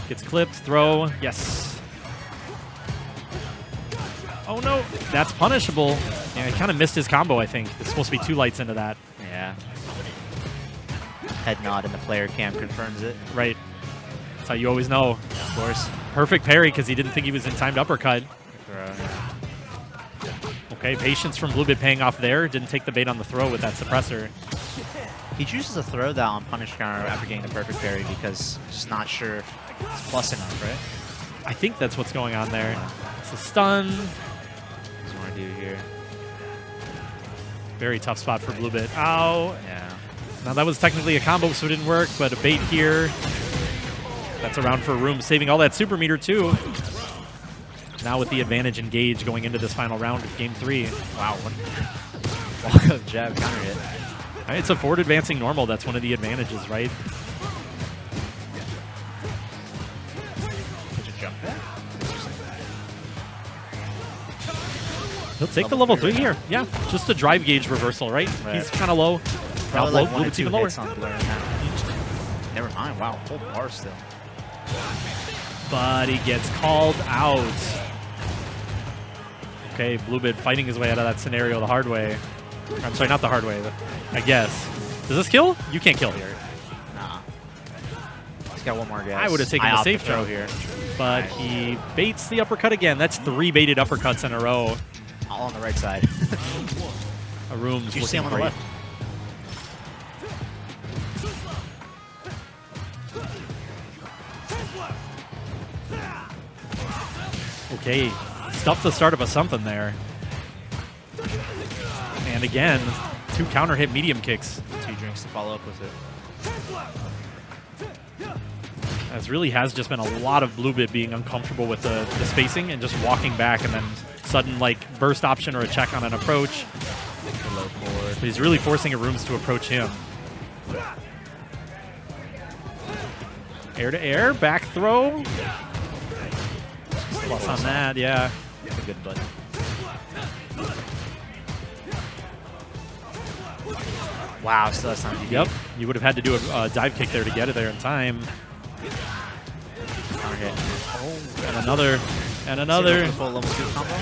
Speaker 5: Gets clipped, throw, yes. Oh no, that's punishable. Yeah, he kind of missed his combo, I think. It's supposed to be 2 lights into that.
Speaker 8: Yeah. Head nod in the player cam confirms it.
Speaker 5: Right. That's how you always know.
Speaker 8: Of course.
Speaker 5: Perfect parry because he didn't think he was in timed uppercut. Okay, patience from BlueBit paying off there. Didn't take the bait on the throw with that suppressor.
Speaker 8: He chooses to throw that on punish counter after getting the perfect parry because he's not sure if it's plus enough, right?
Speaker 5: I think that's what's going on there. It's a stun.
Speaker 8: What does he want to do here?
Speaker 5: Very tough spot for BlueBit. Ow.
Speaker 8: Yeah.
Speaker 5: Now that was technically a combo, so it didn't work, but a bait here. That's a round for ARRUUMS, saving all that super meter too. Now with the advantage in gauge going into this final round of game 3.
Speaker 8: Wow. Walk-up jab counter hit.
Speaker 5: It's a forward advancing normal. That's one of the advantages, right?
Speaker 8: Did you jump that?
Speaker 5: He'll take the level 3 here. Yeah, just a drive gauge reversal, right? He's kind of low.
Speaker 8: Probably
Speaker 5: Low,
Speaker 8: like 1 or
Speaker 5: BlueBit's
Speaker 8: 2
Speaker 5: even lower.
Speaker 8: hits on Blur now. Never mind. Wow, whole bar still.
Speaker 5: But he gets called out. Okay, BlueBit fighting his way out of that scenario the hard way. I'm sorry, not the hard way, but I guess. Does this kill? You can't kill here.
Speaker 8: Nah. He's got one more guess.
Speaker 5: I would have taken the
Speaker 8: opt
Speaker 5: safe
Speaker 8: to throw
Speaker 5: jump
Speaker 8: here.
Speaker 5: but he baits the uppercut again. That's 3 baited uppercuts in a row.
Speaker 8: All on the right side.
Speaker 5: ARRUUMS
Speaker 8: You see him
Speaker 5: looking
Speaker 8: on the
Speaker 5: great.
Speaker 8: left.
Speaker 5: Okay, stuff the start of a something there. And again, 2 counter hit medium kicks.
Speaker 8: 2 drinks to follow up with it.
Speaker 5: As really has just been a lot of BlueBit being uncomfortable with the spacing and just walking back and then sudden like burst option or a check on an approach.
Speaker 8: Low forward.
Speaker 5: But he's really forcing ARRUUMS to approach him. Air to air, back throw. Plus on that, yeah.
Speaker 8: That's a good button. Wow, still has time to
Speaker 5: Yep, you would have had to do a dive kick there to get it there in time.
Speaker 8: counter hit.
Speaker 5: Oh, and another, and another.
Speaker 8: Full level 2 combo.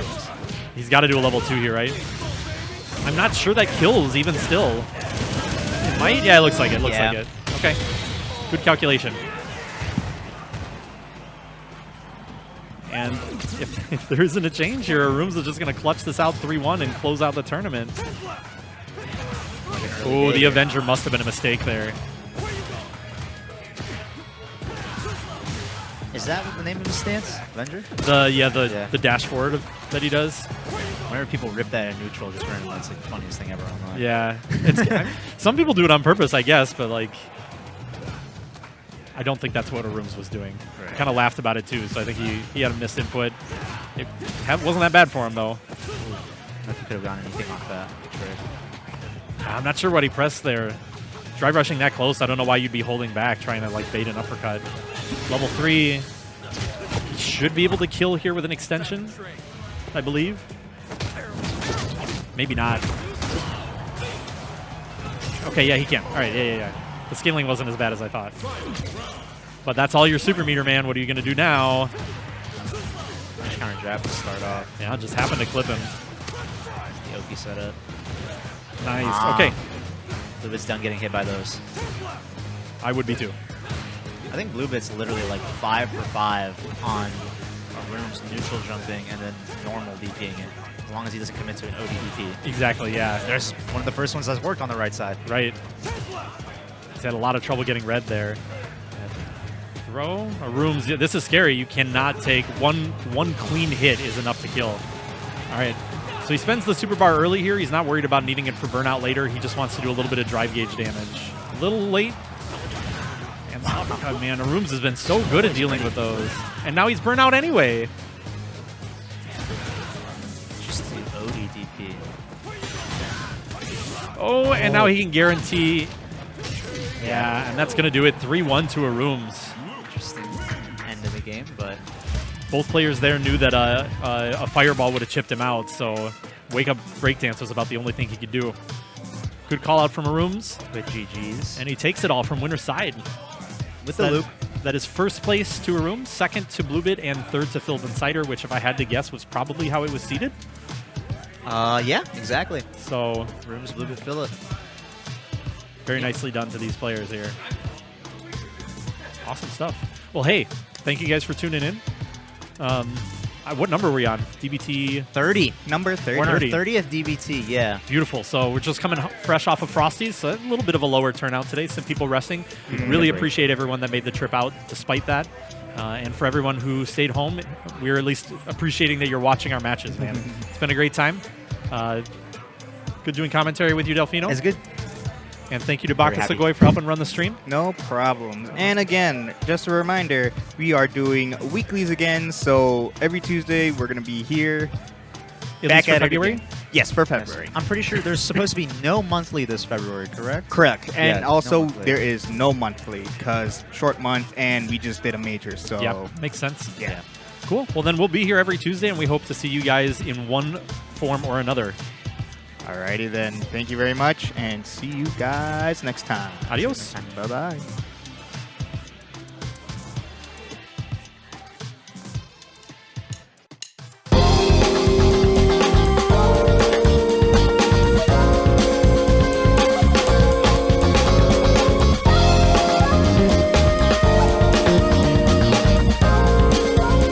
Speaker 5: He's got to do a level 2 here, right? I'm not sure that kills even still. It might? Yeah, it looks like it. Looks like it. Okay. Good calculation. And if there isn't a change here, ARRUUMS is just going to clutch this out 3-1 and close out the tournament. Oh, the Avenger must have been a mistake there.
Speaker 8: Is that what the name of his stance? Avenger?
Speaker 5: The dash forward that he does.
Speaker 8: Whenever people rip that in neutral, just randomly, it's like the funniest thing ever online.
Speaker 5: Yeah. It's, some people do it on purpose, I guess, but like, I don't think that's what ARRUUMS was doing.
Speaker 8: Right.
Speaker 5: Kind of laughed about it too, so I think he had a missed input. It wasn't that bad for him though.
Speaker 8: If he could have gotten anything off that.
Speaker 5: I'm not sure what he pressed there. Drive rushing that close, I don't know why you'd be holding back, trying to like bait an uppercut. Level 3 should be able to kill here with an extension, I believe. Maybe not. Okay, yeah, he can. All right, yeah. The scaling wasn't as bad as I thought. But that's all your super meter, man. What are you going to do now?
Speaker 8: Just counter jab to start off.
Speaker 5: Yeah, just happened to clip him.
Speaker 8: The Oki setup.
Speaker 5: Nice. Okay.
Speaker 8: BlueBit's done getting hit by those.
Speaker 5: I would be too.
Speaker 8: I think BlueBit's literally like 5 for 5 on ARRUUMS neutral jumping and then normal DPing it. As long as he doesn't commit to an ODDP.
Speaker 5: Exactly, yeah.
Speaker 8: There's one of the first ones that's worked on the right side.
Speaker 5: Right. He's had a lot of trouble getting red there. Throw. ARRUUMS. Yeah, this is scary. You cannot take one clean hit is enough to kill. All right. So he spends the super bar early here. He's not worried about needing it for burnout later. He just wants to do a little bit of drive gauge damage. A little late. And the uppercut, man. ARRUUMS has been so good at dealing with those. And now he's burnout anyway.
Speaker 8: Just the ODDP.
Speaker 5: Oh, and now he can guarantee. Yeah, and that's going to do it. 3-1 to ARRUUMS.
Speaker 8: Interesting end of the game, but
Speaker 5: Both players there knew that a fireball would have chipped him out, so Wake Up Breakdance was about the only thing he could do. Good call out from ARRUUMS.
Speaker 8: with GG's.
Speaker 5: And he takes it all from winner's side.
Speaker 8: With the loop.
Speaker 5: That is first place to ARRUUMS, second to BlueBit, and third to PhilipNCider, which if I had to guess was probably how it was seeded.
Speaker 8: Yeah, exactly.
Speaker 5: So
Speaker 8: ARRUUMS, BlueBit, Philip.
Speaker 5: very nicely done to these players here. Awesome stuff. Well, hey, thank you guys for tuning in. What number were we on? DBT
Speaker 8: 30.
Speaker 2: Number 30.
Speaker 8: We're on our
Speaker 5: 30.
Speaker 8: 30th DBT, yeah.
Speaker 5: Beautiful. So we're just coming fresh off of Frosties, so a little bit of a lower turnout today. Some people resting. Really appreciate everyone that made the trip out despite that. And for everyone who stayed home, we're at least appreciating that you're watching our matches, man. It's been a great time. Good doing commentary with you, Delfino.
Speaker 8: It's good.
Speaker 5: And thank you to
Speaker 8: Very
Speaker 5: Baka
Speaker 8: happy.
Speaker 5: Segoy for helping run the stream.
Speaker 2: No problem. And again, just a reminder, we are doing weeklies again. So every Tuesday, we're going to be here.
Speaker 5: At least for
Speaker 2: at it
Speaker 5: February?
Speaker 2: again. Yes, for February.
Speaker 8: I'm pretty sure there's supposed to be no monthly this February, correct?
Speaker 2: Correct. And
Speaker 8: Yeah,
Speaker 2: also,
Speaker 8: no monthly.
Speaker 2: there is no monthly because short month and we just did a major. So,
Speaker 5: Yeah, makes sense.
Speaker 2: yeah.
Speaker 5: Cool. Well, then we'll be here every Tuesday, and we hope to see you guys in one form or another.
Speaker 2: Alrighty then. Thank you very much and see you guys next time.
Speaker 5: Adios.
Speaker 2: Bye-bye.